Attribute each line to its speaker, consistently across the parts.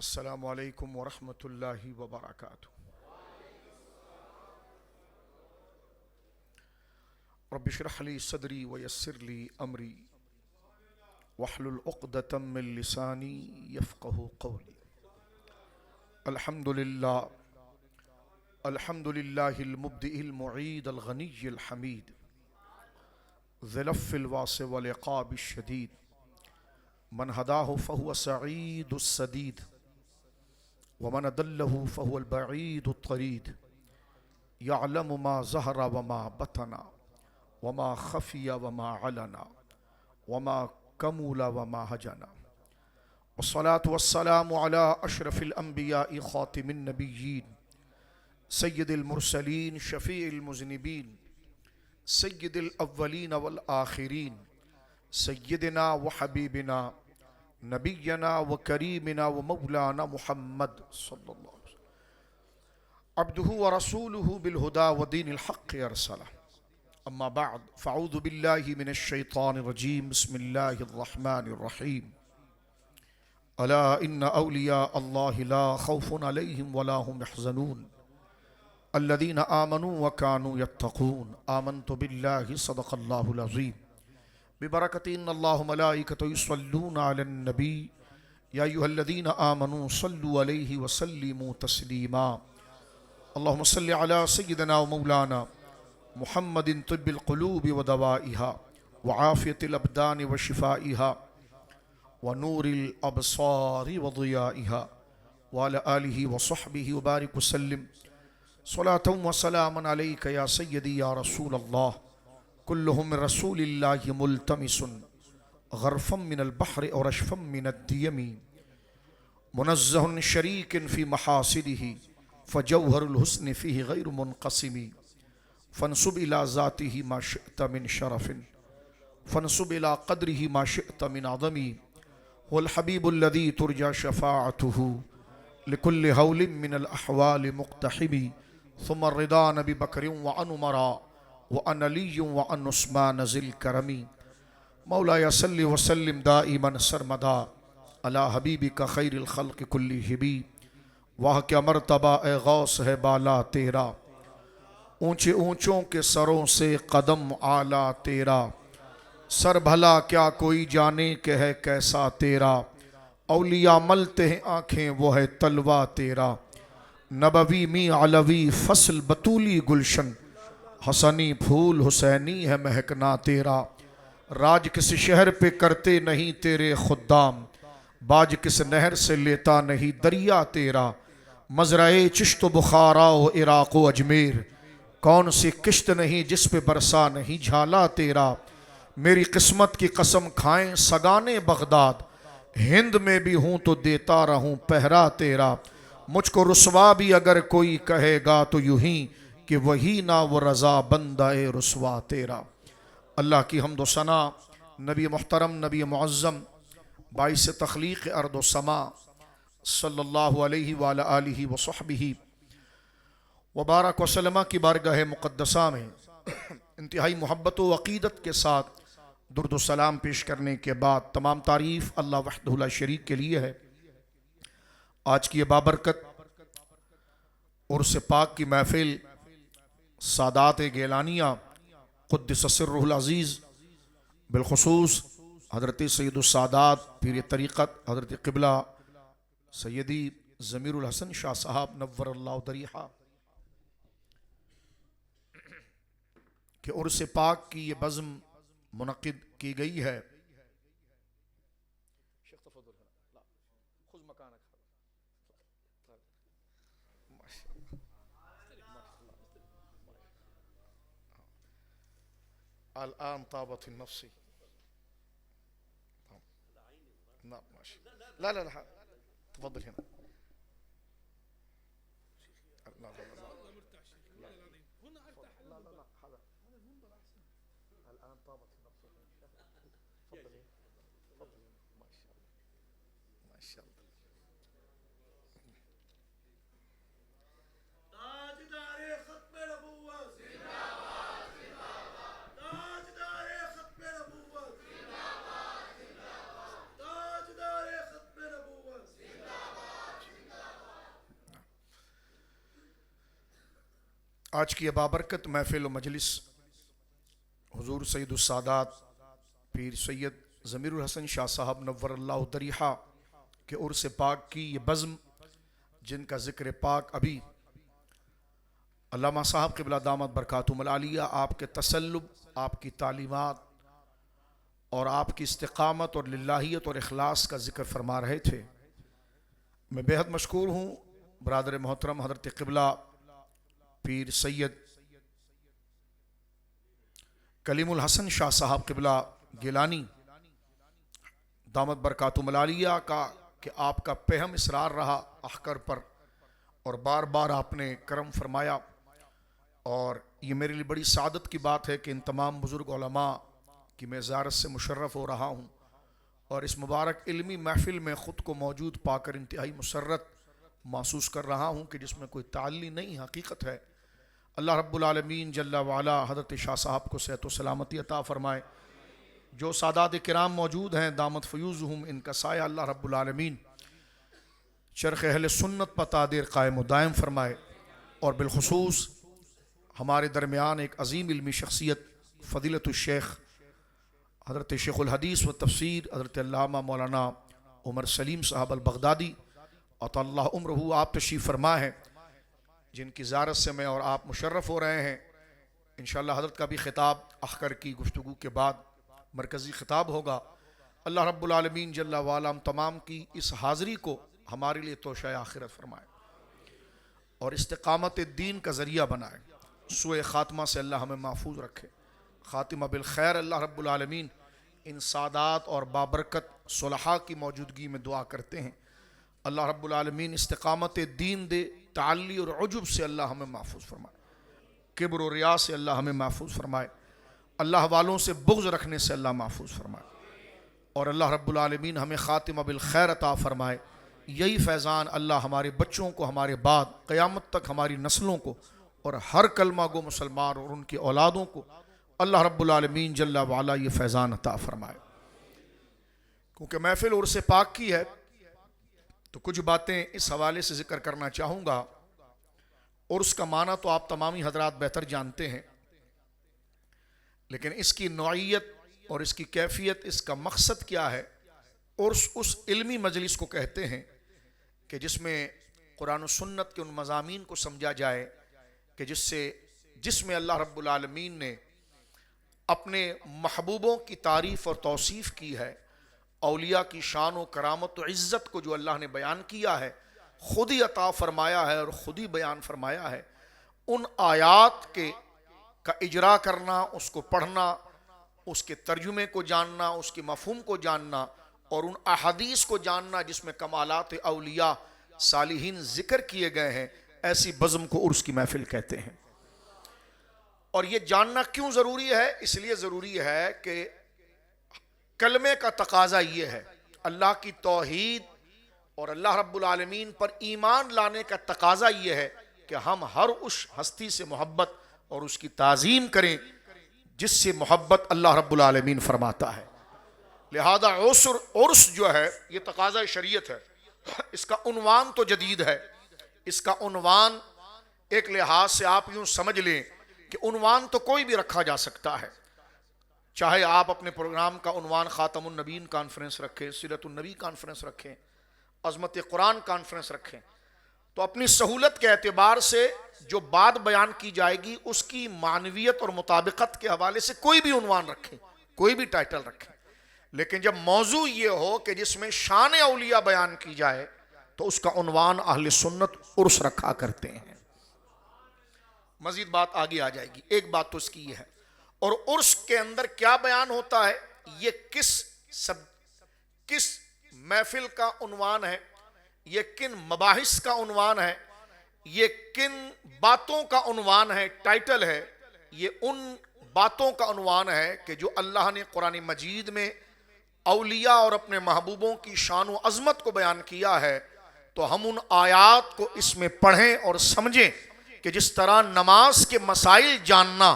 Speaker 1: السلام علیکم ورحمۃ اللہ وبرکاتہ۔ رب اشرح لی صدری ویسر لی امری واحلل عقدۃ من لسانی یفقہوا قولی۔ الحمد للہ المبدئ المعید الغنی الحمید ذی العفو الواسع والعقاب الشدید من ہداہ فہو سعید السدید ومن اضلہ فہو البعید الطرید یعلم ما ظہر وما بطن وما خفی وما علن وما کمل وما ہجن والصلاة والسلام علی اشرف الانبیاء خاتم النبیین سید المرسلین شفیع المذنبین سید الاولین والآخرین سیدنا وحبیبنا نبینا وکریمنا ومولانا محمد صلی اللہ علیہ وسلم عبدہ ورسولہ بالہدى ودین الحق ارسلہ۔ اما بعد فاعوذ باللہ من الشیطان الرجیم بسم اللہ الرحمن الرحیم۔ الا ان اولیاء اللہ لا خوف علیہم ولا هم يحزنون الذین آمنوا وکانوا یتقون۔ آمنت باللہ صدق اللہ العظیم۔ ببرکت ان اللہ ملائکۃ یصلون علی النبی یا ایھا الذین آمنوا صلوا علیہ وسلموا تسلیما۔ اللہم صل علی سیدنا ومولانا محمد طب القلوب ودوائها وعافیة الابدان وشفائها ونور الابصار وضیائها وعلى آلہ وصحبہ وبارک وسلم صلاة وسلاما علیک یا سیدی یا رسول اللہ۔ کلہم من رسول اللہ ملتمس غرفا من البحر اور رشفا من الدیم منزہ شریک فی محاسنہ فجوہر الحسن فیہ غیر منقسم فانسب الى ذاتہ ما شئت من شرف فانسب الى قدرہ ما شئت من عظم هو الحبیب الذی ترجى شفاعته لكل ہول من الاحوال مقتحم ثم الرضا نبی بکر وعن عمر وعن علی وعن عثمان ذی الکرم۔ مولایا صلی وسلم دائما سرمدا علی حبیبک خیر الخلق کلہم۔ واہ کیا مرتبہ اے غوث ہے بالا تیرا، اونچے اونچوں کے سروں سے قدم اعلیٰ تیرا، سر بھلا کیا کوئی جانے کہ ہے کیسا تیرا، اولیاء ملتے ہیں آنکھیں وہ ہے تلوہ تیرا، نبوی می علوی فصل بطولی گلشن، حسنی پھول حسینی ہے مہکنا تیرا، راج کس شہر پہ کرتے نہیں تیرے خدام، باج کس نہر سے لیتا نہیں دریا تیرا، مزرعے چشت و بخارا و عراق و اجمیر، کون سی کشت نہیں جس پہ برسا نہیں جھالا تیرا، میری قسمت کی قسم کھائیں سگانے بغداد، ہند میں بھی ہوں تو دیتا رہوں پہرا تیرا، مجھ کو رسوا بھی اگر کوئی کہے گا تو یوں ہی کہ وہی نہ وہ رضا بندہ رسوا تیرا۔ اللہ کی حمد و ثنا نبی محترم نبی معظم باعث تخلیق ارض و سما صلی اللہ علیہ وآلہ آلہ وصحبہ وبارک وسلم کی بارگاہ مقدسہ میں انتہائی محبت و عقیدت کے ساتھ درود و سلام پیش کرنے کے بعد تمام تعریف اللہ وحدہ لا شریک کے لیے ہے۔ آج کی یہ بابرکت عرس پاک کی محفل سادات گیلانیہ قدس سرہ العزیز، بالخصوص حضرت سید السادات پیر طریقت حضرت قبلہ سیدی ضمیر الحسن شاہ صاحب نور اللہ ضریحہ کہ عرس پاک کی یہ بزم منعقد کی گئی ہے۔ الآن طابت النفس لا لا لا تفضل هنا لا لا لا الآن طابت النفس تفضل تفضل ما شاء الله ما شاء الله۔ آج کی بابرکت محفل و مجلس حضور سید السادات پیر سید ضمیر الحسن شاہ صاحب نور اللہ دریحہ کے عرس پاک کی یہ بزم، جن کا ذکر پاک ابھی علامہ صاحب قبلہ دامت برکاتہم العالیہ آپ کے تسلب، آپ کی تعلیمات اور آپ کی استقامت اور للہیت اور اخلاص کا ذکر فرما رہے تھے۔ میں بہت مشکور ہوں برادر محترم حضرت قبلہ پیر سید کلیم الحسن شاہ صاحب قبلہ گیلانی دامت برکاتہم العالیہ کا کہ آپ کا پہم اصرار رہا احکر پر، اور بار بار آپ نے کرم فرمایا، اور یہ میرے لیے بڑی سعادت کی بات ہے کہ ان تمام بزرگ علماء کی میں زیارت سے مشرف ہو رہا ہوں، اور اس مبارک علمی محفل میں خود کو موجود پا کر انتہائی مسرت محسوس کر رہا ہوں کہ جس میں کوئی تعلی نہیں، حقیقت ہے۔ اللہ رب العالمین جل وعلا حضرت شاہ صاحب کو صحت و سلامتی عطا فرمائے۔ جو سادات کرام موجود ہیں دامت فیوزہم، ان کا سایہ اللہ رب العالمین چرخ اہل سنت پر تا دیر قائم و دائم فرمائے، اور بالخصوص ہمارے درمیان ایک عظیم علمی شخصیت فضیلت الشیخ حضرت شیخ الحدیث و تفسیر حضرت علامہ مولانا عمر سلیم صاحب البغدادی اطال اللہ عمرہ، آپ تشریف فرما ہیں، جن کی زیارت سے میں اور آپ مشرف ہو رہے ہیں۔ انشاءاللہ حضرت کا بھی خطاب اخر کی گفتگو کے بعد مرکزی خطاب ہوگا۔ اللہ رب العالمین جل وعلا ہم تمام کی اس حاضری کو ہمارے لیے توشہ آخرت فرمائے اور استقامت دین کا ذریعہ بنائے، سوء خاتمہ سے اللہ ہمیں محفوظ رکھے، خاتمہ بالخیر اللہ رب العالمین ان سادات اور بابرکت صلحاء کی موجودگی میں دعا کرتے ہیں۔ اللہ رب العالمین استقامت دین دے، تعلی اور عجب سے اللہ ہمیں محفوظ فرمائے، کبر و ریا سے اللہ ہمیں محفوظ فرمائے، اللہ والوں سے بغض رکھنے سے اللہ محفوظ فرمائے، اور اللہ رب العالمین ہمیں خاتمہ بالخیر عطا فرمائے۔ یہی فیضان اللہ ہمارے بچوں کو، ہمارے بعد قیامت تک ہماری نسلوں کو، اور ہر کلمہ گو مسلمان اور ان کی اولادوں کو اللہ رب العالمین جل وعلا یہ فیضان عطا فرمائے۔ کیونکہ محفل عرس پاک کی ہے تو کچھ باتیں اس حوالے سے ذکر کرنا چاہوں گا۔ عرس کا معنی تو آپ تمامی حضرات بہتر جانتے ہیں، لیکن اس کی نوعیت اور اس کی کیفیت، اس کا مقصد کیا ہے؟ عرس اس علمی مجلس کو کہتے ہیں کہ جس میں قرآن و سنت کے ان مضامین کو سمجھا جائے کہ جس میں اللہ رب العالمین نے اپنے محبوبوں کی تعریف اور توصیف کی ہے، اولیاء کی شان و کرامت و عزت کو جو اللہ نے بیان کیا ہے، خود ہی عطا فرمایا ہے اور خود ہی بیان فرمایا ہے، ان آیات کا اجرا کرنا، اس کو پڑھنا، اس کے ترجمے کو جاننا، اس کے مفہوم کو جاننا، اور ان احادیث کو جاننا جس میں کمالات اولیاء صالحین ذکر کیے گئے ہیں، ایسی بزم کو عرس کی محفل کہتے ہیں۔ اور یہ جاننا کیوں ضروری ہے؟ اس لیے ضروری ہے کہ کلمے کا تقاضا یہ ہے، اللہ کی توحید اور اللہ رب العالمین پر ایمان لانے کا تقاضا یہ ہے کہ ہم ہر اس ہستی سے محبت اور اس کی تعظیم کریں جس سے محبت اللہ رب العالمین فرماتا ہے۔ لہذا عرس جو ہے یہ تقاضا شریعت ہے۔ اس کا عنوان تو جدید ہے، اس کا عنوان ایک لحاظ سے آپ یوں سمجھ لیں کہ عنوان تو کوئی بھی رکھا جا سکتا ہے، چاہے آپ اپنے پروگرام کا عنوان خاتم النبیین کانفرنس رکھیں، سیرت النبی کانفرنس رکھیں، عظمت قرآن کانفرنس رکھیں، تو اپنی سہولت کے اعتبار سے جو بات بیان کی جائے گی اس کی معنویت اور مطابقت کے حوالے سے کوئی بھی عنوان رکھیں، کوئی بھی ٹائٹل رکھیں، لیکن جب موضوع یہ ہو کہ جس میں شان اولیاء بیان کی جائے تو اس کا عنوان اہل سنت عرس رکھا کرتے ہیں۔ مزید بات آگے آ جائے گی، ایک بات تو اس کی یہ ہے، اور عرس کے اندر کیا بیان ہوتا ہے، یہ کس محفل کا عنوان ہے، یہ کن مباحث کا عنوان ہے، یہ کن باتوں کا عنوان ہے، ٹائٹل ہے، یہ ان باتوں کا عنوان ہے کہ جو اللہ نے قرآن مجید میں اولیاء اور اپنے محبوبوں کی شان و عظمت کو بیان کیا ہے، تو ہم ان آیات کو اس میں پڑھیں اور سمجھیں کہ جس طرح نماز کے مسائل جاننا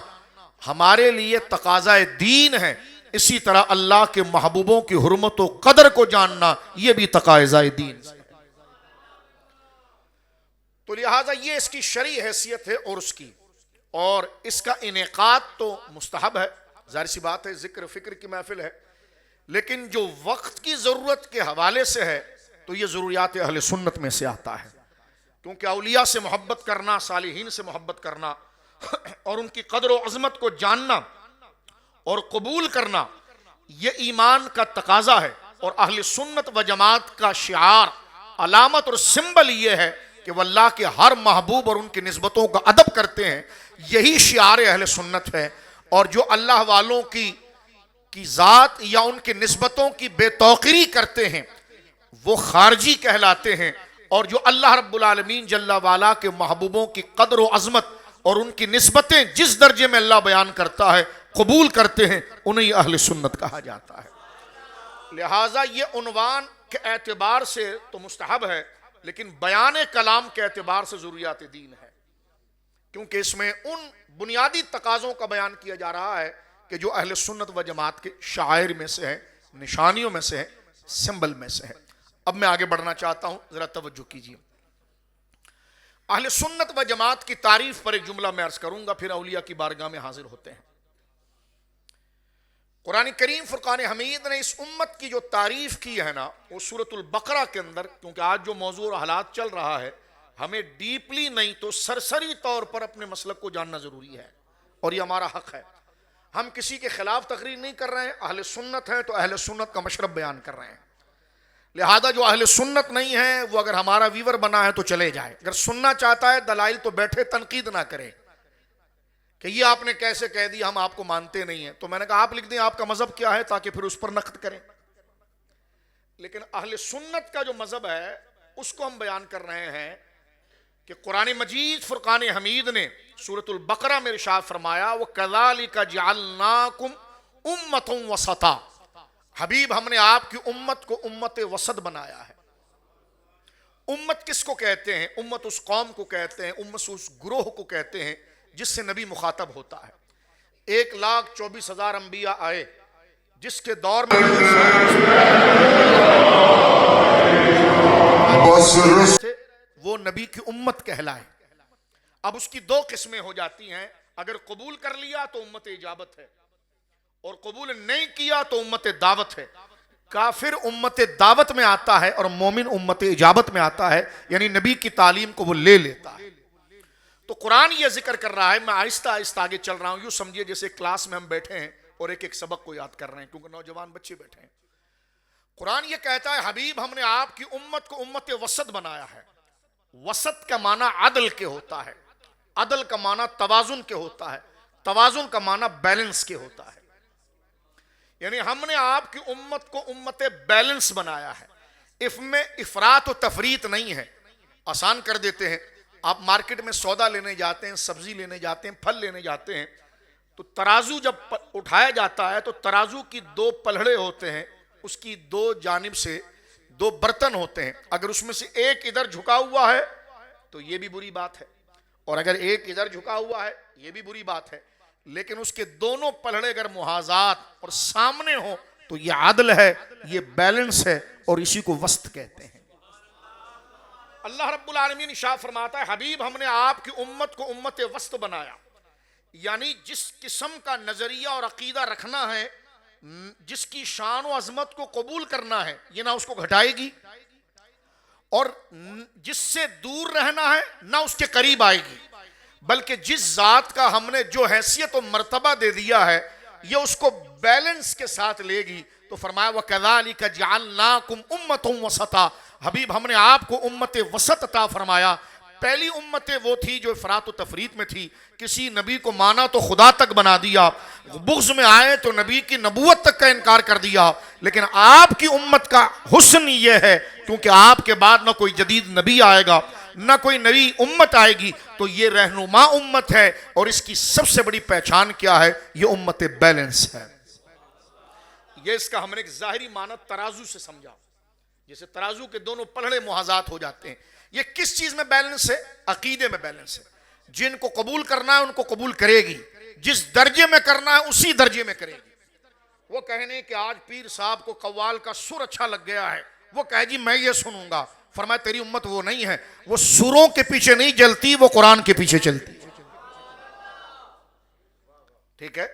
Speaker 1: ہمارے لیے تقاضۂ دین ہے، اسی طرح اللہ کے محبوبوں کی حرمت و قدر کو جاننا یہ بھی تقاضۂ دین ہے۔ تو لہٰذا یہ اس کی شرعی حیثیت ہے عرس کی۔ اور اس کا انعقاد تو مستحب ہے، ظاہر سی بات ہے، ذکر فکر کی محفل ہے، لیکن جو وقت کی ضرورت کے حوالے سے ہے تو یہ ضروریات اہل سنت میں سے آتا ہے، کیونکہ اولیاء سے محبت کرنا، صالحین سے محبت کرنا اور ان کی قدر و عظمت کو جاننا اور قبول کرنا یہ ایمان کا تقاضا ہے، اور اہل سنت و جماعت کا شعار، علامت اور سمبل یہ ہے کہ وہ اللہ کے ہر محبوب اور ان کی نسبتوں کا ادب کرتے ہیں، یہی شعار اہل سنت ہے۔ اور جو اللہ والوں کی ذات یا ان کی نسبتوں کی بے توقیری کرتے ہیں وہ خارجی کہلاتے ہیں، اور جو اللہ رب العالمین جل وعلا کے محبوبوں کی قدر و عظمت اور ان کی نسبتیں جس درجے میں اللہ بیان کرتا ہے قبول کرتے ہیں انہیں اہل سنت کہا جاتا ہے۔ لہٰذا یہ عنوان کے اعتبار سے تو مستحب ہے، لیکن بیان کلام کے اعتبار سے ضروریات دین ہے، کیونکہ اس میں ان بنیادی تقاضوں کا بیان کیا جا رہا ہے کہ جو اہل سنت و جماعت کے شعائر میں سے ہے، نشانیوں میں سے ہے، سمبل میں سے ہے۔ اب میں آگے بڑھنا چاہتا ہوں، ذرا توجہ کیجیے۔ اہل سنت و جماعت کی تعریف پر ایک جملہ میں عرض کروں گا، پھر اولیاء کی بارگاہ میں حاضر ہوتے ہیں۔ قرآن کریم فرقان حمید نے اس امت کی جو تعریف کی ہے نا، وہ سورۃ البقرہ کے اندر، کیونکہ آج جو موضوع اور حالات چل رہا ہے ہمیں ڈیپلی نہیں تو سرسری طور پر اپنے مسلک کو جاننا ضروری ہے، اور یہ ہمارا حق ہے۔ ہم کسی کے خلاف تقریر نہیں کر رہے ہیں، اہل سنت ہے تو اہل سنت کا مشرب بیان کر رہے ہیں، لہذا جو اہل سنت نہیں ہے وہ اگر ہمارا ویور بنا ہے تو چلے جائے، اگر سننا چاہتا ہے دلائل تو بیٹھے تنقید نہ کرے کہ یہ آپ نے کیسے کہہ دیا، ہم آپ کو مانتے نہیں ہیں۔ تو میں نے کہا آپ لکھ دیں آپ کا مذہب کیا ہے تاکہ پھر اس پر نقد کریں، لیکن اہل سنت کا جو مذہب ہے اس کو ہم بیان کر رہے ہیں کہ قرآن مجید فرقان حمید نے سورۃ البقرہ میں ارشاد فرمایا وَكَذَلِكَ جَعَلْنَاكُمْ أُمَّةً وَسَطًا، حبیب ہم نے آپ کی امت کو امت وسط بنایا ہے۔ امت کس کو کہتے ہیں؟ امت اس قوم کو کہتے ہیں، امت اس گروہ کو کہتے ہیں جس سے نبی مخاطب ہوتا ہے۔ 1,24,000 انبیاء آئے، جس کے دور میں وہ نبی کی امت کہلائے۔ اب اس کی دو قسمیں ہو جاتی ہیں، اگر قبول کر لیا تو امت اجابت ہے، اور قبول نہیں کیا تو امت دعوت ہے۔ کافر امت دعوت میں آتا ہے اور مومن امت اجابت میں آتا ہے، یعنی نبی کی تعلیم کو وہ لے لیتا ہے۔ تو قرآن یہ ذکر کر رہا ہے، میں آہستہ آہستہ آگے چل رہا ہوں، یوں سمجھیے جیسے کلاس میں ہم بیٹھے ہیں اور ایک ایک سبق کو یاد کر رہے ہیں، کیونکہ نوجوان بچے بیٹھے ہیں۔ قرآن یہ کہتا ہے حبیب ہم نے آپ کی امت کو امت وسط بنایا ہے۔ وسط کا معنی عدل کے ہوتا ہے، عدل کا معنی توازن کے ہوتا ہے، توازن کا معنی بیلنس کے ہوتا ہے، یعنی ہم نے آپ کی امت کو امت بیلنس بنایا ہے۔ اس میں افراط و تفریط نہیں ہے۔ آسان کر دیتے ہیں، آپ مارکیٹ میں سودا لینے جاتے ہیں، سبزی لینے جاتے ہیں، پھل لینے جاتے ہیں، تو ترازو جب اٹھایا جاتا ہے تو ترازو کی دو پلڑے ہوتے ہیں، اس کی دو جانب سے دو برتن ہوتے ہیں، اگر اس میں سے ایک ادھر جھکا ہوا ہے تو یہ بھی بری بات ہے، اور اگر ایک ادھر جھکا ہوا ہے یہ بھی بری بات ہے، لیکن اس کے دونوں پلڑے اگر محاذات اور سامنے ہوں تو یہ عدل ہے، یہ بیلنس ہے، اور اسی کو وسط کہتے ہیں۔ اللہ رب العالمین ارشاد فرماتا ہے حبیب ہم نے آپ کی امت کو امت وسط بنایا، یعنی جس قسم کا نظریہ اور عقیدہ رکھنا ہے، جس کی شان و عظمت کو قبول کرنا ہے، یہ نہ اس کو گھٹائے گی، اور جس سے دور رہنا ہے نہ اس کے قریب آئے گی، بلکہ جس ذات کا ہم نے جو حیثیت و مرتبہ دے دیا ہے یہ اس کو بیلنس کے ساتھ لے گی۔ تو فرمایا وَكَذَلِكَ جَعَلْنَاكُمْ أُمَّةً وَسَطًا، حبیب ہم نے آپ کو امت وسط عطا فرمایا۔ پہلی امت وہ تھی جو افراط و تفریط میں تھی، کسی نبی کو مانا تو خدا تک بنا دیا، بغض میں آئے تو نبی کی نبوت تک کا انکار کر دیا، لیکن آپ کی امت کا حسن یہ ہے کیونکہ آپ کے بعد نہ کوئی جدید نبی آئے گا نہ کوئی نئی امت آئے گی، تو یہ رہنما امت ہے، اور اس کی سب سے بڑی پہچان کیا ہے؟ یہ امت بیلنس ہے۔ یہ اس کا ہم نے ایک ظاہری معنی ترازو سے سمجھا، جیسے ترازو کے دونوں پلڑے محاذات ہو جاتے ہیں۔ یہ کس چیز میں بیلنس ہے؟ عقیدے میں بیلنس ہے۔ جن کو قبول کرنا ہے ان کو قبول کرے گی، جس درجے میں کرنا ہے اسی درجے میں کرے گی۔ وہ کہنے کہ آج پیر صاحب کو قوال کا سر اچھا لگ گیا ہے، وہ کہے جی میں یہ سنوں گا، فرمایا تیری امت وہ نہیں ہے، وہ سروں کے پیچھے نہیں جلتی، وہ قرآن کے پیچھے چلتی۔ ٹھیک ہے؟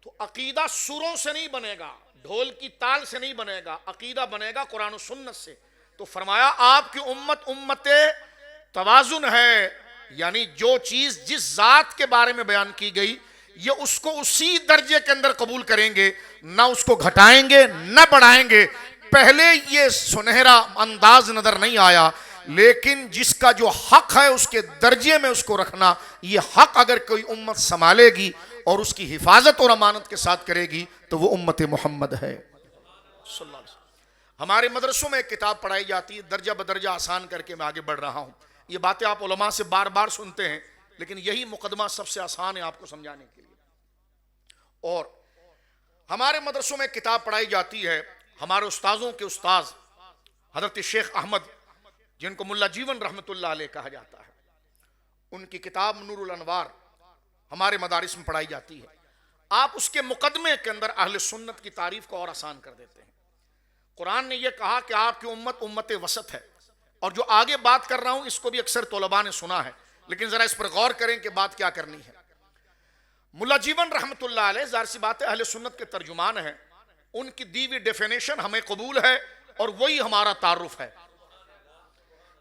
Speaker 1: تو عقیدہ سروں سے نہیں بنے گا، ڈھول کی تال سے نہیں بنے گا، عقیدہ بنے گا قرآن و سنت سے۔ تو فرمایا آپ کی امت امت توازن ہے، یعنی جو چیز جس ذات کے بارے میں بیان کی گئی یہ اس کو اسی درجے کے اندر قبول کریں گے، نہ اس کو گھٹائیں گے نہ بڑھائیں گے۔ پہلے یہ سنہرا انداز نظر نہیں آیا، لیکن جس کا جو حق ہے اس کے درجے میں اس کو رکھنا، یہ حق اگر کوئی امت سنبھالے گی اور اس کی حفاظت اور امانت کے ساتھ کرے گی تو وہ امت محمد ہے صلی اللہ علیہ وسلم۔ ہمارے مدرسوں میں ایک کتاب پڑھائی جاتی ہے، درجہ بدرجہ آسان کر کے میں آگے بڑھ رہا ہوں۔ یہ باتیں آپ علماء سے بار بار سنتے ہیں، لیکن یہی مقدمہ سب سے آسان ہے آپ کو سمجھانے کے لیے۔ اور ہمارے مدرسوں میں ایک کتاب پڑھائی جاتی ہے، ہمارے استاذوں کے استاذ حضرت شیخ احمد، جن کو ملا جیون رحمت اللہ علیہ کہا جاتا ہے، ان کی کتاب نور الانوار ہمارے مدارس میں پڑھائی جاتی ہے۔ آپ اس کے مقدمے کے اندر اہل سنت کی تعریف کو اور آسان کر دیتے ہیں۔ قرآن نے یہ کہا کہ آپ کی امت امت وسط ہے، اور جو آگے بات کر رہا ہوں اس کو بھی اکثر طلباء نے سنا ہے، لیکن ذرا اس پر غور کریں کہ بات کیا کرنی ہے۔ ملا جیون رحمت اللہ علیہ ظاہر سی بات ہے اہل سنت کے ترجمان ہیں، ان کی دی ہوئی ڈیفینیشن ہمیں قبول ہے اور وہی ہمارا تعارف ہے۔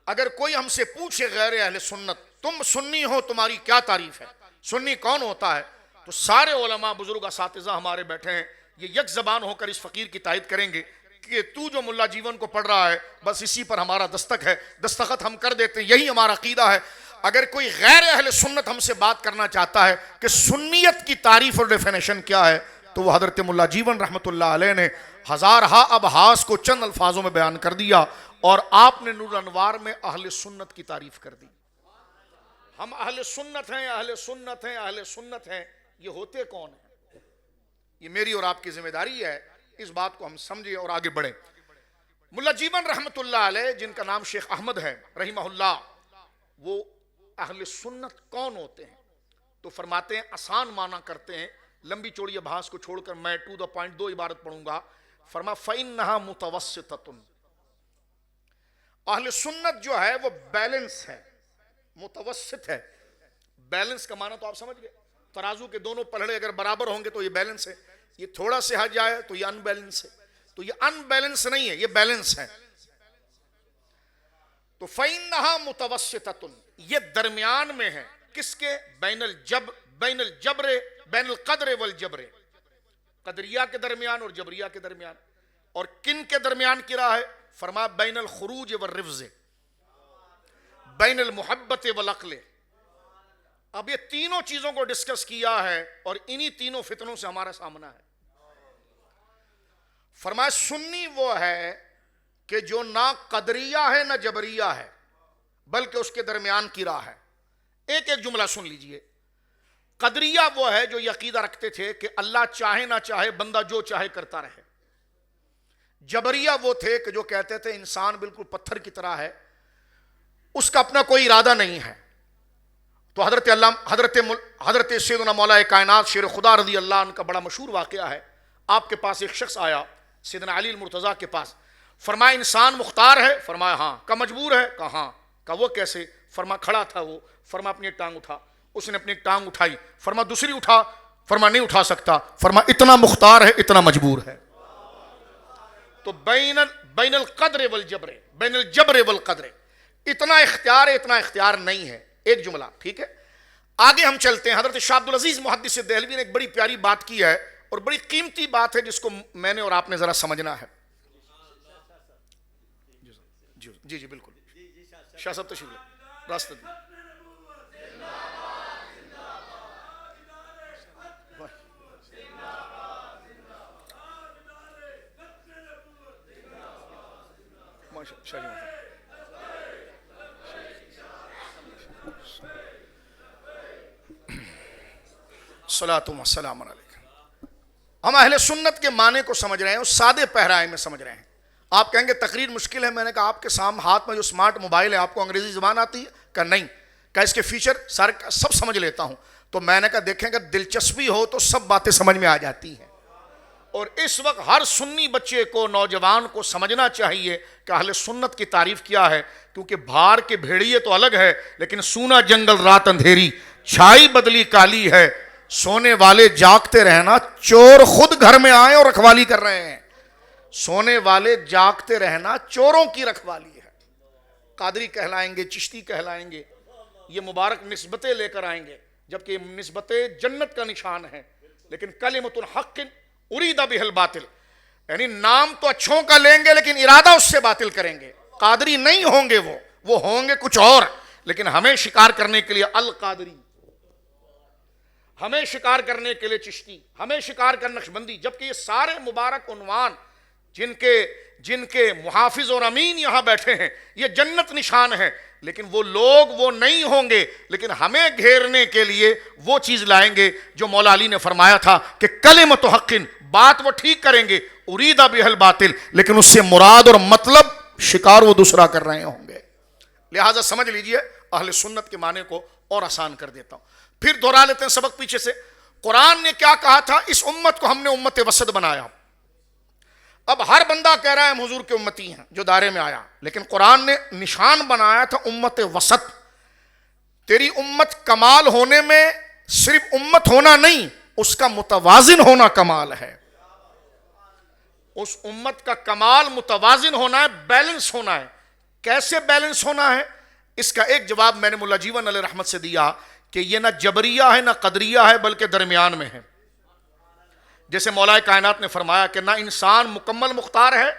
Speaker 1: اگر کوئی ہم سے پوچھے غیر اہل سنت تم سنی ہو تمہاری کیا تعریف ہے، سنی کون ہوتا ہے، تو سارے علماء بزرگ اساتذہ ہمارے بیٹھے ہیں، یہ یک زبان ہو کر اس فقیر کی تائید کریں گے کہ تو جو ملا جیون کو پڑھ رہا ہے بس اسی پر ہمارا دستک ہے، دستخط ہم کر دیتے ہیں، یہی ہمارا عقیدہ ہے۔ اگر کوئی غیر اہل سنت ہم سے بات کرنا چاہتا ہے کہ سنیت کی تعریف اور ڈیفینیشن کیا ہے، تو وہ حضرت ملا جیون رحمت اللہ علیہ نے ہزارہا ابحاث کو چند الفاظوں میں بیان کر دیا، اور آپ نے نور انوار میں اہل سنت کی تعریف کر دی۔ ہم اہل سنت ہیں، اہل سنت ہیں، اہل سنت ہیں، یہ ہوتے کون ہیں؟ یہ میری اور آپ کی ذمہ داری ہے اس بات کو ہم سمجھیں اور آگے بڑھیں۔ ملا جیون رحمت اللہ علیہ، جن کا نام شیخ احمد ہے رحمہ اللہ، وہ اہل سنت کون ہوتے ہیں؟ تو فرماتے ہیں، آسان معنی کرتے ہیں، لمبی چوڑی ابحاث کو چھوڑ کر میں ٹو دا پوائنٹ دو عبارت پڑھوں گا۔ فرما فَإِنَّهَا مُتَوَسِّطَةٌ، اہل سنت جو ہے وہ بیلنس ہے، متوسط ہے۔ بیلنس کا معنی تو آپ سمجھ گئے، ترازو کے دونوں پلڑے اگر برابر ہوں گے تو یہ بیلنس ہے، یہ تھوڑا سے ہٹ جائے تو یہ ان بیلنس ہے، تو یہ ان بیلنس نہیں ہے، یہ بیلنس ہے۔ تو فَإِنَّهَا مُتَوَسِّطَةٌ، یہ درمیان میں ہے، کس کے؟ بین القدر والجبر، قدریہ کے درمیان اور جبریہ کے درمیان۔ اور کن کے درمیان کی راہ ہے؟ فرما بین الخروج والرفض، بین المحبت والعقل۔ اب یہ تینوں چیزوں کو ڈسکس کیا ہے اور انہی تینوں فتنوں سے ہمارا سامنا ہے۔ فرمایا سنی وہ ہے کہ جو نہ قدریہ ہے نہ جبریہ ہے، بلکہ اس کے درمیان کی راہ ہے۔ ایک ایک جملہ سن لیجئے۔ قدریہ وہ ہے جو یہ عقیدہ رکھتے تھے کہ اللہ چاہے نہ چاہے بندہ جو چاہے کرتا رہے۔ جبریہ وہ تھے کہ جو کہتے تھے انسان بالکل پتھر کی طرح ہے، اس کا اپنا کوئی ارادہ نہیں ہے۔ تو حضرت سیدنا مولا کائنات شیر خدا رضی اللہ عنہ کا بڑا مشہور واقعہ ہے۔ آپ کے پاس ایک شخص آیا سیدنا علی المرتضیٰ کے پاس، فرمایا انسان مختار ہے؟ فرمایا ہاں۔ کہا مجبور ہے؟ کہا ہاں۔ کہا وہ کیسے؟ فرمایا کھڑا تھا وہ، فرمایا اپنی ایک ٹانگ اٹھا، اس نے اپنی ایک ٹانگ اٹھائی، فرمایا دوسری اٹھا، فرمایا نہیں اٹھا سکتا، فرمایا اتنا مختار ہے اتنا مجبور ہے۔ تو بین القدر والجبر، بین الجبر والقدر، اتنا اختیار ہے اتنا اختیار نہیں ہے۔ ایک جملہ، ٹھیک ہے؟ آگے ہم چلتے ہیں۔ حضرت شاہ عبدالعزیز محدث دہلوی نے ایک بڑی پیاری بات کی ہے اور بڑی قیمتی بات ہے جس کو میں نے اور آپ نے ذرا سمجھنا ہے۔ جی جی بالکل، شاہ صاحب تشریف لیں، راستہ دیں۔ شاہ جی صلاۃ و سلام علیکم۔ ہم اہل سنت کے معنی کو سمجھ رہے ہیں، اس سادے پہرائے میں سمجھ رہے ہیں۔ آپ کہیں گے تقریر مشکل ہے، میں نے کہا آپ کے سامنے ہاتھ میں جو سمارٹ موبائل ہے آپ کو انگریزی زبان آتی ہے؟ کہ نہیں۔ کہ اس کے فیچر سارے سب سمجھ لیتا ہوں۔ تو میں نے کہا دیکھیں گے دلچسپی ہو تو سب باتیں سمجھ میں آ جاتی ہیں۔ اور اس وقت ہر سنی بچے کو، نوجوان کو سمجھنا چاہیے کہ اہل سنت کی تعریف کیا ہے، کیونکہ بھار کے بھیڑیے تو الگ ہے لیکن سونا جنگل رات اندھیری، چھائی بدلی کالی ہے، سونے والے جاگتے رہنا، چور خود گھر میں آئے اور رکھوالی کر رہے ہیں. سونے والے جاگتے رہنا، چوروں کی رکھوالی ہے. قادری کہلائیں گے، چشتی کہلائیں گے، یہ مبارک نسبتیں لے کر آئیں گے، جبکہ یہ نسبتیں جنت کا نشان ہے. لیکن کلمۃ الحق ارید بہ الباطل، یعنی نام تو اچھوں کا لیں گے لیکن ارادہ اس سے باطل کریں گے. قادری نہیں ہوں گے، وہ ہوں گے کچھ اور، لیکن ہمیں شکار کرنے کے لیے القادری، ہمیں شکار کرنے کے لیے چشتی، ہمیں شکار کرنے نقشبندی. جبکہ یہ سارے مبارک عنوان جن کے محافظ اور امین یہاں بیٹھے ہیں، یہ جنت نشان ہے. لیکن وہ لوگ وہ نہیں ہوں گے، لیکن ہمیں گھیرنے کے لیے وہ چیز لائیں گے جو مولا علی نے فرمایا تھا کہ کلمۃ حق، بات وہ ٹھیک کریں گے، ارید بہ الباطل، لیکن اس سے مراد اور مطلب شکار وہ دوسرا کر رہے ہوں گے. لہٰذا سمجھ لیجئے، اہل سنت کے معنی کو اور آسان کر دیتا ہوں. پھر دہرا لیتے ہیں سبق پیچھے سے. قرآن نے کیا کہا تھا؟ اس امت کو ہم نے امت وسط بنایا. اب ہر بندہ کہہ رہا ہے ہم حضور کے امتی ہیں جو دائرے میں آیا، لیکن قرآن نے نشان بنایا تھا امت وسط. تیری امت کمال ہونے میں صرف امت ہونا نہیں، اس کا متوازن ہونا کمال ہے. اس امت کا کمال متوازن ہونا ہے، بیلنس ہونا ہے. کیسے بیلنس ہونا ہے؟ اس کا ایک جواب میں نے مولا جیون علیہ رحمت سے دیا کہ یہ نہ جبریہ ہے نہ قدریہ ہے، بلکہ درمیان میں ہے. جیسے مولا کائنات نے فرمایا کہ نہ انسان مکمل مختار ہے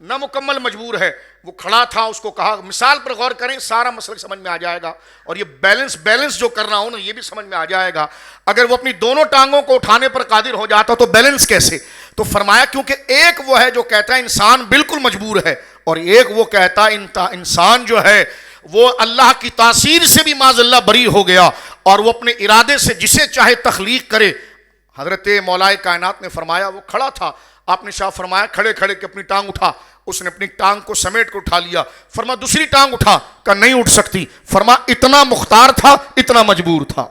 Speaker 1: نہ مکمل مجبور ہے. وہ کھڑا تھا، اس کو کہا، مثال پر غور کریں سارا مسئلہ سمجھ میں آ جائے گا. اور یہ بیلنس جو کرنا ہو نا، یہ بھی سمجھ میں آ جائے گا. اگر وہ اپنی دونوں ٹانگوں کو اٹھانے پر قادر ہو جاتا تو بیلنس کیسے؟ تو فرمایا کیونکہ ایک وہ ہے جو کہتا ہے انسان بالکل مجبور ہے، اور ایک وہ کہتا ہے انسان جو ہے وہ اللہ کی تاثیر سے بھی معاذ اللہ بری ہو گیا، اور وہ اپنے ارادے سے جسے چاہے تخلیق کرے. حضرت مولا کائنات نے فرمایا، وہ کھڑا تھا، آپ نے شاہ فرمایا کھڑے کھڑے کہ اپنی ٹانگ اٹھا. اس نے اپنی ٹانگ کو سمیٹ کے اٹھا لیا. فرما دوسری ٹانگ اٹھا، کہ نہیں اٹھ سکتی. فرما اتنا مختار تھا، اتنا مجبور تھا.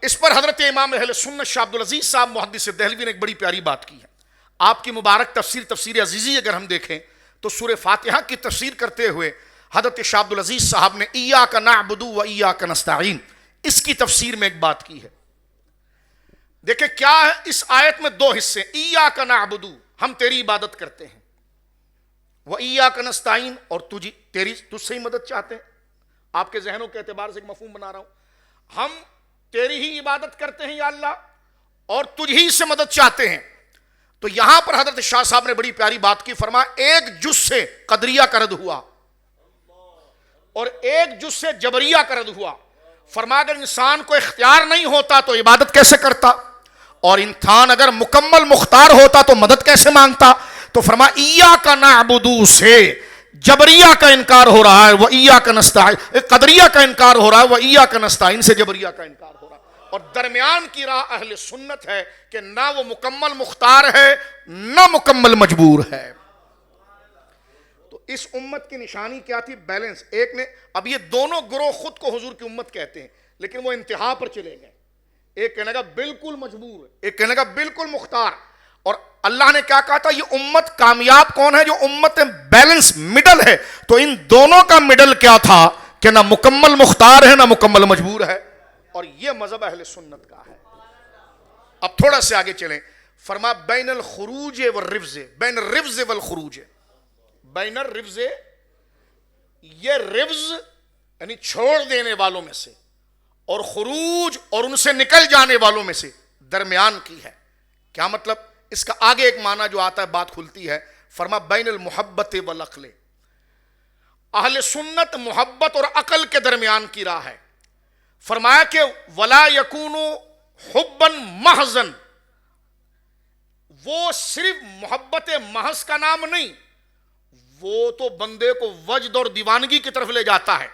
Speaker 1: اس پر حضرت امام اہل سنت شاہ عبدالعزیز صاحب محدث دہلوی نے ایک بڑی پیاری بات کی ہے. آپ کی مبارک تفسیر عزیزی اگر ہم دیکھیں تو سورہ فاتحہ کی تفسیر کرتے ہوئے حضرت شاہ عبدالعزیز صاحب نے ایاک نعبد و ایاک نستعین، اس کی تفسیر میں ایک بات کی ہے. دیکھیں کیا ہے اس آیت میں دو حصے. ایاک نعبد، ہم تیری عبادت کرتے ہیں، و ایاک نستعین، اور تجھ سے ہی مدد چاہتے ہیں. آپ کے ذہنوں کے اعتبار سے ایک مفہوم بنا رہا ہوں. ہم تیری ہی عبادت کرتے ہیں یا اللہ، اور تجھ ہی سے مدد چاہتے ہیں. تو یہاں پر حضرت شاہ صاحب نے بڑی پیاری بات کی. فرمایا ایک جز سے قدریہ کا رد ہوا اور ایک جز سے جبریہ کا رد ہوا. فرمایا اگر انسان کو اختیار نہیں ہوتا تو عبادت کیسے کرتا، اور انسان اگر مکمل مختار ہوتا تو مدد کیسے مانگتا. تو فرمایا ایاک نعبد سے جبریہ کا انکار ہو رہا ہے، و ایاک نستعین، قدریہ کا انکار ہو رہا ہے، و ایاک نستعین سے جبریہ کا انکار ہو رہا ہے. اور درمیان کی راہ اہل سنت ہے کہ نہ وہ مکمل مختار ہے نہ مکمل مجبور ہے. تو اس امت کی نشانی کیا تھی؟ بیلنس. ایک نے، اب یہ دونوں گروہ خود کو حضور کی امت کہتے ہیں، لیکن وہ انتہا پر چلے گئے. ایک کہنے کا بالکل مجبور، ایک کہنے کا بالکل مختار. اور اللہ نے کیا کہا تھا؟ یہ امت کامیاب کون ہے؟ جو امت بیلنس مڈل ہے. تو ان دونوں کا مڈل کیا تھا کہ نہ مکمل مختار ہے نہ مکمل مجبور ہے. اور یہ مذہب اہل سنت کا ہے. اب تھوڑا سے آگے چلیں. فرما بین الخروج والرفض، بین الرفض والخروج، بین الرفض، یہ رفض یعنی چھوڑ دینے والوں میں سے، اور خروج اور ان سے نکل جانے والوں میں سے درمیان کی ہے. کیا مطلب؟ اس کا آگے ایک معنی جو آتا ہے بات کھلتی ہے. فرما بین المحبت والعقل، اہل سنت محبت اور عقل کے درمیان کی راہ ہے. فرمایا کہ ولا یکون حبا محضا، وہ صرف محبت محض کا نام نہیں، وہ تو بندے کو وجد اور دیوانگی کی طرف لے جاتا ہے.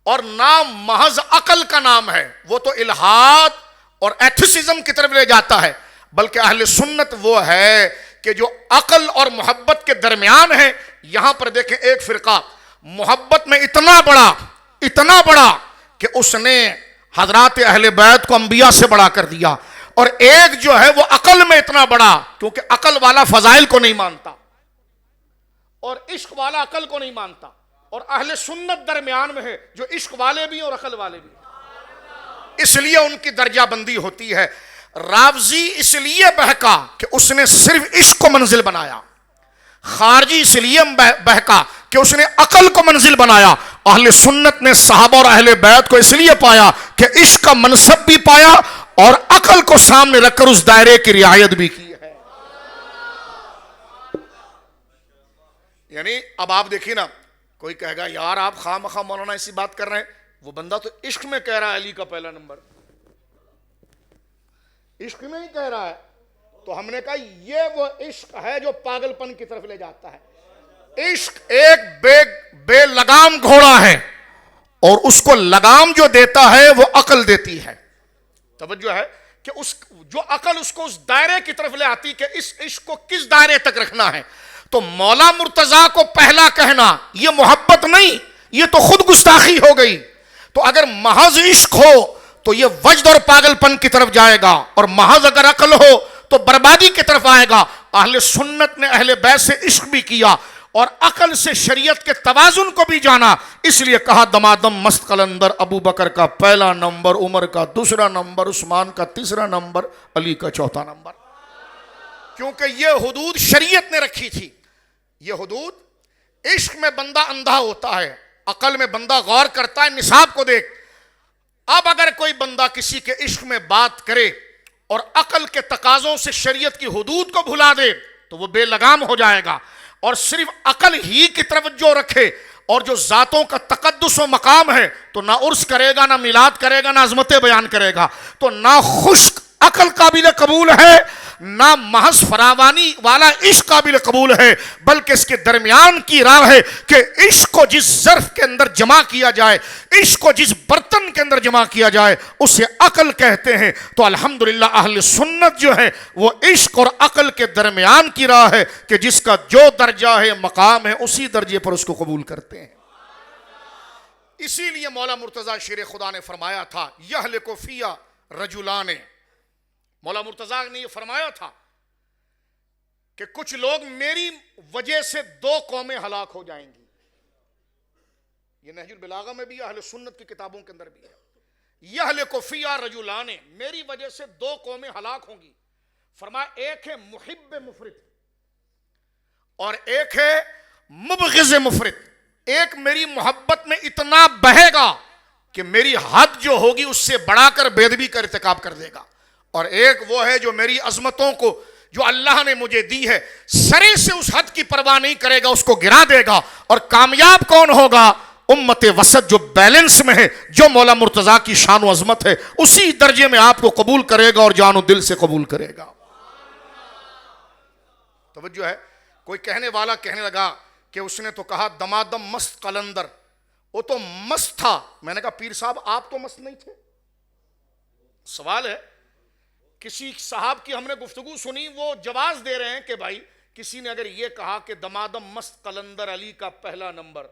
Speaker 1: اور نام محض عقل کا نام ہے، وہ تو الہاد اور ایتھیسزم کی طرف لے جاتا ہے. بلکہ اہل سنت وہ ہے کہ جو عقل اور محبت کے درمیان ہے. یہاں پر دیکھیں ایک فرقہ محبت میں اتنا بڑا کہ اس نے حضرات اہل بیت کو انبیاء سے بڑا کر دیا، اور ایک جو ہے وہ عقل میں اتنا بڑا، کیونکہ عقل والا فضائل کو نہیں مانتا اور عشق والا عقل کو نہیں مانتا. اور اہل سنت درمیان میں ہے، جو عشق والے بھی اور عقل والے بھی. اس لیے ان کی درجہ بندی ہوتی ہے. رافضی اس لیے بہکا کہ اس نے صرف عشق کو منزل بنایا. خارجی اس لیے بہکا کہ اس نے عقل کو منزل بنایا. اہل سنت نے صحابہ اور اہل بیت کو اس لیے پایا کہ عشق کا منصب بھی پایا اور عقل کو سامنے رکھ کر اس دائرے کی رعایت بھی کی ہے. یعنی اب آپ دیکھیے نا, کوئی کہے گا یار آپ خواہ مخواہ مولانا ایسی بات کر رہے ہیں, وہ بندہ تو عشق میں کہہ رہا ہے علی کا پہلا نمبر, عشق میں ہی کہہ رہا ہے. تو ہم نے کہا یہ وہ عشق ہے جو پاگل پن کی طرف لے جاتا ہے. عشق ایک بے لگام گھوڑا ہے اور اس کو لگام جو دیتا ہے وہ عقل دیتی ہے. توجہ ہے کہ اس جو عقل اس کو اس دائرے کی طرف لے آتی کہ اس عشق کو کس دائرے تک رکھنا ہے. تو مولا مرتضیٰ کو پہلا کہنا یہ محبت نہیں, یہ تو خود گستاخی ہو گئی. تو اگر محض عشق ہو تو یہ وجد اور پاگل پن کی طرف جائے گا, اور محض اگر عقل ہو تو بربادی کی طرف آئے گا. اہل سنت نے اہل بیت سے عشق بھی کیا اور عقل سے شریعت کے توازن کو بھی جانا. اس لیے کہا دمادم مست قلندر, ابو بکر کا پہلا نمبر, عمر کا دوسرا نمبر, عثمان کا تیسرا نمبر, علی کا چوتھا نمبر. کیونکہ یہ حدود شریعت نے رکھی تھی. یہ حدود, عشق میں بندہ اندھا ہوتا ہے, عقل میں بندہ غور کرتا ہے. نصاب کو دیکھ, اب اگر کوئی بندہ کسی کے عشق میں بات کرے اور عقل کے تقاضوں سے شریعت کی حدود کو بھلا دے تو وہ بے لگام ہو جائے گا. اور صرف عقل ہی کی توجہ رکھے اور جو ذاتوں کا تقدس و مقام ہے تو نہ عرس کرے گا, نہ میلاد کرے گا, نہ عظمتیں بیان کرے گا. تو نہ خشک عقل قابل قبول ہے, نہ محض فراوانی والا عشق قابل قبول ہے, بلکہ اس کے درمیان کی راہ ہے کہ عشق کو جس ظرف کے اندر جمع کیا جائے, عشق کو جس برتن کے اندر جمع کیا جائے اسے عقل کہتے ہیں. تو الحمدللہ اہل سنت جو ہے وہ عشق اور عقل کے درمیان کی راہ ہے کہ جس کا جو درجہ ہے, مقام ہے, اسی درجے پر اس کو قبول کرتے ہیں. اسی لیے مولا مرتضیٰ شیر خدا نے فرمایا تھا یہلک فیہ رجلان. مولا مرتضیٰ نے یہ فرمایا تھا کہ کچھ لوگ میری وجہ سے دو قومیں ہلاک ہو جائیں گی. یہ نہج البلاغہ میں بھی ہے, اہل سنت کی کتابوں کے اندر بھی ہے. یہلک فیہ رجلان, میری وجہ سے دو قومیں ہلاک ہوں گی. فرمایا ایک ہے محب مفرط اور ایک ہے مبغض مفرط. ایک میری محبت میں اتنا بہے گا کہ میری حد جو ہوگی اس سے بڑھا کر بے ادبی کا ارتکاب کر دے گا, اور ایک وہ ہے جو میری عظمتوں کو جو اللہ نے مجھے دی ہے سرے سے اس حد کی پرواہ نہیں کرے گا, اس کو گرا دے گا. اور کامیاب کون ہوگا؟ امت وسط جو بیلنس میں ہے, جو مولا مرتضیٰ کی شان و عظمت ہے اسی درجے میں آپ کو قبول کرے گا اور جان و دل سے قبول کرے گا. توجہ ہے. کوئی کہنے والا کہنے لگا کہ اس نے تو کہا دمادم مست قلندر, وہ تو مست تھا. میں نے کہا پیر صاحب آپ تو مست نہیں تھے. سوال ہے, کسی صاحب کی ہم نے گفتگو سنی, وہ جواز دے رہے ہیں کہ بھائی کسی نے اگر یہ کہا کہ دمادم مست قلندر علی کا پہلا نمبر,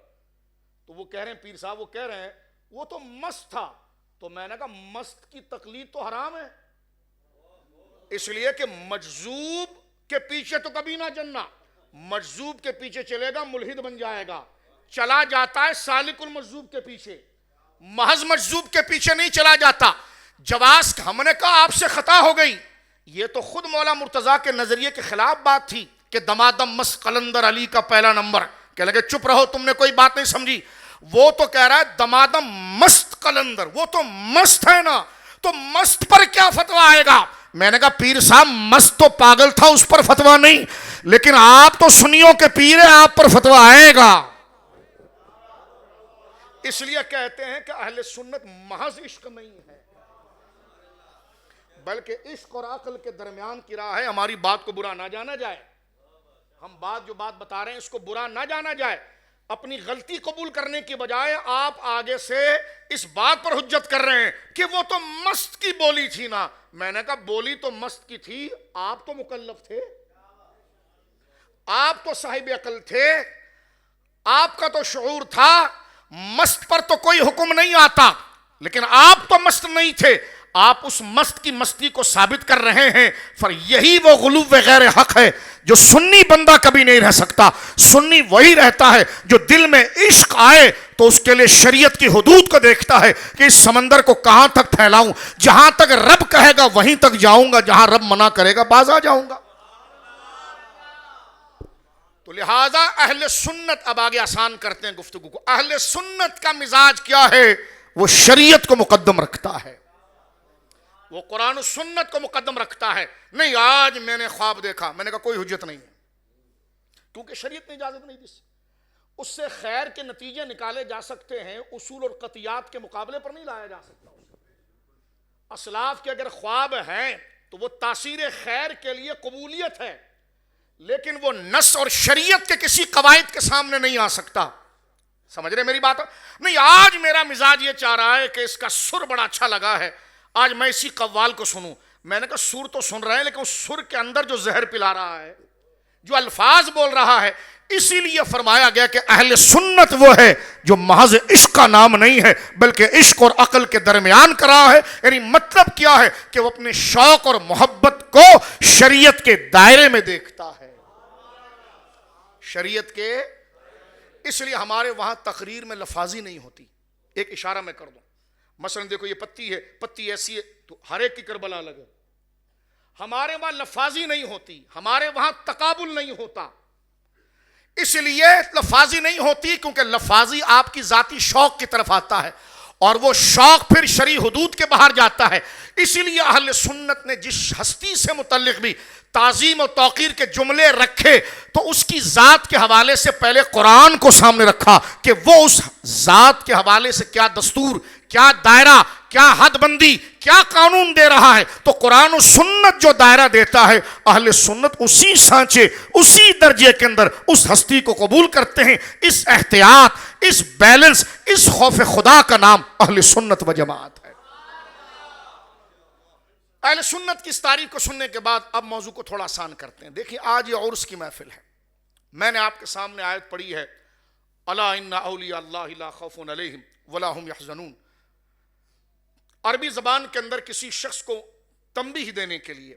Speaker 1: تو وہ کہہ رہے ہیں پیر صاحب, وہ کہہ رہے ہیں وہ تو مست تھا. تو میں نے کہا مست کی تقلید تو حرام ہے, اس لیے کہ مجذوب کے پیچھے تو کبھی نہ چلنا. مجذوب کے پیچھے چلے گا ملحد بن جائے گا. چلا جاتا ہے سالک المجذوب کے پیچھے, محض مجذوب کے پیچھے نہیں چلا جاتا. جواز ہم نے کہا آپ سے خطا ہو گئی. یہ تو خود مولا مرتضیٰ کے نظریے کے خلاف بات تھی کہ دمادم مست قلندر علی کا پہلا نمبر. کہ لگے چپ رہو, تم نے کوئی بات نہیں سمجھی. وہ تو کہہ رہا ہے دمادم مست قلندر, وہ تو مست ہے نا, تو مست پر کیا فتویٰ آئے گا؟ میں نے کہا پیر صاحب مست تو پاگل تھا, اس پر فتویٰ نہیں, لیکن آپ تو سنیوں کے پیر ہیں, آپ پر فتویٰ آئے گا. اس لیے کہتے ہیں کہ اہل سنت محض عشق نہیں ہے, بلکہ عشق اور عقل کے درمیان کی راہ ہے. ہماری بات کو برا نہ جانا جائے, ہم جو بات بتا رہے ہیں اس کو برا نہ جانا جائے. اپنی غلطی قبول کرنے کی بجائے آپ آگے سے اس بات پر حجت کر رہے ہیں کہ وہ تو مست کی بولی تھی نا. میں نے کہا بولی تو مست کی تھی, آپ تو مکلف تھے, آپ تو صاحب عقل تھے, آپ کا تو شعور تھا. مست پر تو کوئی حکم نہیں آتا, لیکن آپ تو مست نہیں تھے. آپ اس مست کی مستی کو ثابت کر رہے ہیں، پر یہی وہ غلو غیر حق ہے جو سنی بندہ کبھی نہیں رہ سکتا۔ سنی وہی رہتا ہے جو دل میں عشق آئے تو اس کے لیے شریعت کی حدود کو دیکھتا ہے کہ اس سمندر کو کہاں تک پھیلاؤں، جہاں تک رب کہے گا وہیں تک جاؤں گا، جہاں رب منع کرے گا باز آ جاؤں گا۔ تو لہٰذا اہل سنت، اب آگے آسان کرتے ہیں گفتگو کو، اہل سنت کا مزاج کیا ہے؟ وہ شریعت کو مقدم رکھتا ہے، وہ قرآن و سنت کو مقدم رکھتا ہے۔ نہیں آج میں نے خواب دیکھا، میں نے کہا کوئی حجت نہیں ہے، کیونکہ شریعت نے اجازت نہیں دی۔ اس سے خیر کے نتیجے نکالے جا سکتے ہیں، اصول اور قطعیات کے مقابلے پر نہیں لایا جا سکتا۔ اسلاف کے اگر خواب ہیں تو وہ تاثیر خیر کے لیے قبولیت ہے، لیکن وہ نص اور شریعت کے کسی قواعد کے سامنے نہیں آ سکتا۔ سمجھ رہے میری بات؟ نہیں آج میرا مزاج یہ چاہ رہا ہے کہ اس کا سر بڑا اچھا لگا ہے، آج میں اسی قوال کو سنوں۔ میں نے کہا سر تو سن رہے ہیں، لیکن اس سر کے اندر جو زہر پلا رہا ہے، جو الفاظ بول رہا ہے، اسی لیے فرمایا گیا کہ اہل سنت وہ ہے جو محض عشق کا نام نہیں ہے بلکہ عشق اور عقل کے درمیان کرا ہے۔ یعنی مطلب کیا ہے کہ وہ اپنے شوق اور محبت کو شریعت کے دائرے میں دیکھتا ہے، شریعت کے۔ اس لیے ہمارے وہاں تقریر میں لفاظی نہیں ہوتی۔ ایک اشارہ میں کر دوں، مثلا دیکھو یہ پتی ہے، پتی ایسی ہے تو ہر ایک کی کربلا لگے۔ ہمارے وہاں لفاظی نہیں ہوتی، ہمارے وہاں تقابل نہیں ہوتا۔ اس لیے لفاظی نہیں ہوتی کیونکہ لفاظی آپ کی ذاتی شوق کی طرف آتا ہے، اور وہ شوق پھر شرعی حدود کے باہر جاتا ہے۔ اسی لیے اہل سنت نے جس ہستی سے متعلق بھی تعظیم و توقیر کے جملے رکھے تو اس کی ذات کے حوالے سے پہلے قرآن کو سامنے رکھا کہ وہ اس ذات کے حوالے سے کیا دستور، کیا دائرہ، کیا حد بندی، کیا قانون دے رہا ہے۔ تو قرآن و سنت جو دائرہ دیتا ہے، اہل سنت اسی سانچے، اسی درجے کے اندر اس ہستی کو قبول کرتے ہیں۔ اس احتیاط، اس بیلنس، اس خوف خدا کا نام اہل سنت و جماعت ہے۔ اہل سنت کی اس تعریف کو سننے کے بعد اب موضوع کو تھوڑا آسان کرتے ہیں۔ دیکھیں آج یہ عرس کی محفل ہے، میں نے آپ کے سامنے آیت پڑھی ہے، الا ان اولیاء اللہ لا خوف علیہم ولا هم یحزنون۔ عربی زبان کے اندر کسی شخص کو تنبیہ دینے کے لیے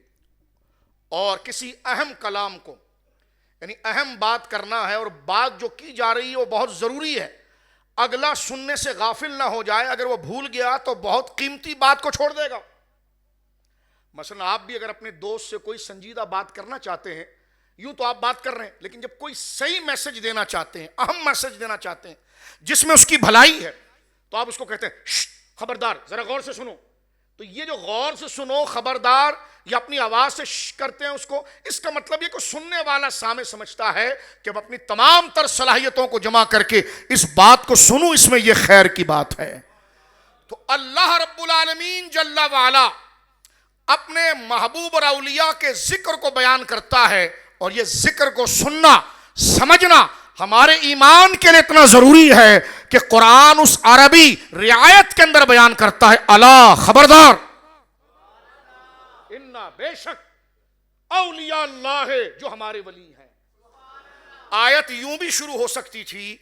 Speaker 1: اور کسی اہم کلام کو، یعنی اہم بات کرنا ہے اور بات جو کی جا رہی ہے وہ بہت ضروری ہے، اگلا سننے سے غافل نہ ہو جائے، اگر وہ بھول گیا تو بہت قیمتی بات کو چھوڑ دے گا۔ مثلا آپ بھی اگر اپنے دوست سے کوئی سنجیدہ بات کرنا چاہتے ہیں، یوں تو آپ بات کر رہے ہیں، لیکن جب کوئی صحیح میسج دینا چاہتے ہیں، اہم میسج دینا چاہتے ہیں جس میں اس کی بھلائی ہے، تو آپ اس کو کہتے ہیں خبردار ذرا غور سے سنو۔ تو یہ جو غور سے سنو، خبردار، یا اپنی آواز سے کرتے ہیں اس کو، اس کا مطلب یہ کہ سننے والا سامع سمجھتا ہے کہ اب اپنی تمام تر صلاحیتوں کو جمع کر کے اس بات کو سنوں، اس میں یہ خیر کی بات ہے۔ تو اللہ رب العالمین جل وعلا اپنے محبوب اور اولیاء کے ذکر کو بیان کرتا ہے، اور یہ ذکر کو سننا، سمجھنا ہمارے ایمان کے لیے اتنا ضروری ہے کہ قرآن اس عربی رعایت کے اندر بیان کرتا ہے، الا خبردار، انا بے شک اولیاء اللہ ہے جو ہمارے ولی ہیں۔ آیت یوں بھی شروع ہو سکتی تھی،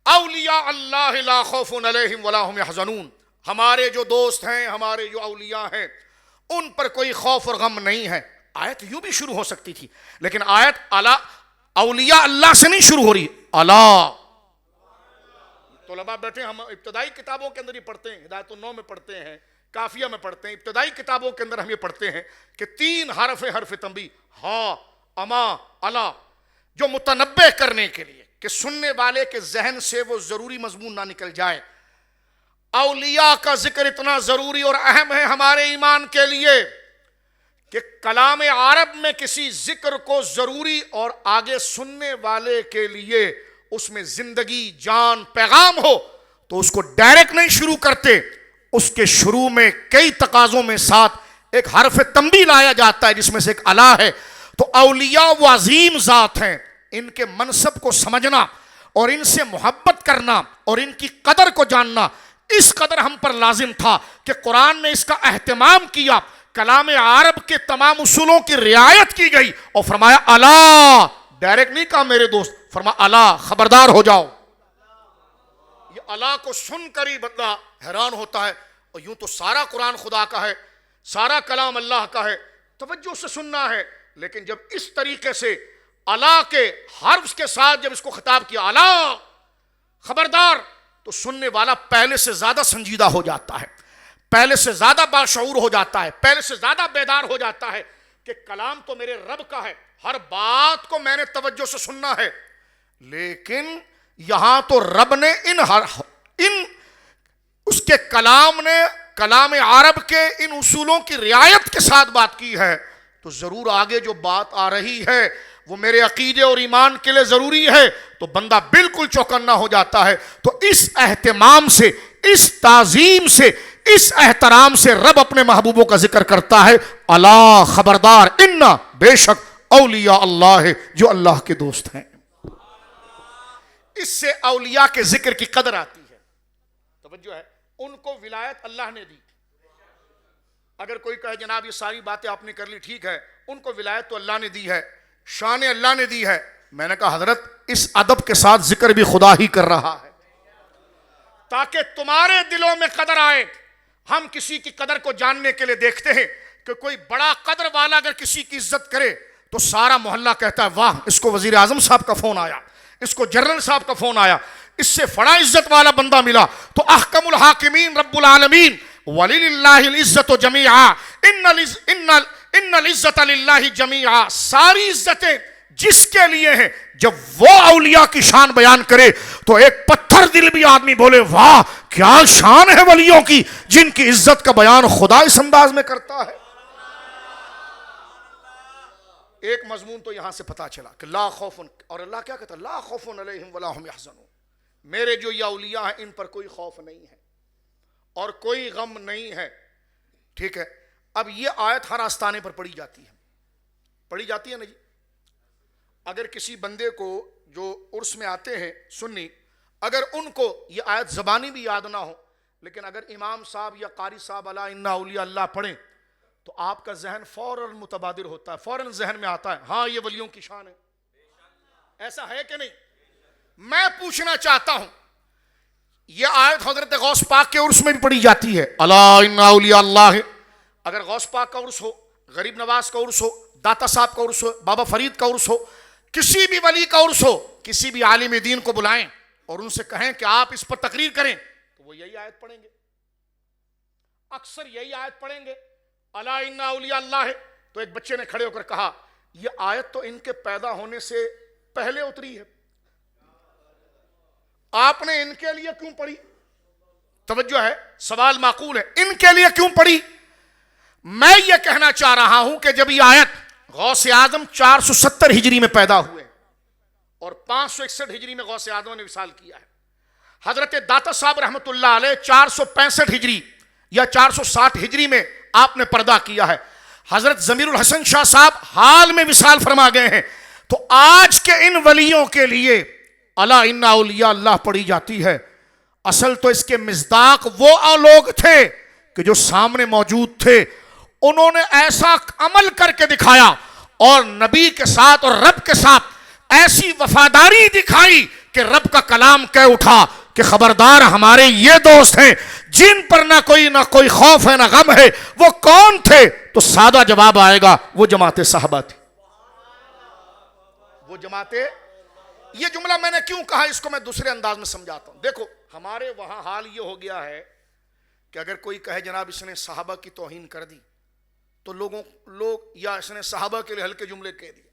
Speaker 1: اولیاء اللہ لا خوف علیہم ولا هم یحزنون، ہمارے جو دوست ہیں، ہمارے جو اولیاء ہیں، ان پر کوئی خوف اور غم نہیں ہے۔ آیت یوں بھی شروع ہو سکتی تھی، لیکن آیت اولیاء اللہ سے نہیں شروع ہو رہی، اللہ۔ طلباء بیٹھے، ہم ابتدائی کتابوں کے اندر ہی پڑھتے ہیں، ہدایت النو میں پڑھتے ہیں، کافیہ میں پڑھتے ہیں، ابتدائی کتابوں کے اندر ہم یہ پڑھتے ہیں کہ 3 حرف تنبیہ، ہا، اما، الا، جو متنبہ کرنے کے لیے کہ سننے والے کے ذہن سے وہ ضروری مضمون نہ نکل جائے۔ اولیاء کا ذکر اتنا ضروری اور اہم ہے ہمارے ایمان کے لیے کہ کلام عرب میں کسی ذکر کو ضروری اور آگے سننے والے کے لیے اس میں زندگی، جان، پیغام ہو تو اس کو ڈائریکٹ نہیں شروع کرتے، اس کے شروع میں کئی تقاضوں میں ساتھ ایک حرف تنبیہ لایا جاتا ہے جس میں سے ایک الا ہے۔ تو اولیاء وہ عظیم ذات ہیں، ان کے منصب کو سمجھنا اور ان سے محبت کرنا اور ان کی قدر کو جاننا اس قدر ہم پر لازم تھا کہ قرآن نے اس کا اہتمام کیا، کلام عرب کے تمام اصولوں کی رعایت کی گئی اور فرمایا الا، ڈائریکٹ نہیں کہا میرے دوست، فرمایا الا خبردار ہو جاؤ۔ یہ الا کو سن کر ہی بندہ حیران ہوتا ہے، اور یوں تو سارا قرآن خدا کا ہے، سارا کلام اللہ کا ہے، توجہ سے سننا ہے، لیکن جب اس طریقے سے الا کے حرف کے ساتھ جب اس کو خطاب کیا، الا خبردار، تو سننے والا پہلے سے زیادہ سنجیدہ ہو جاتا ہے، پہلے سے زیادہ باشعور ہو جاتا ہے، پہلے سے زیادہ بیدار ہو جاتا ہے کہ کلام تو میرے رب کا ہے، ہر بات کو میں نے توجہ سے سننا ہے۔ لیکن یہاں تو رب نے اس کے کلام نے کلام عرب کے ان اصولوں کی رعایت کے ساتھ بات کی ہے، تو ضرور آگے جو بات آ رہی ہے وہ میرے عقیدے اور ایمان کے لیے ضروری ہے، تو بندہ بالکل چوکنا ہو جاتا ہے۔ تو اس اہتمام سے، اس تعظیم سے، اس احترام سے رب اپنے محبوبوں کا ذکر کرتا ہے، الا خبردار، انا بے شک اولیاء اللہ ہے، جو اللہ کے دوست ہیں۔ اس سے اولیاء کے ذکر کی قدر آتی ہے، توجہ ہے، ان کو ولایت اللہ نے دی۔ اگر کوئی کہے جناب یہ ساری باتیں آپ نے کر لی، ٹھیک ہے، ان کو ولایت تو اللہ نے دی ہے، شان اللہ نے دی ہے۔ میں نے کہا حضرت اس ادب کے ساتھ ذکر بھی خدا ہی کر رہا ہے، تاکہ تمہارے دلوں میں قدر آئے۔ ہم کسی کی قدر کو جاننے کے لیے دیکھتے ہیں کہ کوئی بڑا قدر والا اگر کسی کی عزت کرے تو سارا محلہ کہتا ہے واہ، اس کو وزیر اعظم صاحب کا فون آیا، اس کو جنرل صاحب کا فون آیا، اس سے بڑا عزت والا بندہ ملا۔ تو احکم الحاکمین رب العالمین وَلِلَّهِ الْعِزَّةُ جَمِيعًا ان العزت للہ جمیعا، ساری عزتیں جس کے لیے ہیں۔ جب وہ اولیاء کی شان بیان کرے تو ایک پتھر دل بھی آدمی بولے واہ کیا شان ہے ولیوں کی، جن کی عزت کا بیان خدا اس انداز میں کرتا ہے۔ ایک مضمون تو یہاں سے پتا چلا کہ لا خوف، اور اللہ کیا کہتا ہے، لا خوف علیہم ولا ہم یحزنون، میرے جو یہ اولیاء ہیں ان پر کوئی خوف نہیں ہے اور کوئی غم نہیں ہے، ٹھیک ہے۔ اب یہ آیت ہر آستانے پر پڑھی جاتی ہے نا جی۔ اگر کسی بندے کو جو عرس میں آتے ہیں سنی، اگر ان کو یہ آیت زبانی بھی یاد نہ ہو، لیکن اگر امام صاحب یا قاری صاحب الا ان اولیاء اللہ پڑھیں تو آپ کا ذہن فوراً متبادر ہوتا ہے، فوراً ذہن میں آتا ہے ہاں یہ ولیوں کی شان ہے۔ ایسا ہے کہ نہیں؟ میں پوچھنا چاہتا ہوں، یہ آیت حضرت غوث پاک کے عرس میں بھی پڑھی جاتی ہے، الا ان اولیاء اللہ۔ اگر غوث پاک کا عرس ہو، غریب نواز کا عرس ہو، داتا صاحب کا عرس ہو، بابا فرید کا عرس ہو، کسی بھی ولی کا عرس ہو، کسی بھی عالم دین کو بلائیں اور ان سے کہیں کہ آپ اس پر تقریر کریں تو وہ یہی آیت پڑھیں گے، اکثر یہی آیت پڑھیں گے، الا ان اولیاء اللہ ہے۔ تو ایک بچے نے کھڑے ہو کر کہا یہ آیت تو ان کے پیدا ہونے سے پہلے اتری ہے، آپ نے ان کے لیے کیوں پڑھی؟ توجہ ہے، سوال معقول ہے، ان کے لیے کیوں پڑھی؟ میں یہ کہنا چاہ رہا ہوں کہ جب یہ آیت غوث اعظم 470 ہجری میں پیدا ہوئے اور 561 ہجری میں غوث اعظم نے وصال کیا ہے، حضرت داتا صاحب رحمت اللہ علیہ 465 ہجری یا 460 ہجری میں آپ نے پردہ کیا ہے، حضرت ضمیر الحسن شاہ صاحب حال میں وصال فرما گئے ہیں۔ تو آج کے ان ولیوں کے لیے الا ان اولیاء اللہ پڑھی جاتی ہے، اصل تو اس کے مصداق وہ لوگ تھے کہ جو سامنے موجود تھے، انہوں نے ایسا عمل کر کے دکھایا اور نبی کے ساتھ اور رب کے ساتھ ایسی وفاداری دکھائی کہ رب کا کلام کہہ اٹھا کہ خبردار ہمارے یہ دوست ہیں جن پر نہ کوئی خوف ہے نہ غم ہے۔ وہ کون تھے؟ تو سادہ جواب آئے گا، وہ جماعت صحابہ تھی، وہ جماعت۔ یہ جملہ میں نے کیوں کہا، اس کو میں دوسرے انداز میں سمجھاتا ہوں۔ دیکھو ہمارے وہاں حال یہ ہو گیا ہے کہ اگر کوئی کہے جناب اس نے صحابہ کی توہین کر دی تو لوگ یا اس نے صحابہ کے لیے ہلکے جملے کہہ دیے،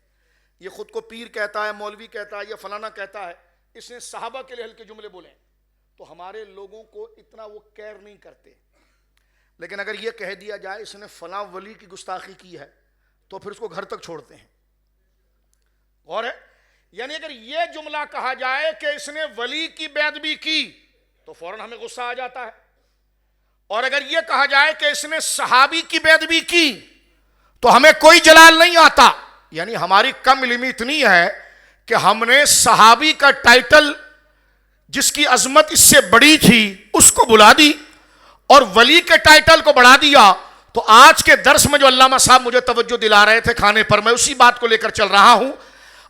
Speaker 1: یہ خود کو پیر کہتا ہے، مولوی کہتا ہے یا فلانا کہتا ہے، اس نے صحابہ کے لیے ہلکے جملے بولے، تو ہمارے لوگوں کو اتنا وہ کیئر نہیں کرتے۔ لیکن اگر یہ کہہ دیا جائے اس نے فلاں ولی کی گستاخی کی ہے تو پھر اس کو گھر تک چھوڑتے ہیں۔ غور ہے، یعنی اگر یہ جملہ کہا جائے کہ اس نے ولی کی بے ادبی کی تو فوراً ہمیں غصہ آ جاتا ہے، اور اگر یہ کہا جائے کہ اس نے صحابی کی بے ادبی کی تو ہمیں کوئی جلال نہیں آتا۔ یعنی ہماری کم علمی اتنی ہے کہ ہم نے صحابی کا ٹائٹل جس کی عظمت اس سے بڑی تھی اس کو بلا دی اور ولی کے ٹائٹل کو بڑھا دیا۔ تو آج کے درس میں جو علامہ صاحب مجھے توجہ دلا رہے تھے کھانے پر، میں اسی بات کو لے کر چل رہا ہوں۔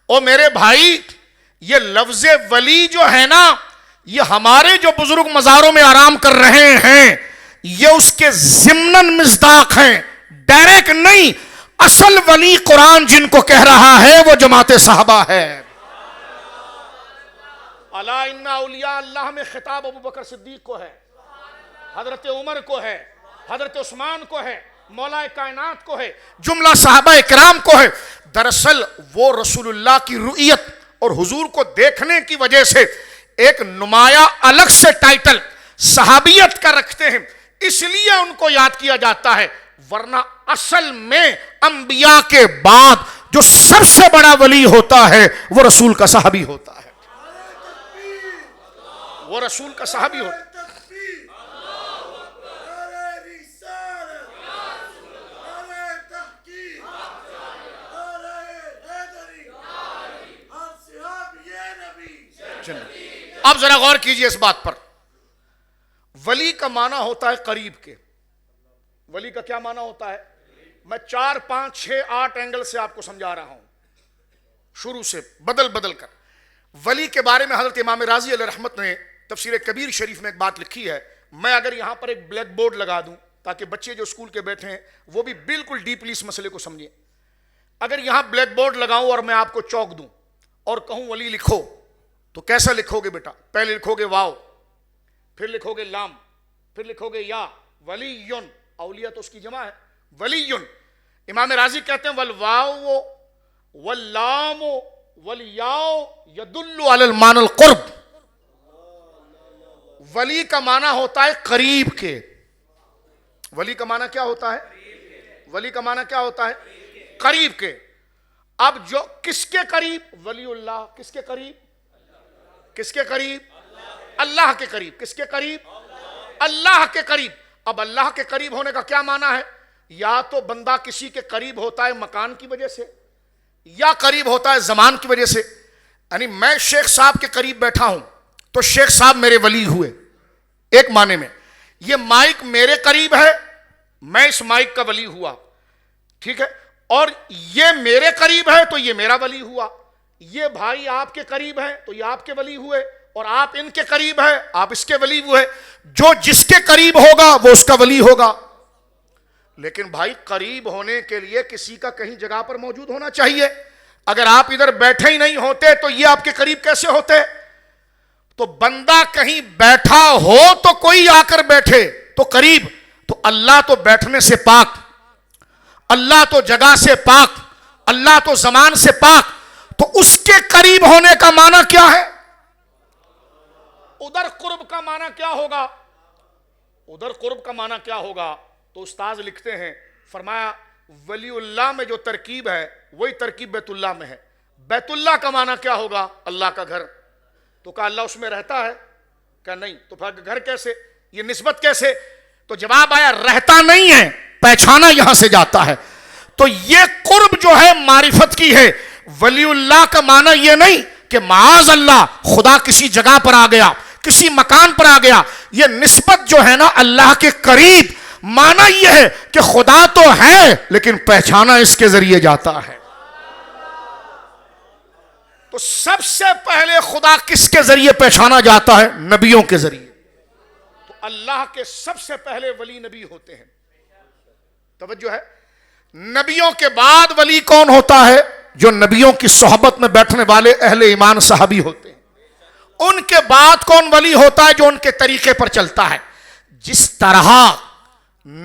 Speaker 1: اور میرے بھائی یہ لفظ ولی جو ہے نا، یہ ہمارے جو بزرگ مزاروں میں آرام کر رہے ہیں یہ اس کے ضمناً مصداق ہیں، ڈائریکٹ نہیں. اصل ولی قرآن جن کو کہہ رہا ہے وہ جماعت صحابہ ہے. الا ان اولیاء اللہ میں خطاب ابو بکر صدیق کو ہے, حضرت عمر کو ہے, حضرت عثمان کو ہے, مولا کائنات کو ہے, جملہ صحابہ اکرام کو ہے. دراصل وہ رسول اللہ کی رؤیت اور حضور کو دیکھنے کی وجہ سے ایک نمایاں الگ سے ٹائٹل صحابیت کا رکھتے ہیں, اس لیے ان کو یاد کیا جاتا ہے. ورنہ اصل میں انبیاء کے بعد جو سب سے بڑا ولی ہوتا ہے وہ رسول کا صحابی ہوتا ہے. وہ رسول کا صحابی ہوتا ہے. اب ذرا غور کیجئے اس بات پر. ولی کا معنی ہوتا ہے قریب کے. ولی کا کیا معنی ہوتا ہے؟ میں 4 5 6 8 اینگل سے آپ کو سمجھا رہا ہوں, شروع سے بدل بدل کر. ولی کے بارے میں حضرت امام راضی علیہ رحمت نے تفسیر کبیر شریف میں ایک بات لکھی ہے. میں اگر یہاں پر ایک بلیک بورڈ لگا دوں تاکہ بچے جو اسکول کے بیٹھے ہیں وہ بھی بالکل ڈیپلی اس مسئلے کو سمجھیں. اگر یہاں بلیک بورڈ لگاؤں اور میں آپ کو چوک دوں اور کہوں ولی لکھو, تو کیسا لکھو گے بیٹا؟ پہلے لکھو گے واو, پھر لکھو گے لام, پھر لکھو گے یا. ولیون, اولیاء تو اس کی جمع ہے, ولیون. امام راضی کہتے ہیں والواو واللام والیاء یدل علی المعنی القرب. ولی کا معنی ہوتا ہے قریب کے. ولی کا معنی کیا ہوتا ہے؟ ولی کا معنی کیا ہوتا ہے؟ قریب کے. اب جو کس کے قریب؟ ولی اللہ. کس کے قریب؟ کس کے قریب؟ اللہ کے قریب. کس کے قریب؟ اللہ کے قریب. اب اللہ کے قریب ہونے کا کیا معنی ہے؟ یا تو بندہ کسی کے قریب ہوتا ہے مکان کی وجہ سے, یا قریب ہوتا ہے زمان کی وجہ سے. یعنی میں شیخ صاحب کے قریب بیٹھا ہوں تو شیخ صاحب میرے ولی ہوئے ایک معنی میں. یہ مائک میرے قریب ہے, میں اس مائک کا ولی ہوا, ٹھیک ہے. اور یہ میرے قریب ہے تو یہ میرا ولی ہوا. یہ بھائی آپ کے قریب ہیں تو یہ آپ کے ولی ہوئے, اور آپ ان کے قریب ہیں آپ اس کے ولی ہوئے. جو جس کے قریب ہوگا وہ اس کا ولی ہوگا. لیکن بھائی قریب ہونے کے لیے کسی کا کہیں جگہ پر موجود ہونا چاہیے. اگر آپ ادھر بیٹھے ہی نہیں ہوتے تو یہ آپ کے قریب کیسے ہوتے؟ تو بندہ کہیں بیٹھا ہو تو کوئی آ کر بیٹھے تو قریب. تو اللہ تو بیٹھنے سے پاک, اللہ تو جگہ سے پاک, اللہ تو زمان سے پاک. تو اس کے قریب ہونے کا معنی کیا ہے؟ ادھر قرب کا معنی کیا ہوگا؟ ادھر قرب کا معنی کیا ہوگا؟ تو استاذ لکھتے ہیں, فرمایا ولی اللہ میں جو ترکیب ہے وہی ترکیب بیت اللہ میں ہے. بیت اللہ کا معنی کیا ہوگا؟ اللہ کا گھر. تو کہا اللہ اس میں رہتا ہے؟ کہا نہیں. تو پھر گھر کیسے, یہ نسبت کیسے؟ تو جواب آیا رہتا نہیں ہے, پہچانا یہاں سے جاتا ہے. تو یہ قرب جو ہے معرفت کی ہے. ولی اللہ کا معنی یہ نہیں کہ معاذ اللہ خدا کسی جگہ پر آ گیا, کسی مکان پر آ گیا. یہ نسبت جو ہے نا اللہ کے قریب, معنی یہ ہے کہ خدا تو ہے لیکن پہچانا اس کے ذریعے جاتا ہے. تو سب سے پہلے خدا کس کے ذریعے پہچانا جاتا ہے؟ نبیوں کے ذریعے. تو اللہ کے سب سے پہلے ولی نبی ہوتے ہیں. توجہ ہے. نبیوں کے بعد ولی کون ہوتا ہے؟ جو نبیوں کی صحبت میں بیٹھنے والے اہل ایمان صحابی ہوتے ہیں. ان کے بعد کون ولی ہوتا ہے؟ جو ان کے طریقے پر چلتا ہے. جس طرح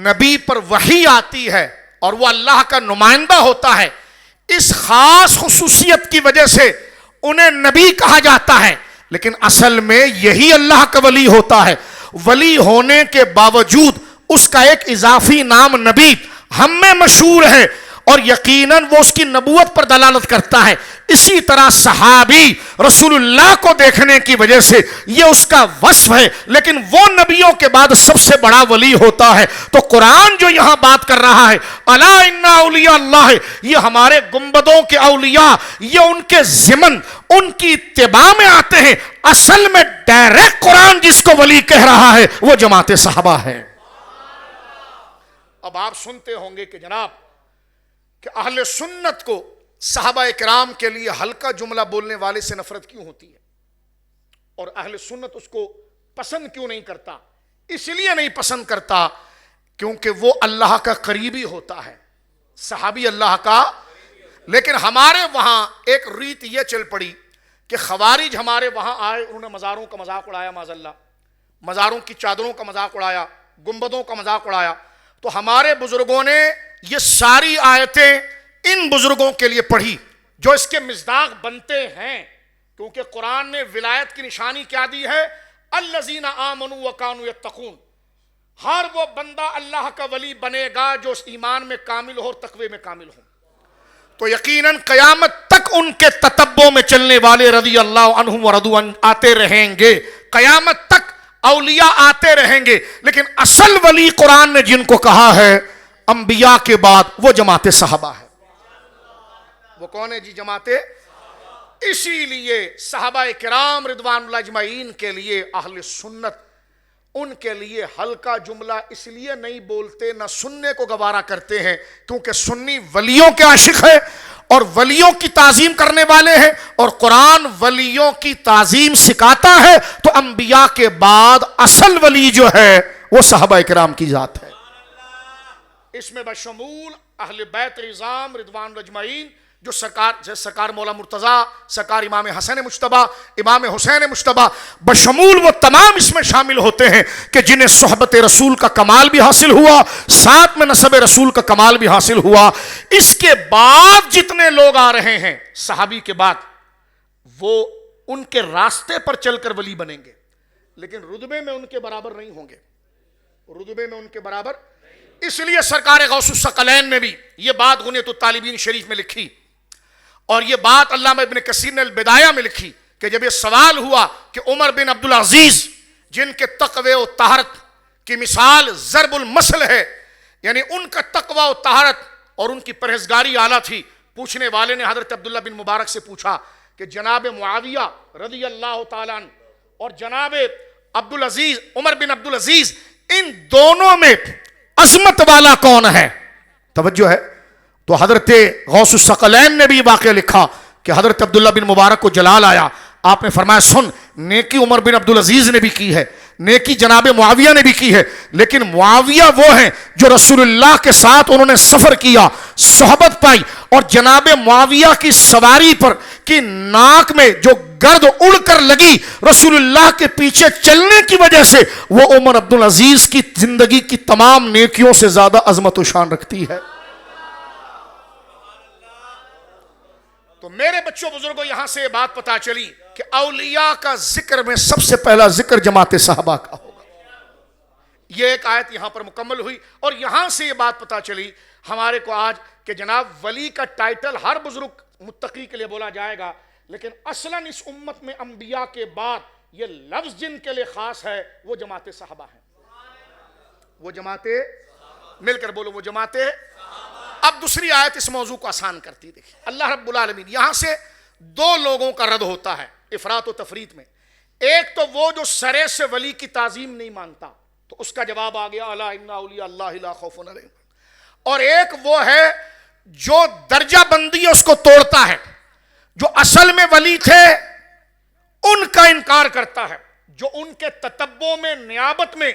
Speaker 1: نبی پر وحی آتی ہے اور وہ اللہ کا نمائندہ ہوتا ہے, اس خاص خصوصیت کی وجہ سے انہیں نبی کہا جاتا ہے. لیکن اصل میں یہی اللہ کا ولی ہوتا ہے. ولی ہونے کے باوجود اس کا ایک اضافی نام نبی ہم میں مشہور ہے, اور یقیناً وہ اس کی نبوت پر دلالت کرتا ہے. اسی طرح صحابی رسول اللہ کو دیکھنے کی وجہ سے یہ اس کا وصف ہے, لیکن وہ نبیوں کے بعد سب سے بڑا ولی ہوتا ہے. تو قرآن جو یہاں بات کر رہا ہے الا ان اولیاء اللہ, یہ ہمارے گنبدوں کے اولیاء, یہ ان کے ضمن ان کی اتباع میں آتے ہیں. اصل میں ڈائریکٹ قرآن جس کو ولی کہہ رہا ہے وہ جماعت صحابہ ہے. اب آپ سنتے ہوں گے کہ جناب کہ اہل سنت کو صحابہ اکرام کے لیے ہلکا جملہ بولنے والے سے نفرت کیوں ہوتی ہے, اور اہل سنت اس کو پسند کیوں نہیں کرتا؟ اس لیے نہیں پسند کرتا کیونکہ وہ اللہ کا قریبی ہوتا ہے، صحابی اللہ کا. لیکن ہمارے وہاں ایک ریت یہ چل پڑی کہ خوارج ہمارے وہاں آئے، انہوں نے مزاروں کا مذاق اڑایا، معاذ اللہ، مزاروں کی چادروں کا مذاق اڑایا، گنبدوں کا مذاق اڑایا. تو ہمارے بزرگوں نے یہ ساری آیتیں ان بزرگوں کے لیے پڑھی جو اس کے مصداق بنتے ہیں، کیونکہ قرآن نے ولایت کی نشانی کیا دی ہے؟ الذین آمنوا وکانوا یتقون. ہر وہ بندہ اللہ کا ولی بنے گا جو اس ایمان میں کامل ہو اور تقوی میں کامل ہو. تو یقیناً قیامت تک ان کے تتبع میں چلنے والے رضی اللہ عنہم ورضوا عنہ آتے رہیں گے. قیامت تک اولیاء آتے رہیں گے، لیکن اصل ولی قرآن نے جن کو کہا ہے انبیاء کے بعد، وہ جماعت صحابہ ہے. وہ کون ہے جی؟ جماعت. اسی لیے صحابہ کرام رضوان اللہ اجمعین کے لیے اہل سنت ان کے لیے ہلکا جملہ اس لیے نہیں بولتے، نہ سننے کو گوارا کرتے ہیں، کیونکہ سنی ولیوں کے عاشق ہے اور ولیوں کی تعظیم کرنے والے ہیں، اور قرآن ولیوں کی تعظیم سکھاتا ہے. تو انبیاء کے بعد اصل ولی جو ہے وہ صحابہ کرام کی ذات ہے. اس میں بشمول اہل بیت عظام رضوان اللہ اجمعین، جو سرکار مولا مرتضیٰ، سرکار امام حسن مجتبیٰ، امام حسین مجتبیٰ، بشمول وہ تمام اس میں شامل ہوتے ہیں کہ جنہیں صحبت رسول کا کمال بھی حاصل ہوا، ساتھ میں نسب رسول کا کمال بھی حاصل ہوا. اس کے بعد جتنے لوگ آ رہے ہیں صحابی کے بعد، وہ ان کے راستے پر چل کر ولی بنیں گے، لیکن رتبے میں ان کے برابر نہیں ہوں گے. رتبے میں ان کے برابر. اس لیے سرکار غوث الثقلین نے بھی یہ بات غنیۃ الطالبین شریف میں لکھی، اور یہ بات علامہ ابن کثیر نے البدایہ میں لکھی کہ جب یہ سوال ہوا کہ عمر بن عبدالعزیز جن کے تقوی و طہارت کی مثال ضرب المثل ہے، یعنی ان کا تقوی و طہارت اور ان کی پرہیزگاری اعلیٰ تھی، پوچھنے والے نے حضرت عبداللہ بن مبارک سے پوچھا کہ جناب معاویہ رضی اللہ تعالیٰ عنہ اور جناب عبدالعزیز عمر بن عبدالعزیز، ان دونوں میں عظمت والا کون ہے؟ توجہ ہے. تو حضرت غوث الثقلین نے بھی واقعہ لکھا کہ حضرت عبداللہ بن مبارک کو جلال آیا، آپ نے فرمایا سن، نیکی عمر بن عبدالعزیز نے بھی کی ہے، نیکی جناب معاویہ نے بھی کی ہے، لیکن معاویہ وہ ہیں جو رسول اللہ کے ساتھ انہوں نے سفر کیا، صحبت پائی، اور جناب معاویہ کی سواری پر کی ناک میں جو گرد اڑ کر لگی رسول اللہ کے پیچھے چلنے کی وجہ سے، وہ عمر عبدالعزیز کی زندگی کی تمام نیکیوں سے زیادہ عظمت و شان رکھتی ہے. تو میرے بچوں بزرگوں، یہاں سے یہ بات پتا چلی کہ اولیاء کا ذکر میں سب سے پہلا ذکر جماعت صحابہ کا ہوگا. یہ ایک آیت یہاں پر مکمل ہوئی، اور یہاں سے یہ بات پتا چلی ہمارے کو آج کہ جناب ولی کا ٹائٹل ہر بزرگ متقی کے لیے بولا جائے گا، لیکن اصلاً اس امت میں انبیاء کے بعد یہ لفظ جن کے لیے خاص ہے وہ جماعت صحابہ ہیں. وہ جماعت، مل کر بولو، وہ جماعت. اب دوسری آیت اس موضوع کو آسان کرتی. دیکھیں اللہ رب العالمین یہاں سے دو لوگوں کا رد ہوتا ہے افراط و تفریط میں. ایک تو وہ جو سرے سے ولی کی تعظیم نہیں مانتا، تو اس کا جواب آ گیا الا ان اولیاء اللہ لا خوف علیہم. اور ایک وہ ہے جو درجہ بندی اس کو توڑتا ہے، جو اصل میں ولی تھے ان کا انکار کرتا ہے، جو ان کے تتبع میں، نیابت میں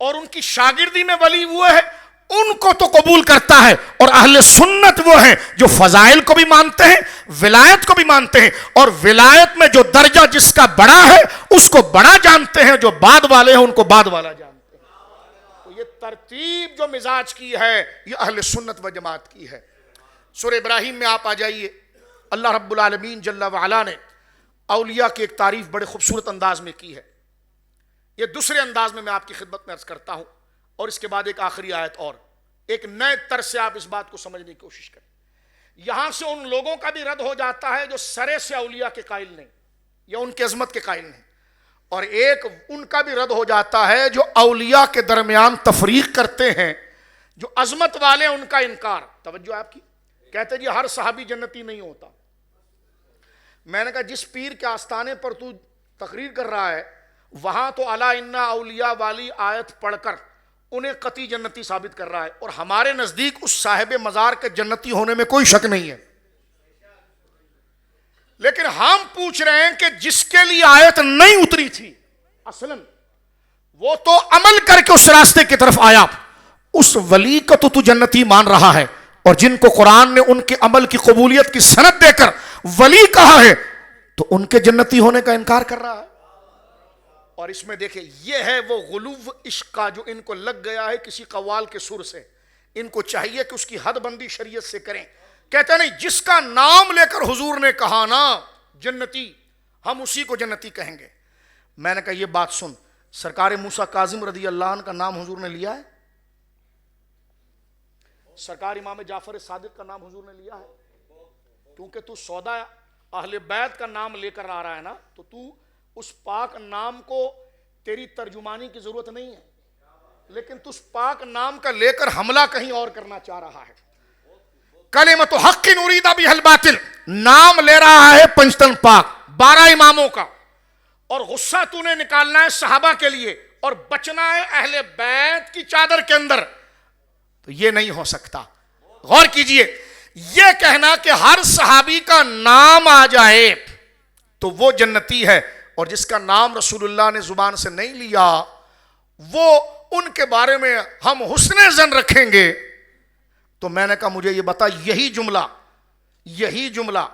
Speaker 1: اور ان کی شاگردی میں ولی ہوئے ہیں ان کو تو قبول کرتا ہے. اور اہل سنت وہ ہیں جو فضائل کو بھی مانتے ہیں، ولایت کو بھی مانتے ہیں، اور ولایت میں جو درجہ جس کا بڑا ہے اس کو بڑا جانتے ہیں، جو بعد والے ہیں ان کو بعد والا جانتے ہیں. تو یہ ترتیب جو مزاج کی ہے یہ اہل سنت و جماعت کی ہے. سورہ ابراہیم میں آپ آ جائیے، اللہ رب العالمین جل وعلا نے اولیاء کی ایک تعریف بڑے خوبصورت انداز میں کی ہے. یہ دوسرے انداز میں آپ کی خدمت میں عرض کرتا ہوں، اور اس کے بعد ایک آخری آیت اور ایک نئے طرز سے آپ اس بات کو سمجھنے کی کوشش کریں. یہاں سے ان لوگوں کا بھی رد ہو جاتا ہے جو سرے سے اولیاء کے قائل نہیں یا ان کی عظمت کے قائل نہیں، اور ایک ان کا بھی رد ہو جاتا ہے جو اولیاء کے درمیان تفریق کرتے ہیں، جو عظمت والے ان کا انکار. توجہ آپ کی، کہتے جی ہر صحابی جنتی نہیں ہوتا. میں نے کہا جس پیر کے آستانے پر تو تقریر کر رہا ہے وہاں تو الا ان اولیاء والی آیت پڑھ کر انہیں قطعی جنتی ثابت کر رہا ہے، اور ہمارے نزدیک اس صاحب مزار کے جنتی ہونے میں کوئی شک نہیں ہے. لیکن ہم پوچھ رہے ہیں کہ جس کے لیے آیت نہیں اتری تھی اصلاً، وہ تو عمل کر کے اس راستے کی طرف آیا، اس ولی کا تو جنتی مان رہا ہے، اور جن کو قرآن نے ان کے عمل کی قبولیت کی سند دے کر ولی کہا ہے تو ان کے جنتی ہونے کا انکار کر رہا ہے۔ اور اس میں دیکھیں یہ ہے وہ غلو عشق کا جو ان کو لگ گیا ہے کسی قوال کے سر سے۔ ان کو چاہیے کہ اس کی حد بندی شریعت سے کریں۔ کہتے نہیں جس کا نام لے کر حضور نے کہا نا جنتی، ہم اسی کو جنتی کہیں گے۔ میں نے کہا یہ بات سن، سرکار موسیٰ کاظم رضی اللہ عنہ کا نام حضور نے لیا ہے؟ سرکار امام جعفر صادق کا نام حضور نے لیا ہے؟ کیونکہ تو سودا اہل بیت کا نام لے کر آ رہا ہے نا، تو اس پاک نام کو تیری ترجمانی کی ضرورت نہیں ہے، لیکن تو اس پاک نام کا لے کر حملہ کہیں اور کرنا چاہ رہا ہے۔ کلمۃ حق ارید بہا الباطل، نام لے رہا ہے پنجتن پاک 12 اماموں کا، اور غصہ تو نے نکالنا ہے صحابہ کے لیے اور بچنا ہے اہل بیت کی چادر کے اندر، تو یہ نہیں ہو سکتا۔ غور کیجئے، یہ کہنا کہ ہر صحابی کا نام آ جائے تو وہ جنتی ہے، اور جس کا نام رسول اللہ نے زبان سے نہیں لیا وہ ان کے بارے میں ہم حسن ظن رکھیں گے۔ تو میں نے کہا مجھے یہ بتا، یہی جملہ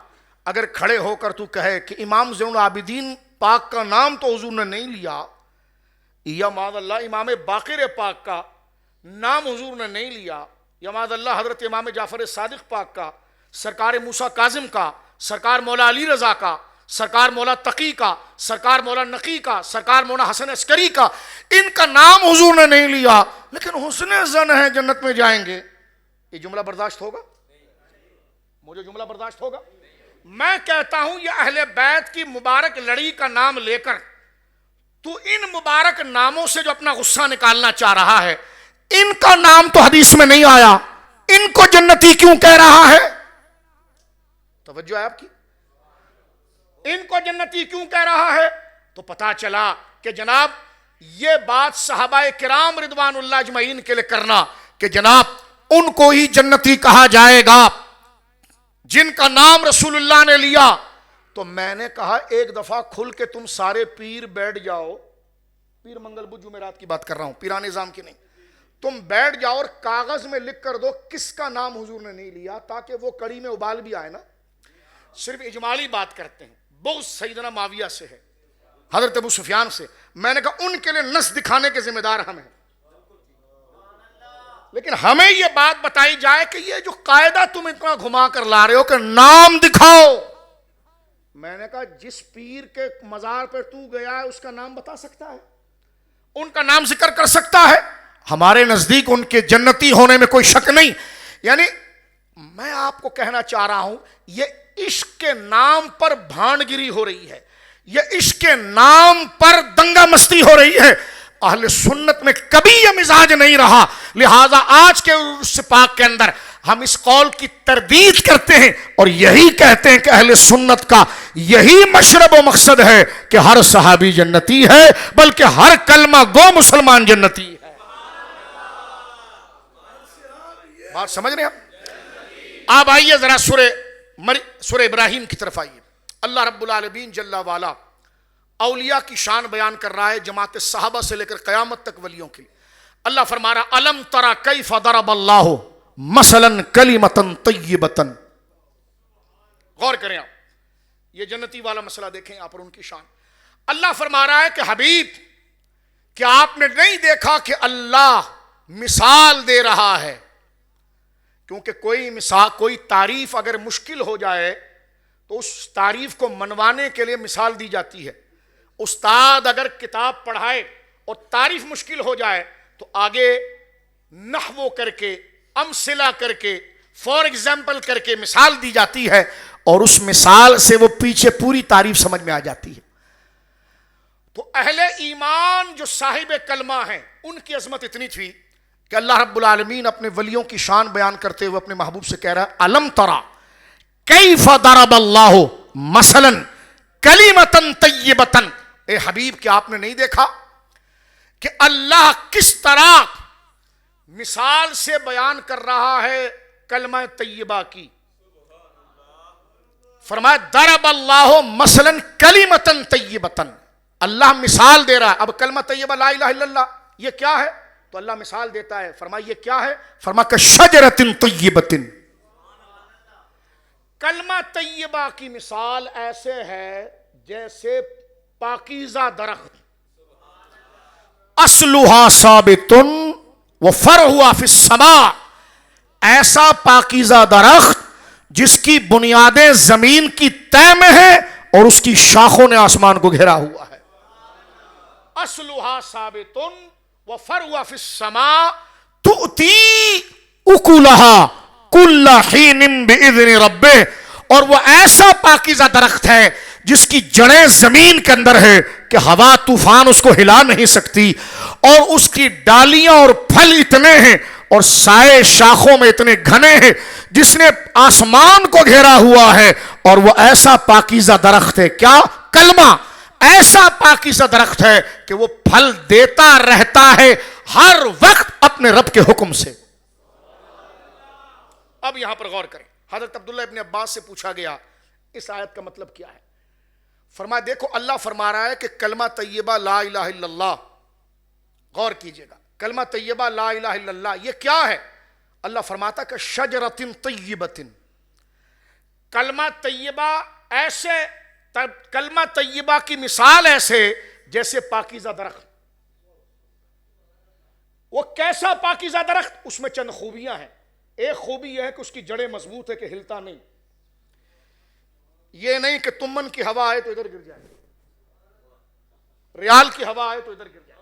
Speaker 1: اگر کھڑے ہو کر تو کہے کہ امام زین العابدین پاک کا نام تو حضور نے نہیں لیا، یا معاذ اللہ امام باقر پاک کا نام حضور نے نہیں لیا، یا معاذ اللہ حضرت امام جعفر صادق پاک کا، سرکار موسیٰ کاظم کا، سرکار مولا علی رضا کا، سرکار مولا تقی کا، سرکار مولا نقی کا، سرکار مولا حسن عسکری کا، ان کا نام حضور نے نہیں لیا لیکن حسن ظن ہے جنت میں جائیں گے، یہ جملہ برداشت ہوگا؟ مجھے جملہ برداشت ہوگا؟ میں کہتا ہوں یہ اہل بیت کی مبارک لڑی کا نام لے کر تو ان مبارک ناموں سے جو اپنا غصہ نکالنا چاہ رہا ہے، ان کا نام تو حدیث میں نہیں آیا، ان کو جنتی کیوں کہہ رہا ہے؟ توجہ ہے آپ کی؟ ان کو جنتی کیوں کہہ رہا ہے؟ تو پتا چلا کہ جناب یہ بات صحابہ کرام رضوان اللہ اجمعین کے لیے کرنا کہ جناب ان کو ہی جنتی کہا جائے گا جن کا نام رسول اللہ نے لیا۔ تو میں نے کہا ایک دفعہ کھل کے تم سارے پیر بیٹھ جاؤ، پیر منگل بدھ جمعرات کی بات کر رہا ہوں، پیران نظام کی نہیں، تم بیٹھ جاؤ اور کاغذ میں لکھ کر دو کس کا نام حضور نے نہیں لیا، تاکہ وہ کڑی میں ابال بھی آئے نا۔ صرف اجمالی بات کرتے ہیں، بغض سیدنا معاویہ سے ہے، حضرت ابو سفیان سے، میں نے کہا ان کے لیے نص دکھانے کے ذمہ دار ہم ہیں، لیکن ہمیں یہ بات بتائی جائے کہ یہ جو قاعدہ تم اتنا گھما کر لا رہے ہو کہ نام دکھاؤ۔ میں نے کہا جس پیر کے مزار پر تو گیا ہے اس کا نام بتا سکتا ہے، ان کا نام ذکر کر سکتا ہے؟ ہمارے نزدیک ان کے جنتی ہونے میں کوئی شک نہیں۔ یعنی میں آپ کو کہنا چاہ رہا ہوں یہ عشق کے نام پر بھانڈگیری ہو رہی ہے، یہ عشق کے نام پر دنگا مستی ہو رہی ہے۔ اہل سنت میں کبھی یہ مزاج نہیں رہا، لہذا آج کے عرس پاک کے اندر ہم اس قول کی تردید کرتے ہیں اور یہی کہتے ہیں کہ اہل سنت کا یہی مشرب و مقصد ہے کہ ہر صحابی جنتی ہے، بلکہ ہر کلمہ گو مسلمان جنتی ہے۔ بات سمجھ رہے ہیں آپ؟ آئیے ذرا سورہ ابراہیم کی طرف آئیے۔ اللہ رب العالمین جل والا اولیاء کی شان بیان کر رہا ہے، جماعت صحابہ سے لے کر قیامت تک ولیوں کے لیے۔ اللہ فرما رہا الم ترى کیف ضرب اللہ مثلا کلمۃ طیبۃ۔ غور کریں آپ، یہ جنتی والا مسئلہ دیکھیں یہاں پر ان کی شان۔ اللہ فرما رہا ہے کہ حبیب کیا آپ نے نہیں دیکھا کہ اللہ مثال دے رہا ہے؟ کیونکہ کوئی تعریف اگر مشکل ہو جائے تو اس تعریف کو منوانے کے لیے مثال دی جاتی ہے۔ استاد اگر کتاب پڑھائے اور تعریف مشکل ہو جائے تو آگے نحو کر کے، امثلہ کر کے، فور ایگزامپل کر کے مثال دی جاتی ہے، اور اس مثال سے وہ پیچھے پوری تعریف سمجھ میں آ جاتی ہے۔ تو اہل ایمان جو صاحب کلمہ ہیں ان کی عظمت اتنی تھی کہ اللہ رب العالمین اپنے ولیوں کی شان بیان کرتے ہوئے اپنے محبوب سے کہہ رہا ہے الم ترى کیف ضرب اللہ مثلا کلمۃ طیبۃ۔ اے حبیب کیا آپ نے نہیں دیکھا کہ اللہ کس طرح مثال سے بیان کر رہا ہے کلمہ طیبہ کی؟ فرمایا ضرب اللہ مثلا کلمۃ طیبۃ، اللہ مثال دے رہا ہے۔ اب کلمہ طیبہ لا الہ الا اللہ یہ کیا ہے؟ تو تو اللہ مثال دیتا ہے، فرمایا یہ کیا ہے؟ فرمایا کہ شجرۃ طیبۃ، کلمہ طیبہ کی مثال ایسے ہے جیسے پاکیزہ درخت، اصلھا ثابت وفرعھا فی السماء، ایسا پاکیزہ درخت جس کی بنیادیں زمین کی تہ میں ہیں اور اس کی شاخوں نے آسمان کو گھیرا ہوا ہے۔ اصلھا ثابت وفرعھا فی السماء تؤتی اکلھا کل حین باذن ربہ، اور وہ ایسا پاکیزہ درخت ہے جس کی جڑیں زمین کے اندر ہے کہ ہوا طوفان اس کو ہلا نہیں سکتی، اور اس کی ڈالیاں اور پھل اتنے ہیں اور سائے شاخوں میں اتنے گھنے ہیں جس نے آسمان کو گھیرا ہوا ہے، اور وہ ایسا پاکیزہ درخت ہے، کیا؟ کلمہ ایسا پاکیزہ درخت ہے کہ وہ پھل دیتا رہتا ہے ہر وقت اپنے رب کے حکم سے۔ اب یہاں پر غور کریں، حضرت عبداللہ ابن عباس سے پوچھا گیا اس آیت کا مطلب کیا ہے؟ فرمایا دیکھو اللہ فرما رہا ہے کہ کلمہ طیبہ لا الہ الا اللہ، غور کیجئے گا، کلمہ طیبہ لا الہ الا اللہ یہ کیا ہے؟ اللہ فرماتا کہ شجرۃ طیبۃ، کلمہ طیبہ ایسے، کلمہ طیبہ کی مثال ایسے جیسے پاکیزہ درخت۔ وہ کیسا پاکیزہ درخت؟ اس میں چند خوبیاں ہیں۔ ایک خوبی یہ ہے کہ اس کی جڑیں مضبوط ہے کہ ہلتا نہیں، یہ نہیں کہ تمن کی ہوا آئے تو ادھر گر جائے، ریال کی ہوا آئے تو ادھر گر جائے،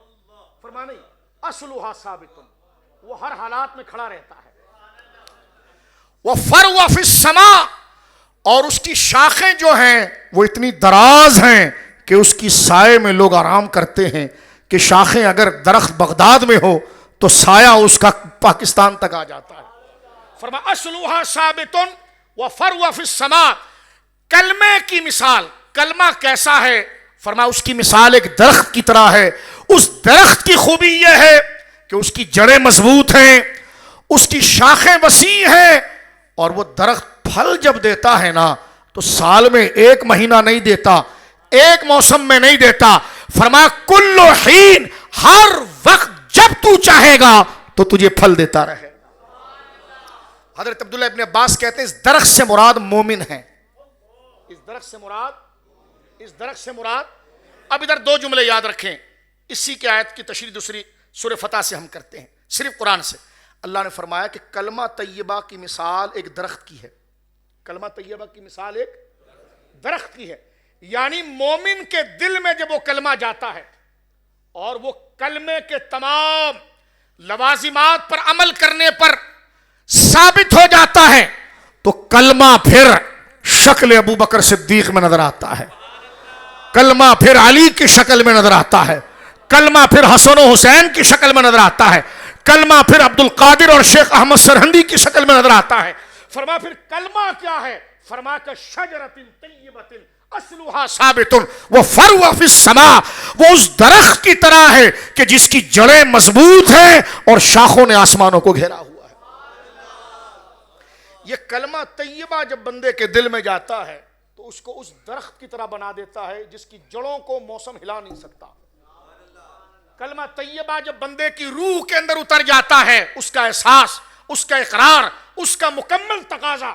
Speaker 1: فرمایا نہیں، اصلھا ثابت، وہ ہر حالات میں کھڑا رہتا ہے۔ وفرعھا فی السماء، اور اس کی شاخیں جو ہیں وہ اتنی دراز ہیں کہ اس کی سائے میں لوگ آرام کرتے ہیں، کہ شاخیں اگر درخت بغداد میں ہو تو سایہ اس کا پاکستان تک آ جاتا ہے۔ فرمایا اصلھا ثابت وفرعھا فی السماء، کلمے کی مثال، کلمہ کیسا ہے؟ فرمایا اس کی مثال ایک درخت کی طرح ہے۔ اس درخت کی خوبی یہ ہے کہ اس کی جڑیں مضبوط ہیں، اس کی شاخیں وسیع ہیں، اور وہ درخت پھل جب دیتا ہے نا تو سال میں ایک مہینہ نہیں دیتا، ایک موسم میں نہیں دیتا، فرمایا کل حین، ہر وقت جب تو چاہے گا تو تجھے پھل دیتا رہے۔ حضرت عبداللہ ابن عباس کہتے ہیں اس درخت سے مراد مومن ہیں، اس درخت سے مراد، اس درخت سے مراد۔ اب ادھر دو جملے یاد رکھیں، اسی کی آیت کی تشریح دوسری سورہ فتح سے ہم کرتے ہیں، صرف قرآن سے۔ اللہ نے فرمایا کہ کلمہ طیبہ کی مثال ایک درخت کی ہے، کلمہ طیبہ کی مثال ایک درخت کی ہے، یعنی مومن کے دل میں جب وہ کلمہ جاتا ہے اور وہ کلمے کے تمام لوازمات پر عمل کرنے پر ثابت ہو جاتا ہے تو کلمہ پھر شکل ابو بکر صدیق میں نظر آتا ہے، کلمہ پھر علی کی شکل میں نظر آتا ہے، کلمہ پھر حسن و حسین کی شکل میں نظر آتا ہے، کلمہ پھر عبد القادر اور شیخ احمد سرہندی کی شکل میں نظر آتا ہے۔ فرمایا پھر کلمہ کیا ہے؟ فرمایا کہ شجرۃ طیبۃ اصلھا ثابت وفرعھا فی السماء، وہ اس درخت کی طرح ہے کہ جس کی جڑیں مضبوط ہیں اور شاخوں نے آسمانوں کو گھیرا ہوا ہے۔ یہ کلمہ طیبہ جب بندے کے دل میں جاتا ہے تو اس کو اس درخت کی طرح بنا دیتا ہے جس کی جڑوں کو موسم ہلا نہیں سکتا۔ کلمہ طیبہ جب بندے کی روح کے اندر اتر جاتا ہے، اس کا احساس، اس کا اقرار، اس کا مکمل تقاضا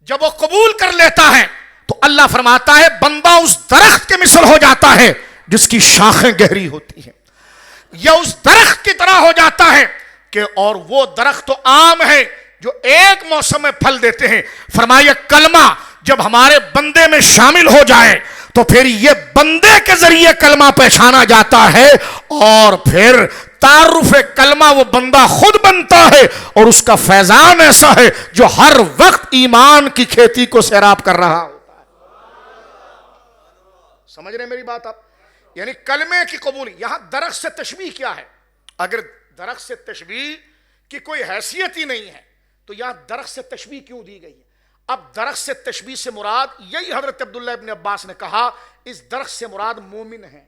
Speaker 1: جب وہ قبول کر لیتا ہے تو اللہ فرماتا ہے بندہ اس درخت کے مثل ہو جاتا ہے جس کی شاخیں گہری ہوتی ہیں، یا اس درخت کی طرح ہو جاتا ہے کہ، اور وہ درخت تو عام ہے جو ایک موسم میں پھل دیتے ہیں۔ فرمایا کلمہ جب ہمارے بندے میں شامل ہو جائے تو پھر یہ بندے کے ذریعے کلمہ پہچانا جاتا ہے، اور پھر تعارف کلمہ وہ بندہ خود بنتا ہے، اور اس کا فیضان ایسا ہے جو ہر وقت ایمان کی کھیتی کو سیراب کر رہا ہوتا ہے۔ سمجھ رہے ہیں میری بات آپ؟ یعنی کلمے کی قبول۔ یہاں درخت سے تشبیہ کیا ہے؟ اگر درخت سے تشبیہ کی کوئی حیثیت ہی نہیں ہے تو یہاں درخت سے تشبیہ کیوں دی گئی ہے؟ اب درخت سے تشبیہ سے مراد، یہی حضرت عبداللہ ابن عباس نے کہا اس درخت سے مراد مومن ہیں،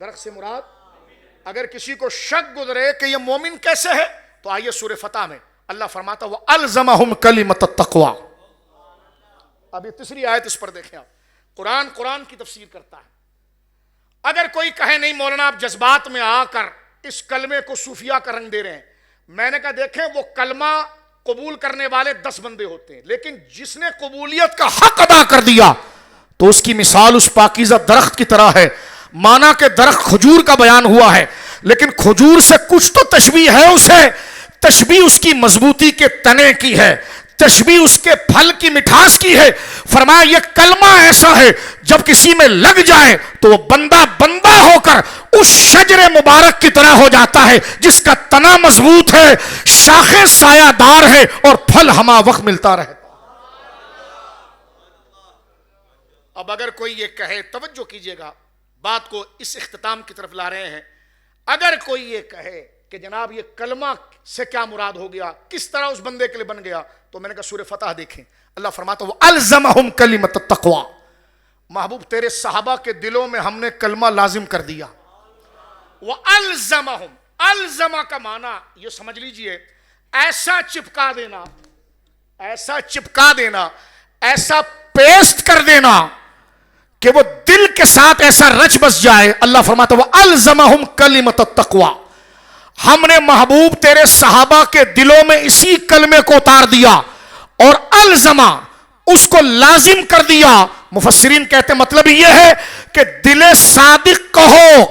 Speaker 1: درخت سے مراد۔ اگر کسی کو شک گزرے کہ یہ مومن کیسے ہے تو آئیے سورہ فتح میں اللہ فرماتا وَأَلْزَمَهُمْ كَلِمَةَ التَّقْوَى۔ اب یہ تیسری آیت، اس پر دیکھیں آپ، قرآن کی تفسیر کرتا ہے۔ اگر کوئی کہے نہیں مولانا آپ جذبات میں آ کر اس کلمے کو صوفیہ کا رنگ دے رہے ہیں. میں نے کہا دیکھیں وہ کلمہ قبول کرنے والے 10 بندے ہوتے ہیں، لیکن جس نے قبولیت کا حق ادا کر دیا تو اس کی مثال اس پاکیزہ درخت کی طرح ہے. مانا کہ درخت کھجور کا بیان ہوا ہے، لیکن کھجور سے کچھ تو تشبیہ ہے، اسے تشبیہ اس کی مضبوطی کے تنے کی ہے، تشبیہ اس کے پھل کی مٹھاس کی ہے. فرمایا یہ کلمہ ایسا ہے جب کسی میں لگ جائے تو وہ بندہ بندہ ہو کر اس شجر مبارک کی طرح ہو جاتا ہے جس کا تنا مضبوط ہے، شاخیں سایہ دار ہے اور پھل ہمہ وقت ملتا رہتا. اب اگر کوئی یہ کہے، توجہ کیجئے گا، بات کو اس اختتام کی طرف لا رہے ہیں، اگر کوئی یہ کہے کہ جناب یہ کلمہ سے کیا مراد ہو گیا، کس طرح اس بندے کے لیے بن گیا، تو میں نے کہا سورہ فتح دیکھیں. اللہ فرماتا ہے وَأَلْزَمَهُمْ كَلِمَةَ التَّقْوَى. محبوب تیرے صحابہ کے دلوں میں ہم نے کلمہ لازم کر دیا. وَأَلْزَمَهُمْ، الزمہ کا معنی یہ سمجھ لیجئے ایسا چپکا دینا، ایسا چپکا دینا، ایسا پیسٹ کر دینا کہ وہ دل کے ساتھ ایسا رچ بس جائے. اللہ فرماتا ہے وَأَلْزَمَهُمْ كَلِمَةَ التَّقْوَى. ہم نے محبوب تیرے صحابہ کے دلوں میں اسی کلمے کو اتار دیا اور الزمہ اس کو لازم کر دیا. مفسرین کہتے ہیں مطلب یہ ہے کہ دل صادق کہو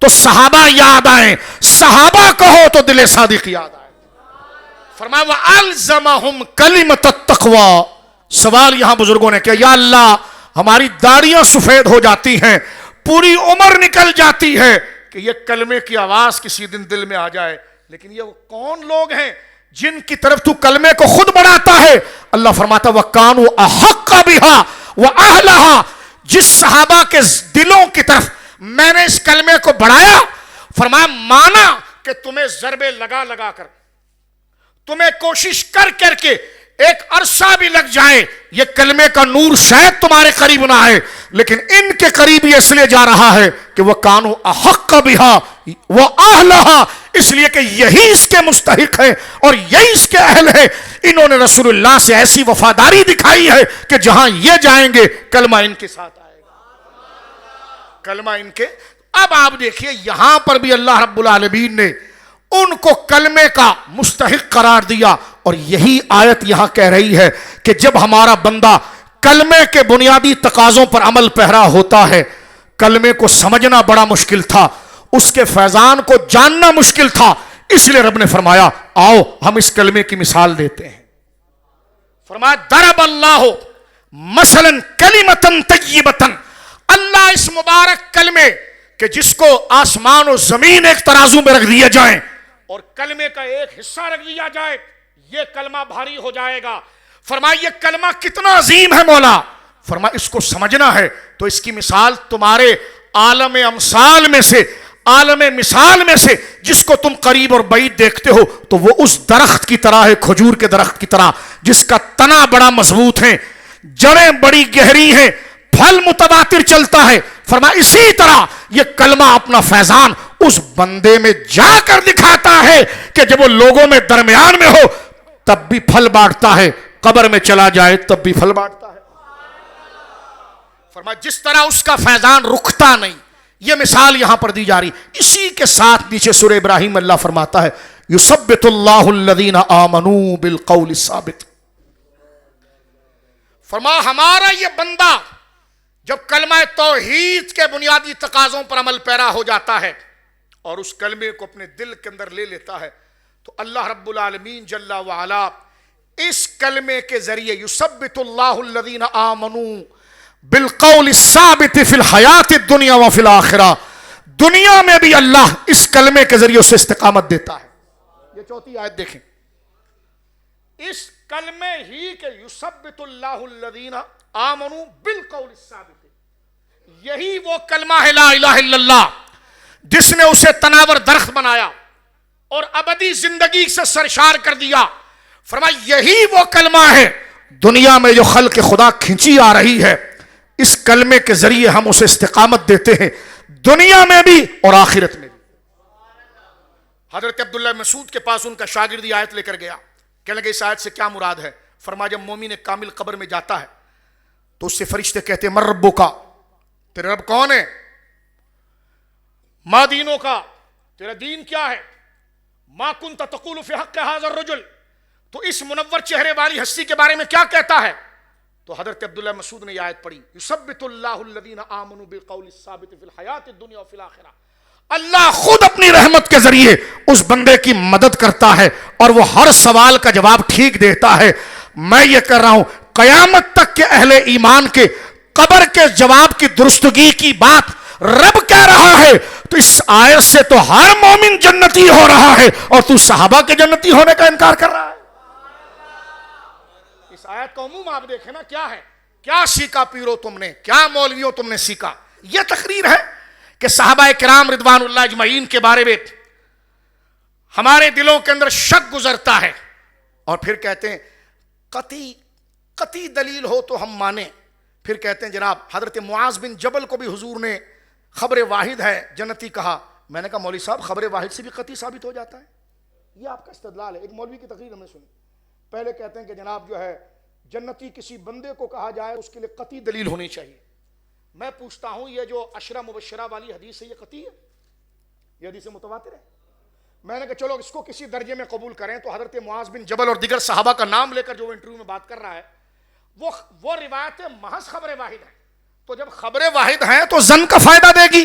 Speaker 1: تو صحابہ یاد آئیں، صحابہ کہو تو دل صادق یاد آئے. فرمایا وَأَلْزَمَهُمْ كَلِمَةَ التَّقْوَى. سوال یہاں بزرگوں نے کیا، یا اللہ ہماری داڑیاں سفید ہو جاتی ہیں، پوری عمر نکل جاتی ہے کہ یہ کلمے کی آواز کسی دن دل میں آ جائے، لیکن یہ وہ کون لوگ ہیں جن کی طرف تو کلمے کو خود بڑھاتا ہے. اللہ فرماتا وَكَانُوا أَحَقَّ بِهَا وَأَهْلَهَا. جس صحابہ کے دلوں کی طرف میں نے اس کلمے کو بڑھایا، فرمایا مانا کہ تمہیں ضربے لگا لگا کر، تمہیں کوشش کر کر کے ایک عرصہ بھی لگ جائے یہ کلمے کا نور شاید تمہارے قریب نہ آئے، لیکن ان کے قریب یہ اس لیے جا رہا ہے کہ وہ کانو احق بہا وہ اہلہا، اس لیے کہ یہی اس کے مستحق ہے اور یہی اس کے اہل ہے. انہوں نے رسول اللہ سے ایسی وفاداری دکھائی ہے کہ جہاں یہ جائیں گے کلمہ ان کے ساتھ آئے گا، کلمہ ان کے. اب آپ دیکھیے یہاں پر بھی اللہ رب العالمین نے ان کو کلمے کا مستحق قرار دیا، اور یہی آیت یہاں کہہ رہی ہے کہ جب ہمارا بندہ کلمے کے بنیادی تقاضوں پر عمل پیرا ہوتا ہے، کلمے کو سمجھنا بڑا مشکل تھا، اس کے فیضان کو جاننا مشکل تھا، اس لیے رب نے فرمایا آؤ ہم اس کلمے کی مثال دیتے ہیں. فرمایا ضرب اللہ مثلا کلمۃ طیبۃ. اللہ اس مبارک کلمے کہ جس کو آسمان و زمین ایک ترازو میں رکھ دیا جائیں اور کلمے کا ایک حصہ رکھ دیا جائے، یہ کلمہ بھاری ہو جائے گا. فرمایا یہ کلمہ کتنا عظیم ہے مولا. فرمایا اس کو سمجھنا ہے تو اس کی مثال تمہارے عالم امثال میں سے، عالم مثال میں سے جس کو تم قریب اور بعید دیکھتے ہو تو وہ اس درخت کی طرح ہے، کھجور کے درخت کی طرح، جس کا تنا بڑا مضبوط ہے، جڑیں بڑی گہری ہیں، پھل متواتر چلتا ہے. فرمایا اسی طرح یہ کلمہ اپنا فیضان اس بندے میں جا کر دکھاتا ہے کہ جب وہ لوگوں میں درمیان میں ہو تب بھی پھل بانٹتا ہے، قبر میں چلا جائے تب بھی پھل بانٹتا ہے. فرمایا جس طرح اس کا فیضان رکتا نہیں، یہ مثال یہاں پر دی جا رہی. اسی کے ساتھ نیچے سورہ ابراہیم اللہ فرماتا ہے یثبت اللہ الذین آمنوا بالقول الثابت. فرمایا ہمارا یہ بندہ جب کلمہ توحید کے بنیادی تقاضوں پر عمل پیرا ہو جاتا ہے اور اس کلمے کو اپنے دل کے اندر لے لیتا ہے تو اللہ رب العالمین جل وعلا اس کلمے کے ذریعے یثبت اللہ الذین آمنوا بالقول الثابت فی الحیات الدنیا وفی الآخرہ. دنیا میں بھی اللہ اس کلمے کے ذریعے اسے استقامت دیتا ہے. یہ چوتھی آیت دیکھیں، اس کلمے ہی کہ یثبت اللہ الذین آمنوا بالقول الثابت، یہی وہ کلمہ ہے لا الہ الا اللہ جس نے اسے تناور درخت بنایا اور ابدی زندگی سے سرشار کر دیا. فرمایا یہی وہ کلمہ ہے دنیا میں جو خلق خدا کھنچی آ رہی ہے، اس کلمے کے ذریعے ہم اسے استقامت دیتے ہیں دنیا میں بھی اور آخرت میں بھی. حضرت عبداللہ مسعود کے پاس ان کا شاگرد یہ آیت لے کر گیا، کہنے لگے اس آیت سے کیا مراد ہے. فرمایا جب مومن کامل قبر میں جاتا ہے تو اس سے فرشتے کہتے ہیں من ربک، تیرے رب کون ہے؟ ما دینوں کا، تیرا دین کیا ہے؟ ما کنت تقول فی حق ھذا الرجل، تو اس منور چہرے والی ہستی کے بارے میں کیا کہتا ہے؟ تو حضرت عبداللہ مسعود نے یہ آیت پڑھی، یثبت اللہ الذین آمنوا بالقول الثابت فی الحیاۃ الدنیا وفی الآخرہ۔ اللہ خود اپنی رحمت کے ذریعے اس بندے کی مدد کرتا ہے اور وہ ہر سوال کا جواب ٹھیک دیتا ہے۔ میں یہ کر رہا ہوں قیامت تک کے اہل ایمان کے قبر کے جواب کی درستگی کی بات رب کہہ رہا ہے، تو اس آیت سے تو ہر مومن جنتی ہو رہا ہے اور تو صحابہ کے جنتی ہونے کا انکار کر رہا ہے۔ اس آیت کا عموم آپ دیکھیں نا، کیا ہے؟ کیا سیکھا پیرو تم نے، کیا مولویوں تم نے سیکھا؟ یہ تقریر ہے کہ صحابہ کرام رضوان اللہ اجمعین کے بارے میں ہمارے دلوں کے اندر شک گزرتا ہے، اور پھر کہتے ہیں قطعی دلیل ہو تو ہم مانیں۔ پھر کہتے ہیں جناب حضرت معاذ بن جبل کو بھی حضور نے خبر واحد ہے جنتی کہا۔ میں نے کہا مولوی صاحب خبر واحد سے بھی قطعی ثابت ہو جاتا ہے؟ یہ آپ کا استدلال ہے۔ ایک مولوی کی تقریر ہم نے سنی، پہلے کہتے ہیں کہ جناب جو ہے جنتی کسی بندے کو کہا جائے اس کے لیے قطعی دلیل ہونی چاہیے۔ میں پوچھتا ہوں یہ جو عشرہ مبشرہ والی حدیث ہے یہ قطعی ہے؟ یہ حدیث متواتر ہے؟ میں نے کہا چلو اس کو کسی درجے میں قبول کریں، تو حضرت معاذ بن جبل اور دیگر صحابہ کا نام لے کر جو انٹرویو میں بات کر رہا ہے وہ روایت محض خبر واحد ہے۔ تو جب خبر واحد ہیں تو زن کا فائدہ دے گی،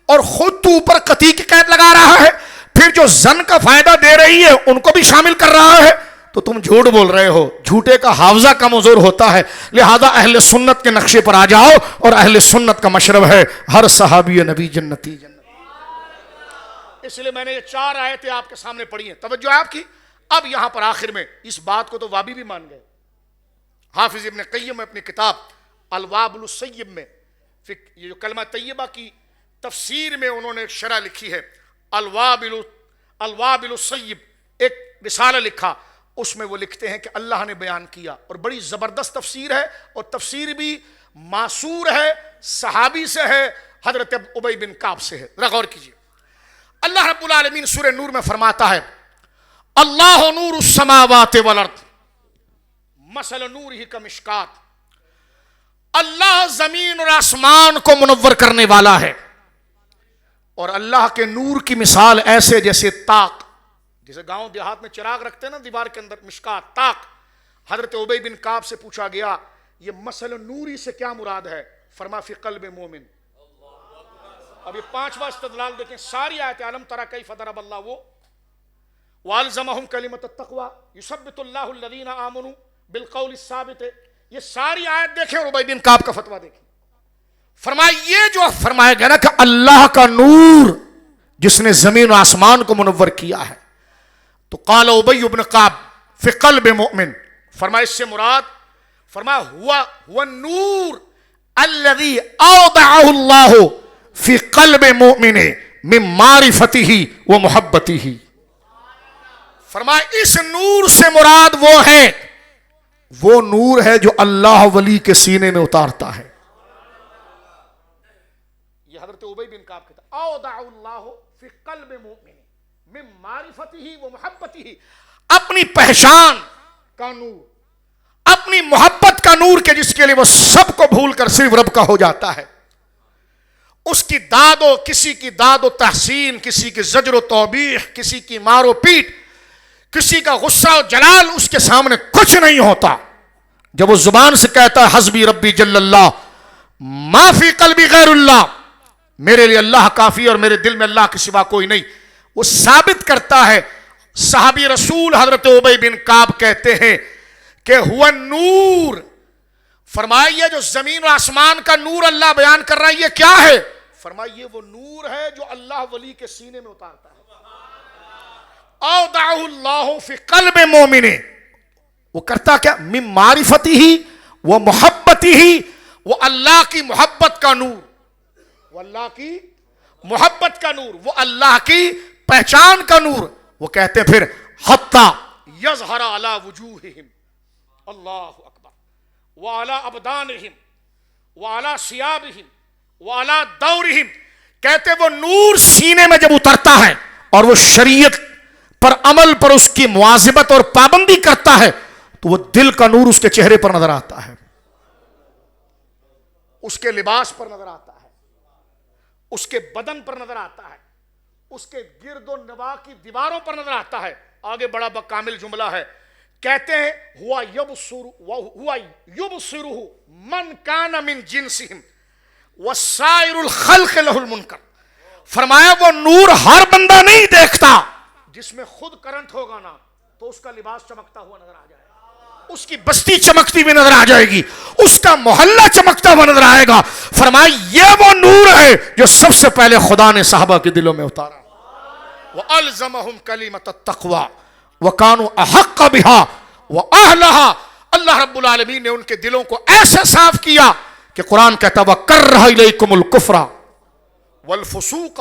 Speaker 1: اور خود تو اوپر قطعی کی قید لگا رہا ہے، پھر جو زن کا فائدہ دے رہی ہے ان کو بھی شامل کر رہا ہے، تو تم جھوٹ بول رہے ہو۔ جھوٹے کا حافظہ کمزور ہوتا ہے، لہذا اہل سنت کے نقشے پر آ جاؤ، اور اہل سنت کا مشرب ہے ہر صحابی نبی جنتی جنتی۔ اس لیے میں نے یہ 4 آیتیں آپ کے سامنے پڑھی ہیں، توجہ ہے آپ کی۔ اب یہاں پر آخر میں اس بات کو تو وابی بھی مان گئے۔ حافظ ابن قیم اپنی کتاب الوابل السیب میں یہ جو کلمہ طیبہ کی تفسیر میں انہوں نے شرح لکھی ہے، الوابل السیب، ایک رسالہ لکھا، اس میں وہ لکھتے ہیں کہ اللہ نے بیان کیا، اور بڑی زبردست تفسیر ہے، اور تفسیر بھی معصور ہے، صحابی سے ہے، حضرت ابی بن کعب سے ہے۔ ذرا غور کیجیے، اللہ رب العالمین سورہ نور میں فرماتا ہے اللہ نور السماوات والارض مثل نورہ کمشکات، اللہ زمین اور آسمان کو منور کرنے والا ہے، اور اللہ کے نور کی مثال ایسے جیسے طاق، جیسے گاؤں دیہات میں چراغ رکھتے ہیں نا دیوار کے اندر، مشکات طاق۔ حضرت ابی بن کعب سے پوچھا گیا یہ مثل نوری سے کیا مراد ہے؟ فرما فی قلب مومن۔ اب یہ 5واں استدلال دیکھیں، ساری آیت علم تری کیف ضرب اللہ والزمہم کلمۃ التقوی یثبت اللہ الذین آمنوا بالقول الثابت، یہ ساری آیت دیکھیں اور ابی بن کعب کا فتویٰ دیکھیں۔ فرمایا یہ جو فرمایا گیا نا کہ اللہ کا نور جس نے زمین و آسمان کو منور کیا ہے، تو قال ابی بن کعب فی قلب مؤمن، فرمایا اس سے مراد فرمایا هو النور الذي اوضعه اللہ فی قلب مؤمن من معرفته و محبته۔ فرمایا اس نور سے مراد وہ ہے، وہ نور ہے جو اللہ ولی کے سینے میں اتارتا ہے۔ یہ حضرت ابی بن کعب کہتا ہے اودع اللہ فی قلب مؤمن من معرفته و محبته، اپنی پہچان کا نور، اپنی محبت کا نور کے جس کے لیے وہ سب کو بھول کر صرف رب کا ہو جاتا ہے، اس کی داد و کسی کی داد و تحسین، کسی کی زجر و توبیخ، کسی کی مار و پیٹ، کسی کا غصہ و جلال اس کے سامنے کچھ نہیں ہوتا۔ جب وہ زبان سے کہتا ہے حسبی ربی جل اللہ ما فی قلبی غیر اللہ، میرے لیے اللہ کافی اور میرے دل میں اللہ کے سوا کوئی نہیں، وہ ثابت کرتا ہے۔ صحابی رسول حضرت ابی بن کعب کہتے ہیں کہ ہوا نور، فرمائیے جو زمین و آسمان کا نور اللہ بیان کر رہا ہے یہ کیا ہے؟ فرمائیے وہ نور ہے جو اللہ ولی کے سینے میں اتارتا ہے۔ اودعہ اللہ فی قلب مومن، وہ کرتا کیا؟ من معرفتی و محبتی، وہ اللہ کی محبت کا نور، وہ اللہ کی محبت کا نور، وہ اللہ کی پہچان کا نور۔ وہ کہتے ہیں پھر حتی یظہر علی وجوہہم، اللہ اکبر، وعلی ابدانہم وعلی ثیابہم وعلی دورہم، کہتے وہ نور سینے میں جب اترتا ہے اور وہ شریعت پر عمل پر اس کی مواظبت اور پابندی کرتا ہے تو وہ دل کا نور اس کے چہرے پر نظر آتا ہے، اس کے لباس پر نظر آتا ہے، اس کے بدن پر نظر آتا ہے، اس کے گرد و نواح کی دیواروں پر نظر آتا ہے. آگے بڑا بکامل جملہ ہے, کہتے ہیں ہوا یبصرہ من کان من جنسہم وسائر الخلق لہ المنکر. فرمایا وہ نور ہر بندہ نہیں دیکھتا, جس میں خود کرنٹ ہوگا نا تو اس کا لباس چمکتا ہوا نظر آ جائے گا, اس کی بستی چمکتی ہوئی نظر آ جائے گی, اس کا محلہ چمکتا ہوا نظر آئے گا. فرمایا یہ وہ نور ہے جو سب سے پہلے خدا نے صحابہ کے دلوں میں اتارا. وَأَلْزَمَهُمْ كَلِمَةَ التَّقْوَى وَكَانُوا أَحَقَّ بِهَا وَأَهْلَهَا. اللہ رب العالمین نے ان کے دلوں کو ایسے صاف کیا کہ قرآن کہتا وَكَرَّهَ إِلَيْكُمُ الْكُفْرَ وَالْفُسُوقَ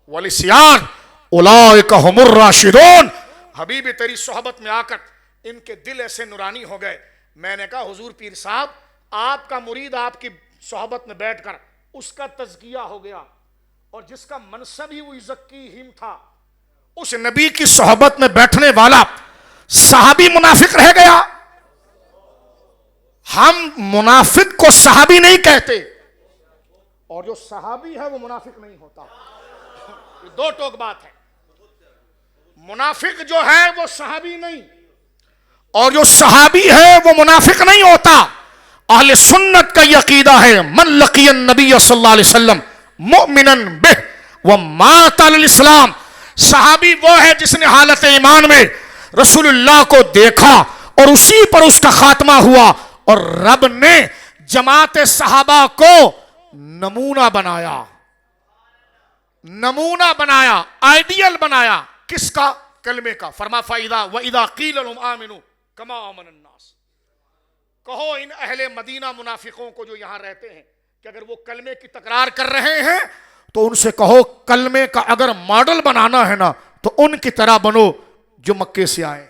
Speaker 1: وَالْعِصْيَانَ أُولَٰئِكَ هُمُ الرَّاشِدُونَ. حبیب تیری صحبت میں آ کر ان کے دل ایسے نورانی ہو گئے. میں نے کہا حضور پیر صاحب, آپ کا مرید آپ کی صحبت میں بیٹھ کر اس کا تزکیہ ہو گیا, اور جس کا منصب ہی وہ یزکیہم تھا, اس نبی کی صحبت میں بیٹھنے والا صحابی منافق رہ گیا. ہم منافق کو صحابی نہیں کہتے, اور جو صحابی ہے وہ منافق نہیں ہوتا. یہ دو ٹوک بات ہے. منافق جو ہے وہ صحابی نہیں, اور جو صحابی ہے وہ منافق نہیں ہوتا. اہل سنت کا یہ عقیدہ ہے من لقی النبی صلی اللہ علیہ وسلم مؤمنا بہ ومات علی الاسلام. صحابی وہ ہے جس نے حالت ایمان میں رسول اللہ کو دیکھا اور اسی پر اس کا خاتمہ ہوا, اور رب نے جماعت صحابہ کو نمونہ بنایا, نمونہ بنایا, آئیڈیل بنایا. کس کا؟ کلمے کا. فرما وَإِذَا قِيلَ لَهُمْ آمِنُوا كَمَا آمَنَ النَّاسِ. کہو ان اہل مدینہ منافقوں کو جو یہاں رہتے ہیں کہ اگر وہ کلمے کی تکرار کر رہے ہیں تو ان سے کہو کلمے کا اگر ماڈل بنانا ہے نا تو ان کی طرح بنو جو مکے سے آئے,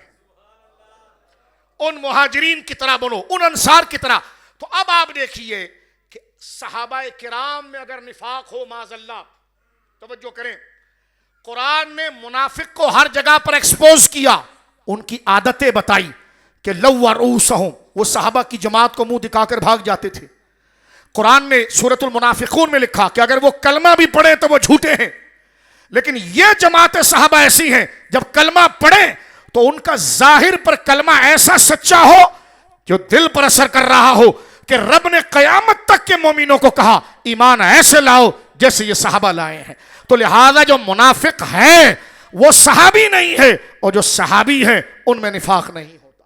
Speaker 1: ان مہاجرین کی طرح بنو, ان انصار کی طرح. تو اب آپ دیکھیے کہ صحابہ کرام میں اگر نفاق ہو معاذ اللہ, توجہ کریں, قرآن نے منافق کو ہر جگہ پر ایکسپوز کیا, ان کی عادتیں بتائی کہ لَوَّ رُؤُوسَهُمْ, وہ صحابہ کی جماعت کو منہ دکھا کر بھاگ جاتے تھے. قرآن نے سورۃ المنافقون میں لکھا کہ اگر وہ کلمہ بھی پڑھیں تو وہ جھوٹے ہیں, لیکن یہ جماعت صحابہ ایسی ہیں جب کلمہ پڑھیں تو ان کا ظاہر پر کلمہ ایسا سچا ہو جو دل پر اثر کر رہا ہو کہ رب نے قیامت تک کے مومنوں کو کہا ایمان ایسے لاؤ جیسے یہ صحابہ لائے ہیں. تو لہذا جو منافق ہے وہ صحابی نہیں ہے, اور جو صحابی ہے ان میں نفاق نہیں ہوتا.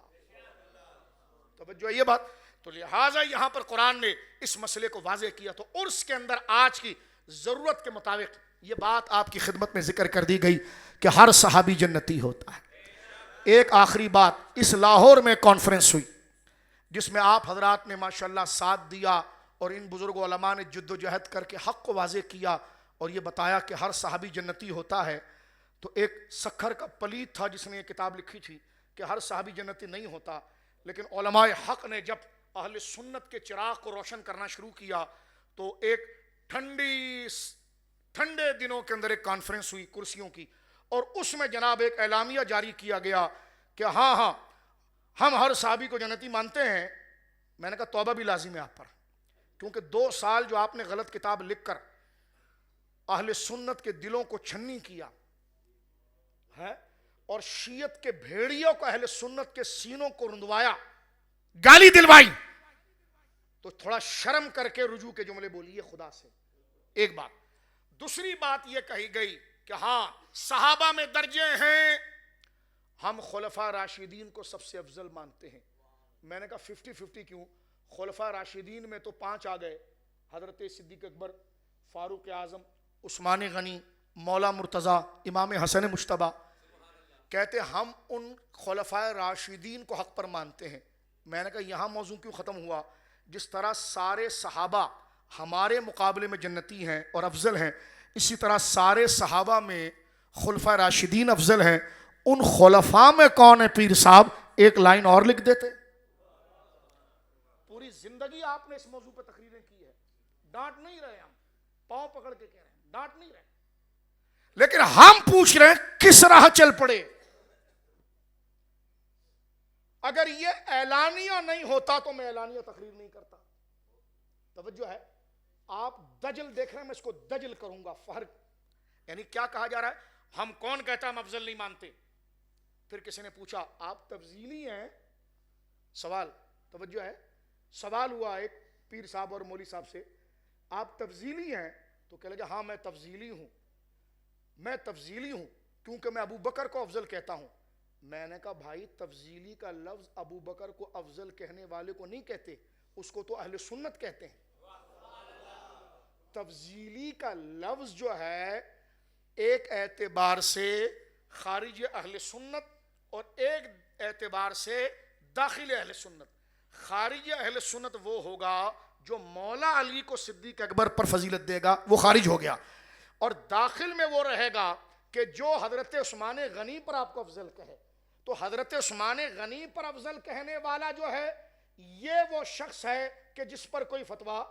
Speaker 1: توجہ یہ بات. تو لہذا یہاں پر قرآن نے اس مسئلے کو واضح کیا. تو عرس کے اندر آج کی ضرورت کے مطابق یہ بات آپ کی خدمت میں ذکر کر دی گئی کہ ہر صحابی جنتی ہوتا ہے. ایک آخری بات, اس لاہور میں کانفرنس ہوئی جس میں آپ حضرات نے ماشاءاللہ ساتھ دیا, اور ان بزرگ علماء نے جد و جہد کر کے حق کو واضح کیا اور یہ بتایا کہ ہر صحابی جنتی ہوتا ہے. تو ایک سکھر کا پلیت تھا جس نے یہ کتاب لکھی تھی کہ ہر صحابی جنتی نہیں ہوتا, لیکن علماء حق نے جب اہل سنت کے چراغ کو روشن کرنا شروع کیا تو ایک ٹھنڈے دنوں کے اندر ایک کانفرنس ہوئی کرسیوں کی, اور اس میں جناب ایک اعلامیہ جاری کیا گیا کہ ہاں ہم ہر صحابی کو جنتی مانتے ہیں. میں نے کہا توبہ بھی لازم ہے آپ پر, کیونکہ 2 سال جو آپ نے غلط کتاب لکھ کر اہل سنت کے دلوں کو چھنی کیا ہے اور شیعت کے بھیڑیوں کو اہل سنت کے سینوں کو رندوایا, گالی دلوائی, تو تھوڑا شرم کر کے رجوع کے جملے بولیے خدا سے. ایک بات. دوسری بات یہ کہی گئی کہ ہاں صحابہ میں درجے ہیں, ہم خلفاء راشدین کو سب سے افضل مانتے ہیں. میں نے کہا 50-50 کیوں؟ خلفاء راشدین میں تو 5 آ گئے, حضرت صدیق اکبر, فاروق اعظم, عثمان غنی, مولا مرتضی, امام حسن مجتبی. کہتے ہم ان خلفاء راشدین کو حق پر مانتے ہیں. میں نے کہا یہاں موضوع کیوں ختم ہوا؟ جس طرح سارے صحابہ ہمارے مقابلے میں جنتی ہیں اور افضل ہیں, اسی طرح سارے صحابہ میں خلفاء راشدین افضل ہیں. ان خلفاء میں کون ہے پیر صاحب؟ ایک لائن اور لکھ دیتے. پوری زندگی آپ نے اس موضوع پہ تقریریں کی ہے, ڈانٹ نہیں رہے, ہم پاؤں پکڑ کے کہہ رہے ہیں, ڈانٹ نہیں رہے, لیکن ہم پوچھ رہے ہیں کس راہ چل پڑے. اگر یہ اعلانیہ نہیں ہوتا تو میں اعلانیہ تقریر نہیں کرتا. توجہ ہے, آپ دجل دیکھ رہے ہیں, میں اس کو دجل کروں گا. فرق یعنی کیا کہا جا رہا ہے؟ ہم کون کہتا ہم افضل نہیں مانتے؟ پھر کسی نے پوچھا آپ تفضیلی ہیں؟ سوال توجہ ہے، سوال ہوا ایک پیر صاحب اور مولوی صاحب سے، آپ تفضیلی ہیں؟ تو کہنے لگا ہاں میں تفضیلی ہوں، میں تفضیلی ہوں کیونکہ میں ابو بکر کو افضل کہتا ہوں۔ میں نے کہا بھائی تفضیلی کا لفظ ابو بکر کو افضل کہنے والے کو نہیں کہتے، اس کو تو اہل سنت کہتے ہیں۔ تفضیلی کا لفظ جو ہے ایک اعتبار سے خارج اہل سنت اور ایک اعتبار سے داخل اہل سنت۔ خارج اہل سنت وہ ہوگا جو مولا علی کو صدیق اکبر پر فضیلت دے گا، وہ خارج ہو گیا، اور داخل میں وہ رہے گا کہ جو حضرت عثمان غنی پر آپ کو افضل کہے۔ تو حضرت عثمان غنی پر افضل کہنے والا جو ہے یہ وہ شخص ہے کہ جس پر کوئی فتویٰ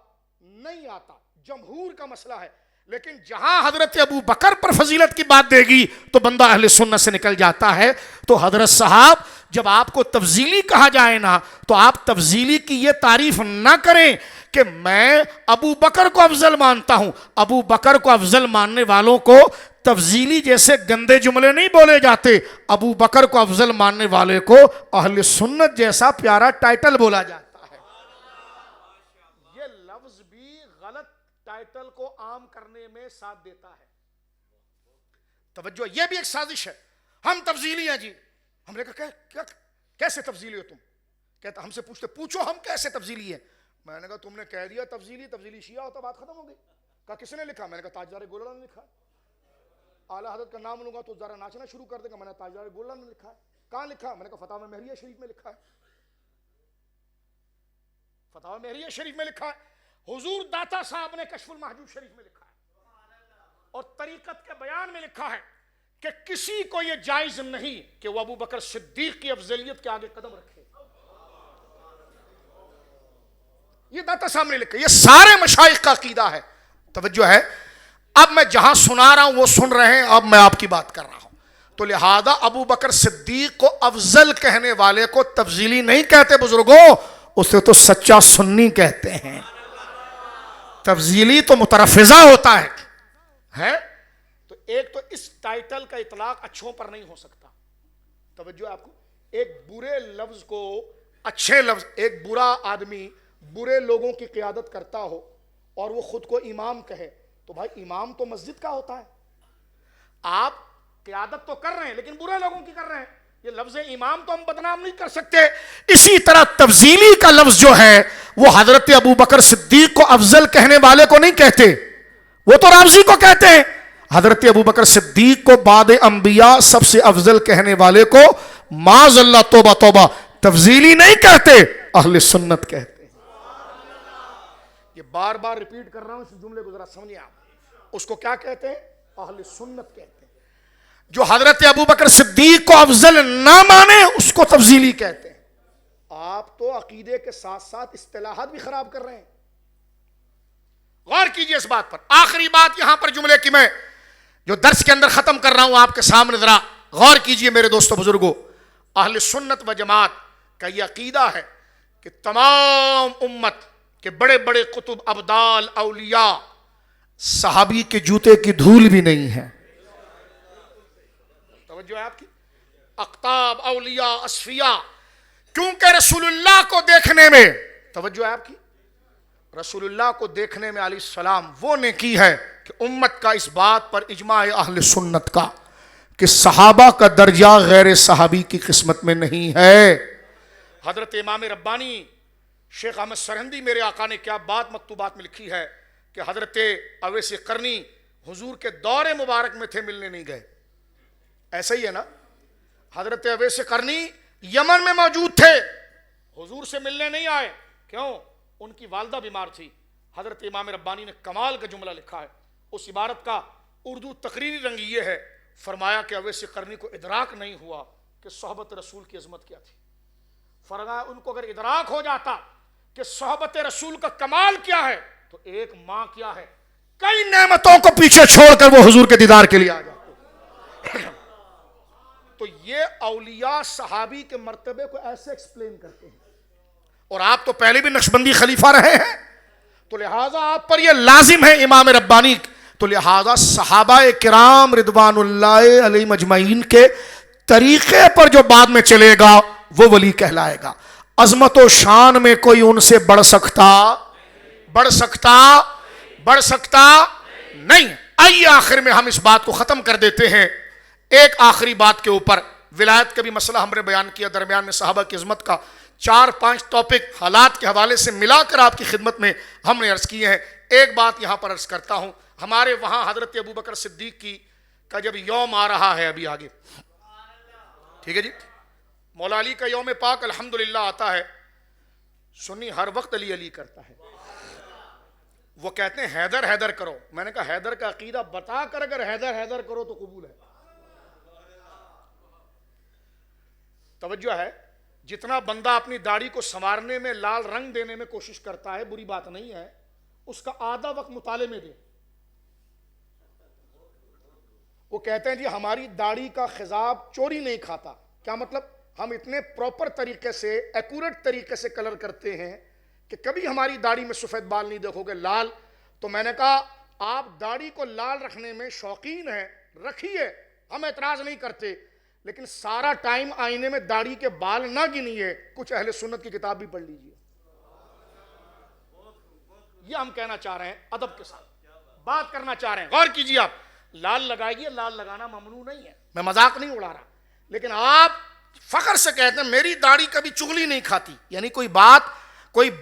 Speaker 1: نہیں آتا، جمہور کا مسئلہ ہے۔ لیکن جہاں حضرت ابو بکر پر فضیلت کی بات دے گی تو بندہ اہل سنت سے نکل جاتا ہے۔ تو حضرت صاحب جب آپ کو تفضیلی کہا جائے نا تو آپ تفضیلی کی یہ تعریف نہ کریں کہ میں ابو بکر کو افضل مانتا ہوں۔ ابو بکر کو افضل ماننے والوں کو تفضیلی جیسے گندے جملے نہیں بولے جاتے، ابو بکر کو افضل ماننے والے کو اہل سنت جیسا پیارا ٹائٹل بولا جاتا ہے۔ یہ لفظ بھی غلط ٹائٹل کو عام کرنے میں ساتھ دیتا ہے۔ توجہ، یہ بھی ایک سازش ہے۔ ہم تفضیلی ہیں جی، ہم نے کہا کیسے تفضیلی ہو تم؟ کہتا ہم سے پوچھو ہم کیسے تفضیلی ہیں؟ میں نے کہا تم نے کہہ دیا تفضیلی شیعہ ہوتا، بات ختم ہو گئی۔ کہا کس نے لکھا؟ میں نے کہا تاجدار گولڑا نے لکھا۔ اعلیٰ حضرت کا نام لوں گا تو ذرا ناچنا شروع کر دے گا۔ میں نے تاجدار گولڑا نے لکھا ہے۔ کہاں لکھا؟ میں نے کہا فتاوی مہریہ شریف میں لکھا ہے۔ فتاوی مہریہ شریف میں لکھا ہے، حضور داتا صاحب نے کشف المحجوب شریف میں لکھا ہے، اور طریقت کے بیان میں لکھا ہے کہ کسی کو یہ جائز نہیں کہ وہ ابو بکر صدیق کی افضلیت کے آگے قدم رکھے۔ یہ داتا صاحب نے لکھا، یہ سارے مشائخ کا عقیدہ ہے۔ توجہ ہے، اب میں جہاں سنا رہا ہوں وہ سن رہے ہیں، اب میں آپ کی بات کر رہا ہوں۔ تو لہذا ابو بکر صدیق کو افضل کہنے والے کو تفضیلی نہیں کہتے بزرگوں، اسے تو سچا سنی کہتے ہیں۔ تفضیلی تو مترفضہ ہوتا ہے۔ تو ایک تو اس ٹائٹل کا اطلاق اچھوں پر نہیں ہو سکتا۔ توجہ آپ کو، ایک برے لفظ کو اچھے لفظ، ایک برا آدمی برے لوگوں کی قیادت کرتا ہو اور وہ خود کو امام کہے تو بھائی امام تو مسجد کا ہوتا ہے۔ آپ قیادت تو کر رہے ہیں لیکن برے لوگوں کی کر رہے ہیں، یہ لفظ امام تو ہم بدنام نہیں کر سکتے۔ اسی طرح تفضیلی کا لفظ جو ہے وہ حضرت ابو بکر صدیق کو افضل کہنے والے کو نہیں کہتے، وہ تو رافضی کو کہتے ہیں۔ حضرت ابو بکر صدیق کو بعد انبیاء سب سے افضل کہنے والے کو معاذ اللہ توبہ توبہ تفضیلی نہیں کہتے، اہل سنت کہتے ہیں۔ یہ بار بار ریپیٹ کر رہا ہوں، اس جملے کو ذرا سمجھیں آپ، اس کو کیا کہتے ہیں؟ اہل سنت کہتے ہیں۔ جو حضرت ابو بکر صدیق کو افضل نہ مانے اس کو تفضیلی کہتے ہیں۔ آپ تو عقیدے کے ساتھ ساتھ اصطلاحات بھی خراب کر رہے ہیں، غور کیجئے اس بات پر۔ آخری بات یہاں پر جملے کی میں جو درس کے اندر ختم کر رہا ہوں آپ کے سامنے، ذرا غور کیجئے میرے دوستو بزرگوں۔ اہل سنت و جماعت کا یہ عقیدہ ہے کہ تمام امت کے بڑے بڑے قطب، ابدال، اولیاء صحابی کے جوتے کی دھول بھی نہیں ہے۔ توجہ ہے آپ کی، اقطاب، اولیاء، اصفیاء، کیونکہ رسول اللہ کو دیکھنے میں، توجہ ہے آپ کی، رسول اللہ کو دیکھنے میں علیہ السلام وہ نے کی ہے کہ امت کا اس بات پر اجماع اہل سنت کا کہ صحابہ کا درجہ غیر صحابی کی قسمت میں نہیں ہے۔ حضرت امام ربانی شیخ احمد سرہندی میرے آقا نے کیا بات مکتوبات میں لکھی ہے کہ حضرت اویس قرنی حضور کے دور مبارک میں تھے، ملنے نہیں گئے۔ ایسا ہی ہے نا، حضرت اویس قرنی یمن میں موجود تھے، حضور سے ملنے نہیں آئے، کیوں؟ ان کی والدہ بیمار تھی۔ حضرت امام ربانی نے کمال کا جملہ لکھا ہے، اس عبارت کا اردو تقریری رنگ یہ ہے، فرمایا کہ اویس قرنی کو ادراک نہیں ہوا کہ صحبت رسول کی عظمت کیا تھی۔ فرمایا ان کو اگر ادراک ہو جاتا کہ صحبت رسول کا کمال کیا ہے تو ایک ماں کیا ہے، کئی نعمتوں کو پیچھے چھوڑ کر وہ حضور کے دیدار کے لیے آ جاتے۔ تو یہ اولیاء صحابی کے مرتبے کو ایسے ایکسپلین کرتے ہیں، اور آپ تو پہلے بھی نقشبندی خلیفہ رہے ہیں، تو لہٰذا آپ پر یہ لازم ہے امام ربانی تو لہذا صحابہ کرام رضوان اللہ علیہ مجمعین کے طریقے پر جو بعد میں چلے گا وہ ولی کہلائے گا. عظمت و شان میں کوئی ان سے بڑھ سکتا نہیں. آئیے آخر میں ہم اس بات کو ختم کر دیتے ہیں ایک آخری بات کے اوپر. ولایت کا بھی مسئلہ ہم نے بیان کیا, درمیان میں صحابہ کی عظمت کا 4-5 ٹاپک حالات کے حوالے سے ملا کر آپ کی خدمت میں ہم نے عرض کیے ہیں. ایک بات یہاں پر عرض کرتا ہوں, ہمارے وہاں حضرت ابوبکر صدیق کا جب یوم آ رہا ہے ابھی آگے, ٹھیک ہے جی, مولا علی کا یوم پاک الحمدللہ آتا ہے. سنی ہر وقت علی علی کرتا ہے, وہ کہتے ہیں حیدر حیدر کرو. میں نے کہا حیدر کا عقیدہ بتا کر اگر حیدر حیدر کرو تو قبول ہے. توجہ ہے, جتنا بندہ اپنی داڑھی کو سنوارنے میں لال رنگ دینے میں کوشش کرتا ہے بری بات نہیں ہے, اس کا آدھا وقت مطالعے میں دے. وہ کہتے ہیں جی ہماری داڑھی کا خضاب چوری نہیں کھاتا. کیا مطلب؟ ہم اتنے پراپر طریقے سے ایکوریٹ طریقے سے کلر کرتے ہیں کہ کبھی ہماری داڑھی میں سفید بال نہیں دیکھو گے, لال. تو میں نے کہا آپ داڑھی کو لال رکھنے میں شوقین ہیں, رکھیے, ہم اعتراض نہیں کرتے, لیکن سارا ٹائم آئینے میں داڑھی کے بال نہ گنیے. کچھ اہل سنت کی کتاب بھی پڑھ لیجئے. یہ ہم کہنا چاہ رہے ہیں, ادب کے ساتھ بات کرنا چاہ رہے ہیں, غور کیجئے. آپ لال لگائیے, لال لگانا ممنوع نہیں ہے, میں مذاق نہیں اڑا رہا, لیکن آپ فخر سے کہتے ہیں میری داڑھی کبھی چغلی نہیں کھاتی, یعنی کوئی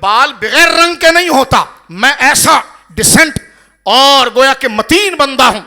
Speaker 1: بال بغیر رنگ کے نہیں ہوتا. میں ایسا ڈیسنٹ اور گویا کہ متین بندہ ہوں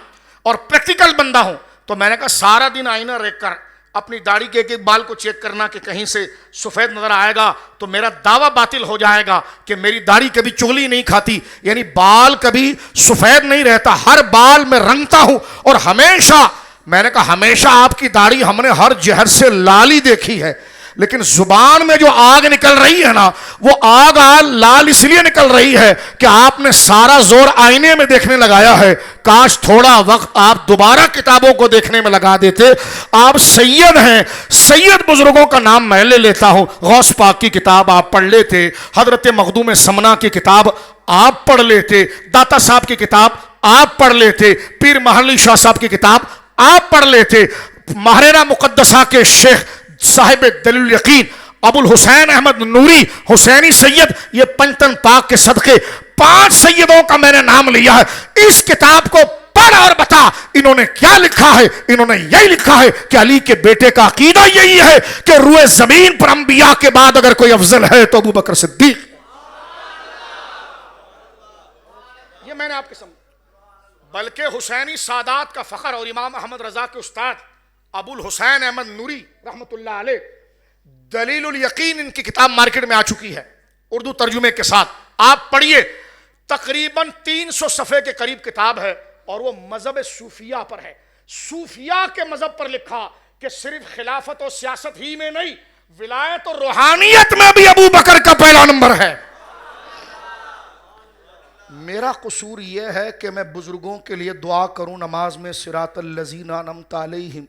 Speaker 1: اور پریکٹیکل بندہ ہوں. تو میں نے کہا سارا دن آئینہ ریکھ کر اپنی داڑھی کے ایک ایک بال کو چیک کرنا کہ کہیں سے سفید نظر آئے گا تو میرا دعویٰ باطل ہو جائے گا کہ میری داڑھی کبھی چغلی نہیں کھاتی, یعنی بال کبھی سفید نہیں رہتا, ہر بال میں رنگتا ہوں. اور ہمیشہ میں نے کہا ہمیشہ آپ کی داڑھی ہم نے ہر جہر سے لال ہی دیکھی ہے, لیکن زبان میں جو آگ نکل رہی ہے نا, وہ آگ لال اس لیے نکل رہی ہے کہ آپ نے سارا زور آئینے میں دیکھنے لگایا ہے. کاش تھوڑا وقت آپ دوبارہ کتابوں کو دیکھنے میں لگا دیتے. آپ سید ہیں, سید بزرگوں کا نام میں لے لیتا ہوں. غوث پاک کی کتاب آپ پڑھ لیتے, حضرت مخدوم سمنا کی کتاب آپ پڑھ لیتے, داتا صاحب کی کتاب آپ پڑھ لیتے, پیر محلی شاہ صاحب کی کتاب آپ پڑھ لیتے, ماہرہ مقدسہ کے شیخ صاحب دلیل الیقین ابو الحسین احمد نوری حسینی سید, یہ پنجتن پاک کے صدقے 5 سیدوں کا میں نے نام لیا ہے. اس کتاب کو پڑھ اور بتا انہوں نے کیا لکھا ہے. انہوں نے یہی لکھا ہے کہ علی کے بیٹے کا عقیدہ یہی ہے کہ روئے زمین پر انبیاء کے بعد اگر کوئی افضل ہے تو ابو بکر صدیق. یہ میں نے آپ کے سامنے, بلکہ حسینی سادات کا فخر اور امام احمد رضا کے استاد ابو الحسین احمد نوری رحمت اللہ علیہ, دلیل الیقین ان کی کتاب مارکیٹ میں آ چکی ہے اردو ترجمے کے ساتھ. آپ پڑھیے, تقریباً 300 صفحے کے قریب کتاب ہے, اور وہ مذہب صوفیہ پر ہے. صوفیہ کے مذہب پر لکھا کہ صرف خلافت اور سیاست ہی میں نہیں, ولایت اور روحانیت میں بھی ابو بکر کا پہلا نمبر ہے. میرا قصور یہ ہے کہ میں بزرگوں کے لیے دعا کروں نماز میں, صراط الذین انعمت علیہم,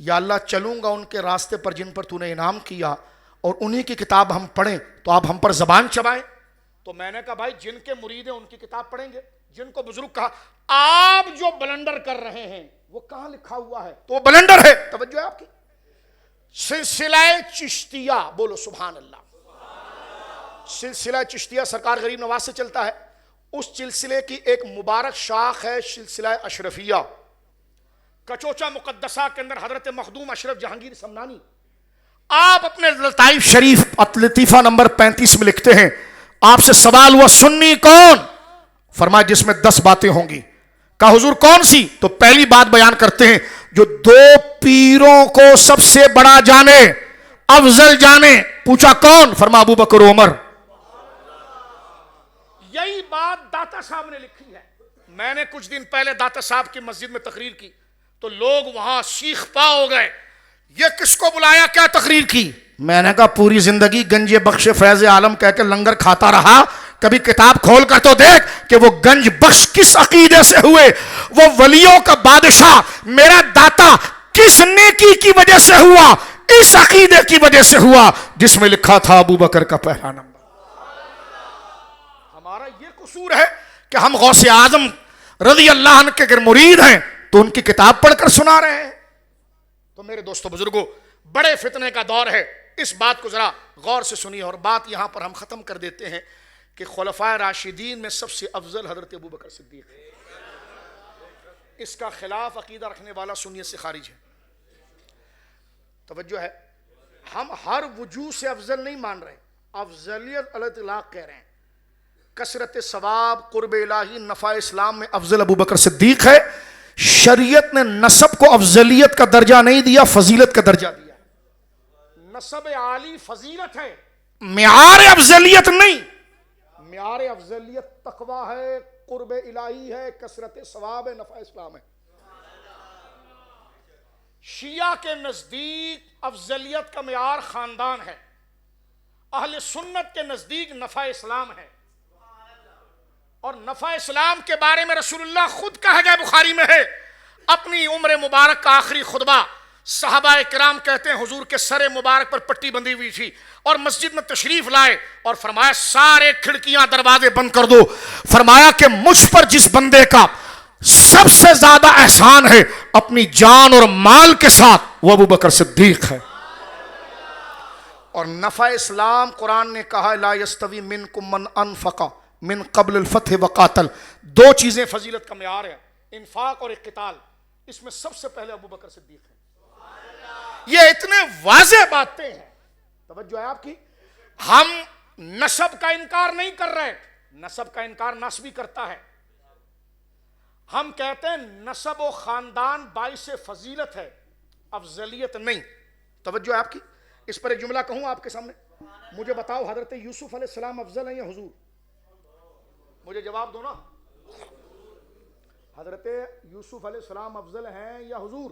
Speaker 1: یا اللہ چلوں گا ان کے راستے پر جن پر تو نے انعام کیا, اور انہی کی کتاب ہم پڑھیں تو آپ ہم پر زبان چبائیں. تو میں نے کہا بھائی جن کے مرید ہیں ان کی کتاب پڑھیں گے, جن کو بزرگ کہا. آپ جو بلنڈر کر رہے ہیں وہ کہاں لکھا ہوا ہے؟ تو وہ بلنڈر ہے. توجہ ہے آپ کی. سلسلہ چشتیہ, بولو سبحان اللہ. سلسلہ چشتیہ سرکار غریب نواز سے چلتا ہے. اس سلسلے کی ایک مبارک شاخ ہے سلسلہ اشرفیہ. کچوچا مقدسہ کے اندر حضرت مخدوم اشرف جہانگیر سمنانی آپ اپنے لطائف شریف لطیفہ نمبر 35 میں لکھتے ہیں, آپ سے سوال ہوا سنی کون؟ فرمایا جس میں 10 باتیں ہوں گی. کہا حضور کون سی؟ تو پہلی بات بیان کرتے ہیں, جو 2 پیروں کو سب سے بڑا جانے, افضل جانے. پوچھا کون؟ فرمایا ابو بکر و عمر. یہی بات داتا صاحب نے لکھی ہے. میں نے کچھ دن پہلے داتا صاحب کی مسجد میں تقریر کی تو لوگ وہاں سیخ پا ہو گئے, یہ کس کو بلایا, کیا تقریر کی؟ میں نے کہا پوری زندگی گنج بخش فیض عالم کہہ کے لنگر کھاتا رہا, کبھی کتاب کھول کر تو دیکھ کہ وہ گنج بخش کس عقیدے سے ہوئے, وہ ولیوں کا بادشاہ میرا داتا کس نیکی کی وجہ سے ہوا, اس عقیدے کی وجہ سے ہوا جس میں لکھا تھا ابو بکر کا پہلا نمبر. ہمارا یہ قصور ہے کہ ہم غوث اعظم رضی اللہ عنہ کے اگر مرید ہیں تو ان کی کتاب پڑھ کر سنا رہے ہیں. تو میرے دوستو بزرگوں، بڑے فتنے کا دور ہے. اس بات کو ذرا غور سے سنیے، اور بات یہاں پر ہم ختم کر دیتے ہیں کہ خلفائے راشدین میں سب سے افضل حضرت ابوبکر صدیق ہے. اس کا خلاف عقیدہ رکھنے والا سنیت سے خارج ہے. توجہ ہے، ہم ہر وجوہ سے افضل نہیں مان رہے، افضلیت علی الاطلاق کہہ رہے ہیں. کثرت ثواب، قرب الہی، نفع اسلام میں افضل ابوبکر صدیق ہے. شریعت نے نسب کو افضلیت کا درجہ نہیں دیا، فضیلت کا درجہ دیا. نسب عالی فضیلت ہے، معیار افضلیت نہیں. معیار افضلیت تقویٰ ہے، قرب الہی ہے، کثرت ثواب ہے، نفع اسلام ہے. شیعہ کے نزدیک افضلیت کا معیار خاندان ہے، اہل سنت کے نزدیک نفع اسلام ہے. اور نفع اسلام کے بارے میں رسول اللہ خود کہا گیا، بخاری میں ہے، اپنی عمر مبارک کا آخری خطبہ صحابہ کرام کہتے ہیں حضور کے سر مبارک پر پٹی بندھی ہوئی تھی اور مسجد میں تشریف لائے اور فرمایا سارے کھڑکیاں دروازے بند کر دو. فرمایا کہ مجھ پر جس بندے کا سب سے زیادہ احسان ہے اپنی جان اور مال کے ساتھ، وہ ابوبکر صدیق ہے. اور نفع اسلام قرآن نے کہا لا یستوی منکم من انفق من قبل الفتح وقاتل. دو چیزیں فضیلت کا معیار ہے، انفاق اور اقتال. اس میں سب سے پہلے ابوبکر صدیق ہے. یہ اتنے واضح باتیں ہیں، توجہ ہے آپ کی. ہم نسب کا انکار نہیں کر رہے، نسب کا انکار نسبی کرتا ہے. ہم کہتے ہیں نسب و خاندان باعث فضیلت ہے، افضلیت نہیں. توجہ ہے آپ کی. اس پر ایک جملہ کہوں آپ کے سامنے، مجھے بتاؤ حضرت یوسف علیہ السلام افضل ہیں یا حضور؟ مجھے جواب دو نا. حضرت یوسف علیہ السلام افضل ہیں یا حضور؟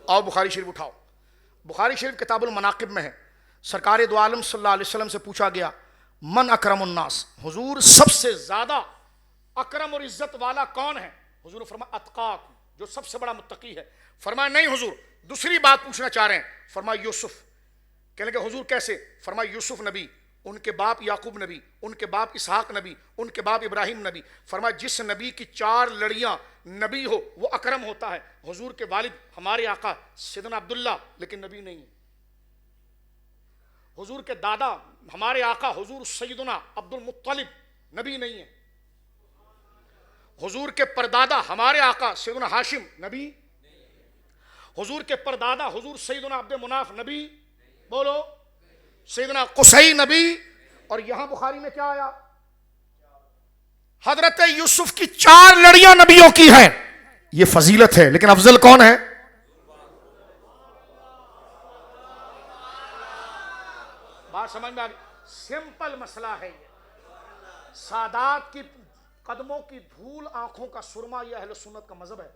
Speaker 1: آؤ بخاری شریف اٹھاؤ. بخاری شریف کتاب المناقب میں ہے، سرکار دو عالم صلی اللہ علیہ وسلم سے پوچھا گیا من اکرم الناس، حضور سب سے زیادہ اکرم اور عزت والا کون ہے؟ حضور نے فرمایا اتقاکم، جو سب سے بڑا متقی ہے. فرمایا نہیں حضور، دوسری بات پوچھنا چاہ رہے ہیں. فرمایا یوسف. کہنے لگے حضور کیسے؟ فرمایا یوسف نبی، ان کے باپ یعقوب نبی، ان کے باپ اسحاق نبی، ان کے باپ ابراہیم نبی. فرمایا جس نبی کی 4 لڑیاں نبی ہو وہ اکرم ہوتا ہے. حضور کے والد ہمارے آقا سیدنا عبداللہ لیکن نبی نہیں ہے. حضور کے دادا ہمارے آقا حضور سیدنا عبد المطلب نبی نہیں ہے. حضور کے پردادا ہمارے آقا سیدنا ہاشم نبی. حضور کے پردادا حضور سیدنا عبد مناف نبی. بولو سیدنا قصی نبی. اور یہاں بخاری میں کیا آیا؟ حضرت یوسف کی 4 لڑیاں نبیوں کی ہیں. یہ فضیلت ہے، لیکن افضل کون ہے؟ بات سمجھ میں آ گئی؟ سمپل مسئلہ ہے یہ. سادات کی قدموں کی دھول، آنکھوں کا سرما، یہ اہل سنت کا مذہب ہے.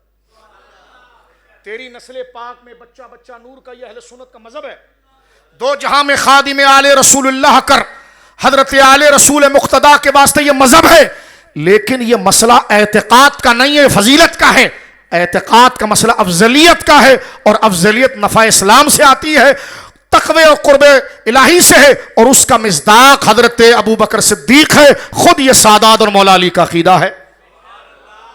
Speaker 1: تیری نسل پاک میں بچہ بچہ نور کا، یہ اہل سنت کا مذہب ہے. دو جہاں میں خادم آل رسول اللہ کر، حضرت آل رسول مقتدا کے واسطے یہ مذہب ہے. لیکن یہ مسئلہ اعتقاد کا نہیں ہے، فضیلت کا ہے. اعتقاد کا مسئلہ افضلیت کا ہے، اور افضلیت نفع اسلام سے آتی ہے، تقوی اور قرب الہی سے ہے، اور اس کا مصداق حضرت ابوبکر صدیق ہے. خود یہ سادات اور مولا علی کا عقیدہ ہے.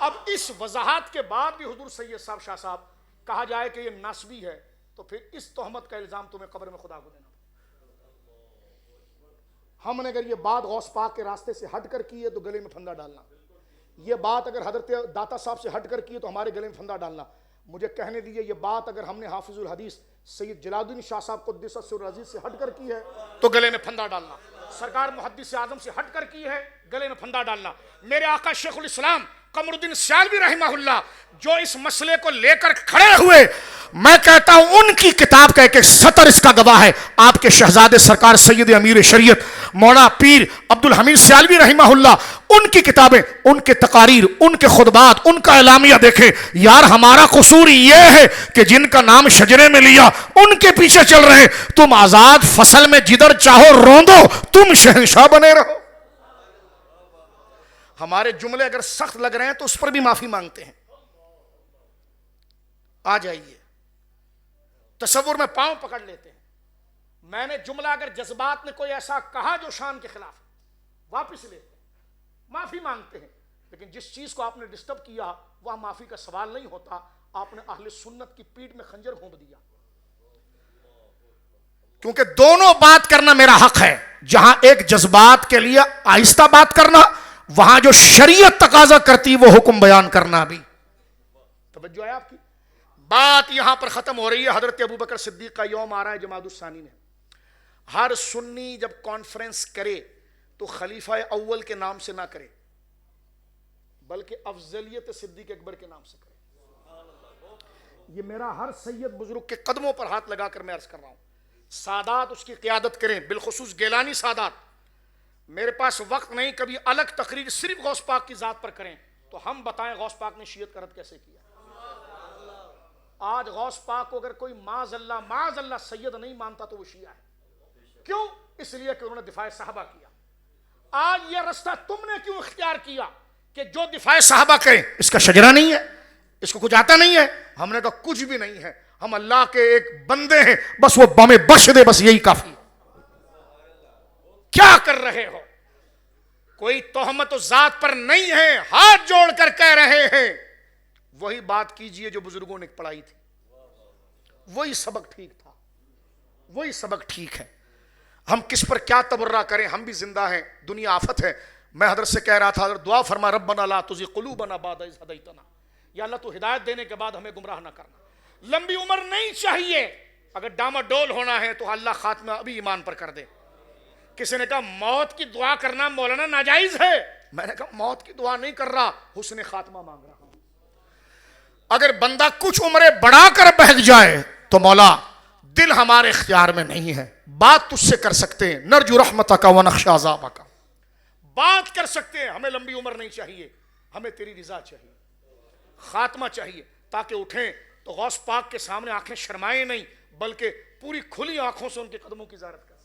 Speaker 1: اب اس وضاحت کے بعد بھی حضور سید صاحب شاہ صاحب کہا جائے کہ یہ نسبی ہے، تو پھر اس تہمت کا الزام تمہیں قبر میں خدا کو دینا. ہم نے اگر یہ بات غوث پاک کے راستے سے ہٹ کر کی ہے تو گلے میں پھندا ڈالنا. یہ بات اگر حضرت داتا صاحب سے ہٹ کر کی ہے تو ہمارے گلے میں پھندا ڈالنا. مجھے کہنے دیجئے یہ بات اگر ہم نے حافظ الحدیث سید جلال الدین شاہ صاحب قدس سر العزیز سے ہٹ کر کی ہے تو گلے میں پھندا ڈالنا. سرکار محدث اعظم سے ہٹ کر کی ہے، گلے میں پھندا ڈالنا. میرے آقا شیخ الاسلام قمر الدین سیالوی رحمہ اللہ جو اس مسئلے کو لے کر کھڑے ہوئے، میں کہتا ہوں ان کی کتاب کا ایک سطر اس کا گواہ ہے. آپ کے شہزادے سرکار سید امیر شریعت مولانا پیر عبدالحمید سیالوی رحمہ اللہ، ان کی کتابیں، ان کے تقاریر، ان کے خطبات، ان کا اعلامیہ دیکھیں. یار ہمارا قصور یہ ہے کہ جن کا نام شجرے میں لیا ان کے پیچھے چل رہے ہیں. تم آزاد فصل میں جدھر چاہو روندو، تم شہنشاہ بنے رہو. ہمارے جملے اگر سخت لگ رہے ہیں تو اس پر بھی معافی مانگتے ہیں. آ جائیے، تصور میں پاؤں پکڑ لیتے ہیں. میں نے جملہ اگر جذبات نے کوئی ایسا کہا جو شان کے خلاف ہے، واپس لیتے ہیں، معافی مانگتے ہیں. لیکن جس چیز کو آپ نے ڈسٹرب کیا وہاں معافی کا سوال نہیں ہوتا. آپ نے اہل سنت کی پیٹھ میں خنجر گھونپ دیا. کیونکہ دونوں بات کرنا میرا حق ہے. جہاں ایک جذبات کے لیے آہستہ بات کرنا, وہاں جو شریعت تقاضا کرتی وہ حکم بیان کرنا بھی. توجہ ہے آپ کی. بات یہاں پر ختم ہو رہی ہے. حضرت ابوبکر صدیق کا یوم آ رہا ہے جمادی الثانی میں. ہر سنی جب کانفرنس کرے تو خلیفہ اول کے نام سے نہ کرے, بلکہ افضلیت صدیق اکبر کے نام سے کرے. یہ میرا ہر سید بزرگ کے قدموں پر ہاتھ لگا کر میں عرض کر رہا ہوں. سادات اس کی قیادت کریں, بالخصوص گیلانی سادات. میرے پاس وقت نہیں, کبھی الگ تقریر صرف غوث پاک کی ذات پر کریں تو ہم بتائیں غوث پاک نے شیعت کا رد کیسے کیا. آج غوث پاک کو اگر کوئی معاذ اللہ سید نہیں مانتا تو وہ شیعہ ہے. کیوں؟ اس لیے کہ انہوں نے دفاع صحابہ کیا. آج یہ رستہ تم نے کیوں اختیار کیا کہ جو دفاع صحابہ کریں؟ اس کا شجرہ نہیں ہے, اس کو کچھ آتا نہیں ہے. ہم نے کہا کچھ بھی نہیں ہے, ہم اللہ کے ایک بندے ہیں, بس وہ بمیں بخش دے, بس یہی کافی. کیا کر رہے ہو؟ کوئی تہمت و ذات پر نہیں ہے, ہاتھ جوڑ کر کہہ رہے ہیں وہی بات کیجئے جو بزرگوں نے پڑھائی تھی. وہی سبق ٹھیک تھا, وہی سبق ٹھیک ہے. ہم کس پر کیا تبرہ کریں, ہم بھی زندہ ہیں, دنیا آفت ہے. میں حضرت سے کہہ رہا تھا, حضرت دعا فرما ربنا لا تزغ قلوبنا بعد اذ ہدیتنا, یا اللہ تو ہدایت دینے کے بعد ہمیں گمراہ نہ کرنا. لمبی عمر نہیں چاہیے, اگر ڈاما ڈول ہونا ہے تو اللہ خاتمہ ابھی ایمان پر کر دے. کسی نے کہا موت کی دعا کرنا مولانا ناجائز ہے. میں نے کہا موت کی دعا نہیں کر رہا, حسن خاتمہ مانگ رہا ہوں. اگر بندہ کچھ عمریں بڑھا کر بہک جائے تو مولا دل ہمارے اختیار میں نہیں ہے, بات تجھ سے کر سکتے ہیں, نرجو رحمتک ونخشی عذابک, بات کر سکتے ہیں. ہمیں لمبی عمر نہیں چاہیے, ہمیں تیری رضا چاہیے, خاتمہ چاہیے, تاکہ اٹھیں تو غوث پاک کے سامنے آنکھیں شرمائیں نہیں, بلکہ پوری کھلی آنکھوں سے ان کے قدموں کی زیارت کریں.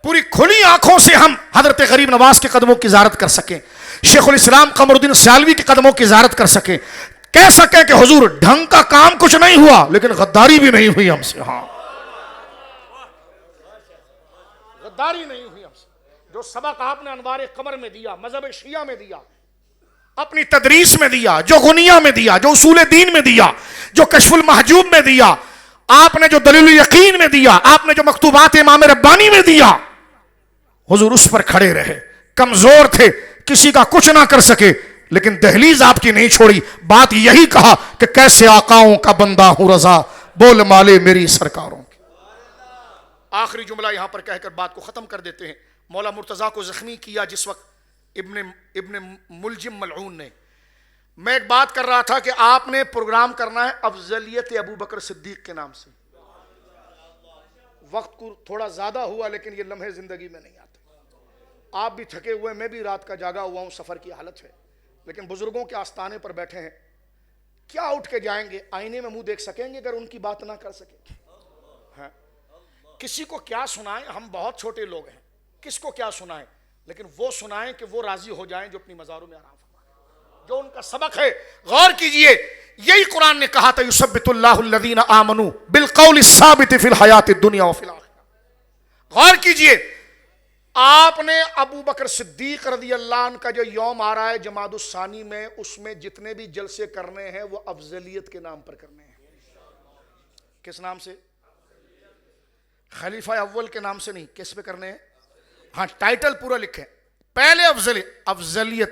Speaker 1: پوری کھلی آنکھوں سے ہم حضرت غریب نواز کے قدموں کی زیارت کر سکیں, شیخ الاسلام قمر الدین سیالوی کے قدموں کی زیارت کر سکیں, کہہ سکیں کہ حضور ڈھنگ کا کام کچھ نہیں ہوا لیکن غداری بھی نہیں ہوئی ہم سے. ہاں, غداری نہیں ہوئی ہم سے. جو سبق آپ نے انوار قمر میں دیا, مذہب شیعہ میں دیا, اپنی تدریس میں دیا, جو غنیہ میں دیا, جو اصول دین میں دیا, جو کشف المحجوب میں دیا, آپ نے جو دلیل الیقین میں دیا, آپ نے جو مکتوبات امام ربانی میں دیا, حضور اس پر کھڑے رہے. کمزور تھے, کسی کا کچھ نہ کر سکے, لیکن دہلیز آپ کی نہیں چھوڑی. بات یہی کہا کہ کیسے آقاؤں کا بندہ ہوں رضا, بول مالے میری سرکاروں کی. آخری جملہ یہاں پر کہہ کر بات کو ختم کر دیتے ہیں. مولا مرتضیٰ کو زخمی کیا جس وقت ابن ملجم ملعون نے. میں ایک بات کر رہا تھا کہ آپ نے پروگرام کرنا ہے افضلیت ابوبکر صدیق کے نام سے. وقت کو تھوڑا زیادہ ہوا لیکن یہ لمحے زندگی میں نہیں آتے. آپ بھی تھکے ہوئے, میں بھی رات کا جاگا ہوا ہوں, سفر کی حالت ہے, لیکن بزرگوں کے آستانے پر بیٹھے ہیں. کیا اٹھ کے جائیں گے؟ آئینے میں منہ دیکھ سکیں گے اگر ان کی بات نہ کر سکیں؟ ہاں, کسی کو کیا سنائیں؟ ہم بہت چھوٹے لوگ ہیں, کس کو کیا سنائیں؟ لیکن وہ سنائیں کہ وہ راضی ہو جائیں جو اپنی مزاروں میں آرام فرمائیں, جو ان کا سبق ہے. غور کیجئے, یہی قرآن نے کہا تھا یثبت اللہ الذین آمنوا بالقول الثابت فی الحیات الدنیا وفی الآخرہ. غور کیجئے, آپ نے ابو بکر صدیق رضی اللہ عنہ کا جو یوم آ رہا ہے جمادی الثانی میں, اس میں جتنے بھی جلسے کرنے ہیں وہ افضلیت کے نام پر کرنے ہیں. کس نام سے؟ خلیفہ اول کے نام سے نہیں. کس پہ کرنے ہیں؟ ہاں, ٹائٹل پورا لکھیں. پہلے افضلیت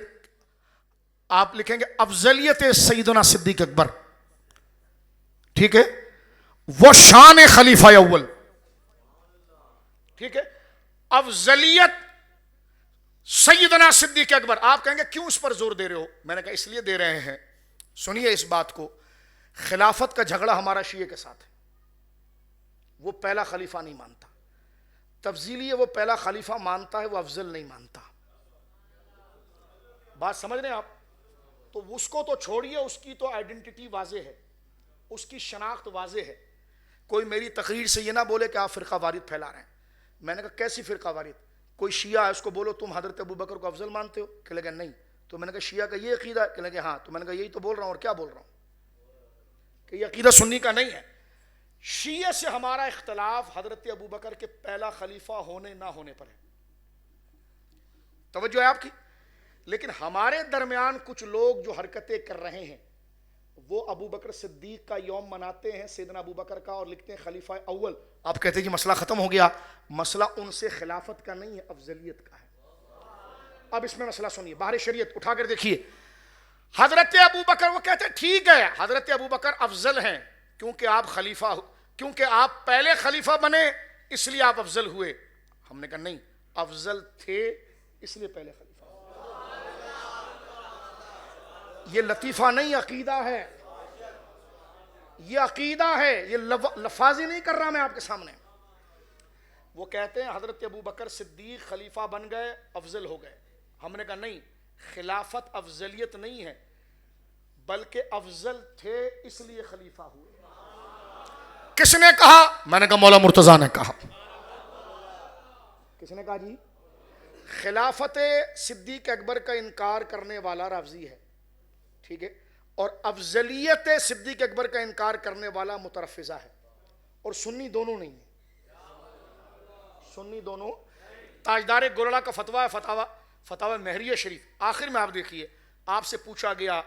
Speaker 1: آپ لکھیں گے افضلیت سیدنا صدیق اکبر, ٹھیک ہے, وہ شان خلیفہ اول, ٹھیک ہے. افضلیت سیدنا صدیق اکبر. آپ کہیں گے کیوں اس پر زور دے رہے ہو؟ میں نے کہا اس لیے دے رہے ہیں, سنیے اس بات کو. خلافت کا جھگڑا ہمارا شیعہ کے ساتھ ہے. وہ پہلا خلیفہ نہیں مانتا. تفضیلی ہے, وہ پہلا خلیفہ مانتا ہے, وہ افضل نہیں مانتا. بات سمجھ رہے ہیں آپ؟ تو اس کو تو چھوڑیے, اس کی تو آئیڈینٹی واضح ہے, اس کی شناخت واضح ہے. کوئی میری تقریر سے یہ نہ بولے کہ آپ فرقہ واریت پھیلا رہے ہیں. میں نے کہا کیسی فرقہ واریت؟ کوئی شیعہ ہے, اس کو بولو تم حضرت ابوبکر کو افضل مانتے ہو, کہ لگا نہیں. تو میں نے کہا شیعہ کا یہ عقیدہ ہے, کہ لگا ہاں. تو میں نے کہا یہی تو بول رہا ہوں, اور کیا بول رہا ہوں, کہ یہ عقیدہ سنی کا نہیں ہے. شیعہ سے ہمارا اختلاف حضرت ابوبکر کے پہلا خلیفہ ہونے نہ ہونے پر ہے. توجہ ہے آپ کی؟ لیکن ہمارے درمیان کچھ لوگ جو حرکتیں کر رہے ہیں وہ ابو بکر صدیق کا یوم مناتے ہیں، سیدنا ابو بکر کا، اور لکھتے ہیں خلیفہ اول. آپ کہتے ہیں جی مسئلہ ختم ہو گیا. مسئلہ ان سے خلافت کا نہیں ہے، افضلیت کا ہے. اب اس میں مسئلہ سنیے، باہر شریعت اٹھا کر دیکھیے. حضرت ابو بکر، وہ کہتے ہیں ٹھیک ہے حضرت ابو بکر افضل ہیں کیونکہ آپ خلیفہ، کیونکہ آپ پہلے خلیفہ بنے اس لیے آپ افضل ہوئے. ہم نے کہا نہیں، افضل تھے اس لیے پہلے خلیفہ. یہ لطیفہ نہیں، عقیدہ ہے. یہ عقیدہ ہے، یہ لفاظی نہیں کر رہا میں آپ کے سامنے. وہ کہتے ہیں حضرت ابو بکر صدیق خلیفہ بن گئے، افضل ہو گئے. ہم نے کہا نہیں، خلافت افضلیت نہیں ہے بلکہ افضل تھے اس لیے خلیفہ ہوئے. کس نے کہا؟ میں نے کہا مولا مرتضیٰ نے کہا. کس نے کہا جی؟ خلافت صدیق اکبر کا انکار کرنے والا رافضی ہے، ٹھیک ہے، اور افضلیت صدیق اکبر کا انکار کرنے والا مترفضہ ہے. اور سنی دونوں نہیں ہیں، سنی دونوں. تاجدار گولڑا کا فتویٰ ہے، فتاوی مہریہ شریف. آخر میں آپ دیکھیے، آپ سے پوچھا گیا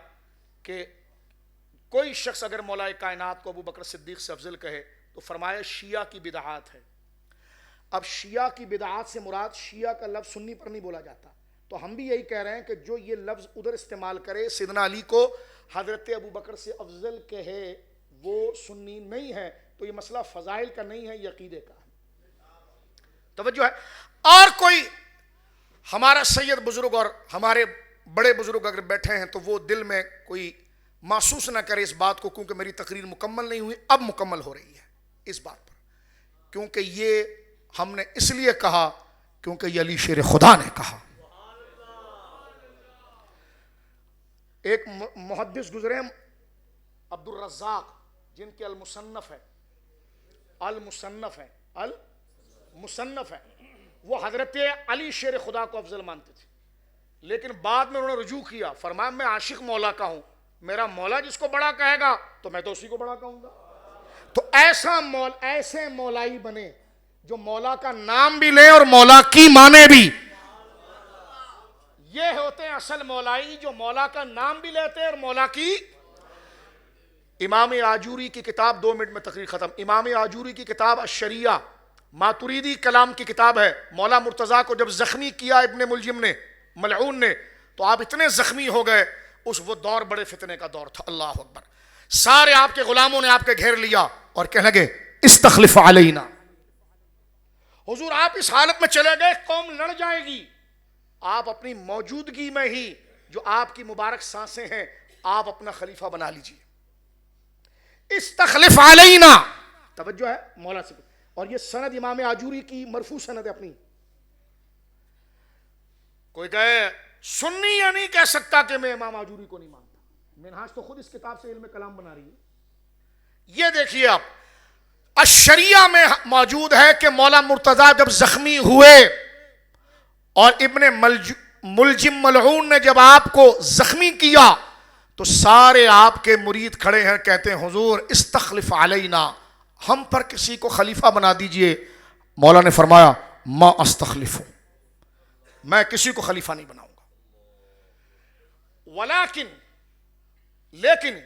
Speaker 1: کہ کوئی شخص اگر مولا کائنات کو ابو بکر صدیق سے افضل کہے تو فرمایا شیعہ کی بدعات ہے. اب شیعہ کی بدعات سے مراد شیعہ کا لفظ سنی پر نہیں بولا جاتا. تو ہم بھی یہی کہہ رہے ہیں کہ جو یہ لفظ ادھر استعمال کرے، سیدنا علی کو حضرت ابو بکر سے افضل کہے، وہ سنی نہیں ہے. تو یہ مسئلہ فضائل کا نہیں ہے، یہ عقیدے کا ہے. توجہ ہے. اور کوئی ہمارا سید بزرگ اور ہمارے بڑے بزرگ اگر بیٹھے ہیں تو وہ دل میں کوئی محسوس نہ کرے اس بات کو، کیونکہ میری تقریر مکمل نہیں ہوئی، اب مکمل ہو رہی ہے اس بات پر. کیونکہ یہ ہم نے اس لیے کہا کیونکہ یہ علی شیر خدا نے کہا. ایک محدث گزرے عبد الرزاق، جن کے المصنف ہے، المصنف ہے، وہ حضرت علی شیر خدا کو افضل مانتے تھے. لیکن بعد میں انہوں نے رجوع کیا، فرمایا میں عاشق مولا کا ہوں، میرا مولا جس کو بڑا کہے گا تو میں تو اسی کو بڑا کہوں گا. تو ایسے مولائی بنے جو مولا کا نام بھی لے اور مولا کی مانے بھی. یہ ہوتے ہیں اصل مولائی، جو مولا کا نام بھی لیتے ہیں اور مولا کی. امام آجوری کی کتاب، 2 منٹ میں تقریر ختم. امام آجوری کی کتاب الشریعہ، ماتریدی کلام کی کتاب ہے. مولا مرتضیٰ کو جب زخمی کیا ابن ملجم نے، ملعون نے، تو آپ اتنے زخمی ہو گئے. وہ دور بڑے فتنے کا دور تھا. اللہ اکبر. سارے آپ کے غلاموں نے آپ کے گھیر لیا اور کہنے لگے استخلف علینا. حضور آپ اس حالت میں چلے گئے، قوم لڑ جائے گی. آپ اپنی موجودگی میں ہی جو آپ کی مبارک سانسیں ہیں، آپ اپنا خلیفہ بنا لیجئے. استخلف علینا. توجہ ہے مولا سے. اور یہ سند امام آجوری کی مرفوع سند ہے اپنی. کوئی کہے سنی یا نہیں کہہ سکتا کہ میں امام آجوری کو نہیں مانتا. منہاج تو خود اس کتاب سے علم کلام بنا رہی ہے. یہ دیکھیے آپ، الشریعہ میں موجود ہے کہ مولا مرتضیٰ جب زخمی ہوئے اور ابن ملجم ملعون نے جب آپ کو زخمی کیا تو سارے آپ کے مرید کھڑے ہیں، کہتے ہیں حضور استخلف علینا، ہم پر کسی کو خلیفہ بنا دیجئے. مولا نے فرمایا ما استخلف، میں کسی کو خلیفہ نہیں بناؤں گا. لیکن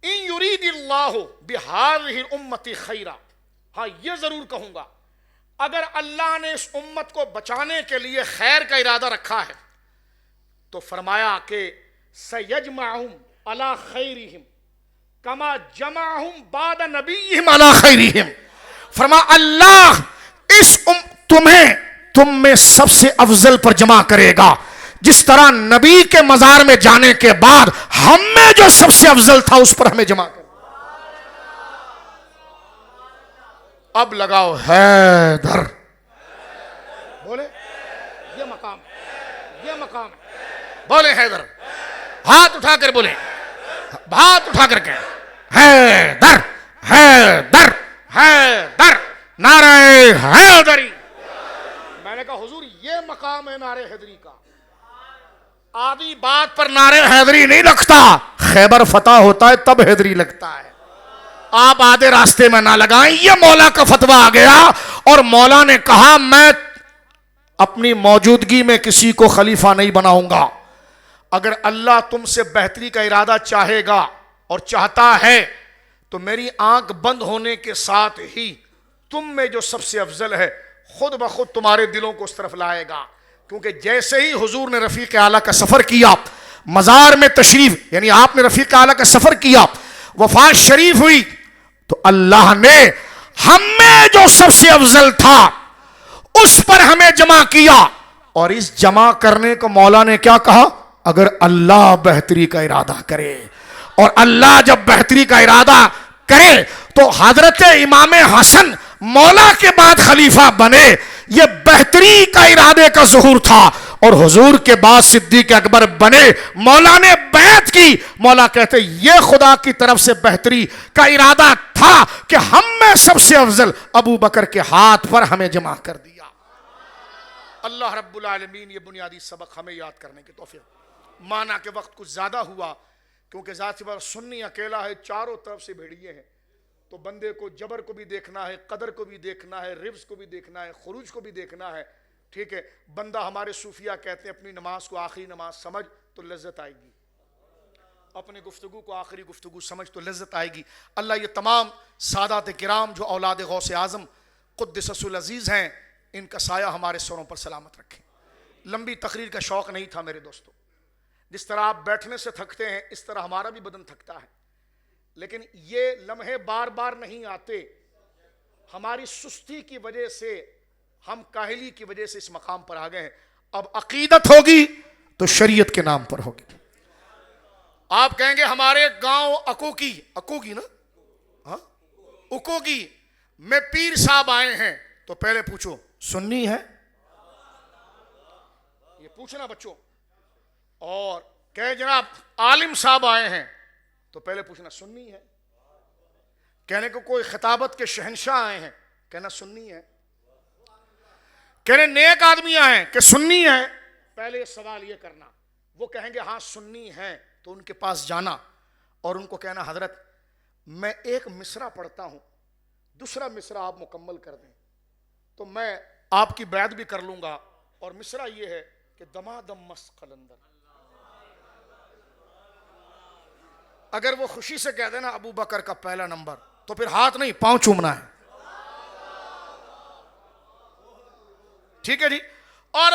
Speaker 1: ان یرید اللہ بہذہ الامت خیرا، ہاں یہ ضرور کہوں گا، اگر اللہ نے اس امت کو بچانے کے لیے خیر کا ارادہ رکھا ہے تو فرمایا کہ سیجمعہم علی خیرہم کما جمعہم بعد نبیہم علی خیرہم. فرمایا اللہ تم میں سب سے افضل پر جمع کرے گا، جس طرح نبی کے مزار میں جانے کے بعد ہم میں جو سب سے افضل تھا اس پر ہمیں جمع کر. اب لگاؤ حیدر، بولے یہ مقام، یہ مقام بولے حیدر. ہاتھ اٹھا کر بولے، ہاتھ اٹھا کر کہ حیدر حیدر حیدر، نعرہ حیدری. میں نے کہا حضور یہ مقام ہے نعرہ حیدری کا. آدھی بات پر نعرہ حیدری نہیں لگتا، خیبر فتح ہوتا ہے تب حیدری لگتا ہے. آپ آدھے راستے میں نہ لگائیں. یہ مولا کا فتویٰ آ گیا اور مولا نے کہا میں اپنی موجودگی میں کسی کو خلیفہ نہیں بناؤں گا. اگر اللہ تم سے بہتری کا ارادہ چاہے گا اور چاہتا ہے تو میری آنکھ بند ہونے کے ساتھ ہی تم میں جو سب سے افضل ہے خود بخود تمہارے دلوں کو اس طرف لائے گا. کیونکہ جیسے ہی حضور نے رفیق اعلیٰ کا سفر کیا, مزار میں تشریف یعنی آپ نے رفیق اعلیٰ کا سفر کیا, وفات شریف ہوئی, تو اللہ نے ہم میں جو سب سے افضل تھا اس پر ہمیں جمع کیا. اور اس جمع کرنے کو مولا نے کیا کہا؟ اگر اللہ بہتری کا ارادہ کرے. اور اللہ جب بہتری کا ارادہ کرے تو حضرت امام حسن مولا کے بعد خلیفہ بنے. یہ بہتری کا ارادے کا ظہور تھا. اور حضور کے بعد صدیق اکبر بنے, مولا نے بیعت کی. مولا کہتے یہ خدا کی طرف سے بہتری کا ارادہ تھا کہ ہم میں سب سے افضل ابو بکر کے ہاتھ پر ہمیں جمع کر دیا. اللہ رب العالمین یہ بنیادی سبق ہمیں یاد کرنے کی توفیق. مانا کہ وقت کچھ زیادہ ہوا کیونکہ ذات سی بات سنی اکیلا ہے, چاروں طرف سے بھیڑیے ہیں, تو بندے کو جبر کو بھی دیکھنا ہے, قدر کو بھی دیکھنا ہے, رفظ کو بھی دیکھنا ہے, خروج کو بھی دیکھنا ہے. ٹھیک ہے, بندہ ہمارے صوفیہ کہتے ہیں اپنی نماز کو آخری نماز سمجھ تو لذت آئے گی, اپنی گفتگو کو آخری گفتگو سمجھ تو لذت آئے گی. اللہ یہ تمام سادات کرام جو اولاد غوث اعظم قدس العزیز ہیں, ان کا سایہ ہمارے سروں پر سلامت رکھیں. لمبی تقریر کا شوق نہیں تھا میرے دوستو. جس طرح آپ بیٹھنے سے تھکتے ہیں اس طرح ہمارا بھی بدن تھکتا ہے, لیکن یہ لمحے بار بار نہیں آتے. ہماری سستی کی وجہ سے, ہم کاہلی کی وجہ سے اس مقام پر آ گئے ہیں. اب عقیدت ہوگی تو شریعت کے نام پر ہوگی. آپ کہیں گے ہمارے گاؤں اکوگی نا, ہاں اکوگی میں پیر صاحب آئے ہیں, تو پہلے پوچھو سنی ہے, یہ پوچھنا بچوں. اور کہ جناب عالم صاحب آئے ہیں, تو پہلے پوچھنا سنی ہے. کہنے کو کوئی خطابت کے شہنشاہ آئے ہیں, کہنا سنی ہے. کہنے نیک آدمی آئے ہیں کہ سنی ہے, پہلے سوال یہ کرنا. وہ کہیں گے ہاں سنی ہے, تو ان کے پاس جانا اور ان کو کہنا حضرت میں ایک مصرع پڑھتا ہوں, دوسرا مصرع آپ مکمل کر دیں تو میں آپ کی بیعت بھی کر لوں گا. اور مصرع یہ ہے کہ دمادم مست قلندر. اگر وہ خوشی سے کہہ دینا ابو بکر کا پہلا نمبر, تو پھر ہاتھ نہیں پاؤں چومنا ہے. ٹھیک ہے جی. اور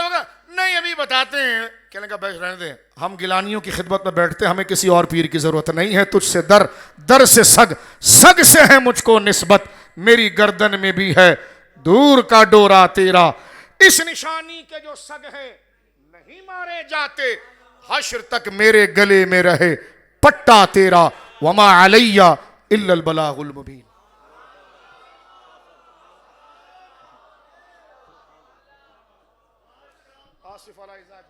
Speaker 1: نہیں ابھی بتاتے ہیں, کہنے کا بیٹھ رہنے دیں, ہم گیلانیوں کی خدمت میں بیٹھتے, ہمیں کسی اور پیر کی ضرورت نہیں ہے. تجھ سے در سے سگ سے ہے مجھ کو نسبت, میری گردن میں بھی ہے دور کا ڈورا تیرا. اس نشانی کے جو سگ ہیں نہیں مارے جاتے, حشر تک میرے گلے میں رہے پٹا تیرا, وما علیہ الا البلاغ المبین. آصف علیہ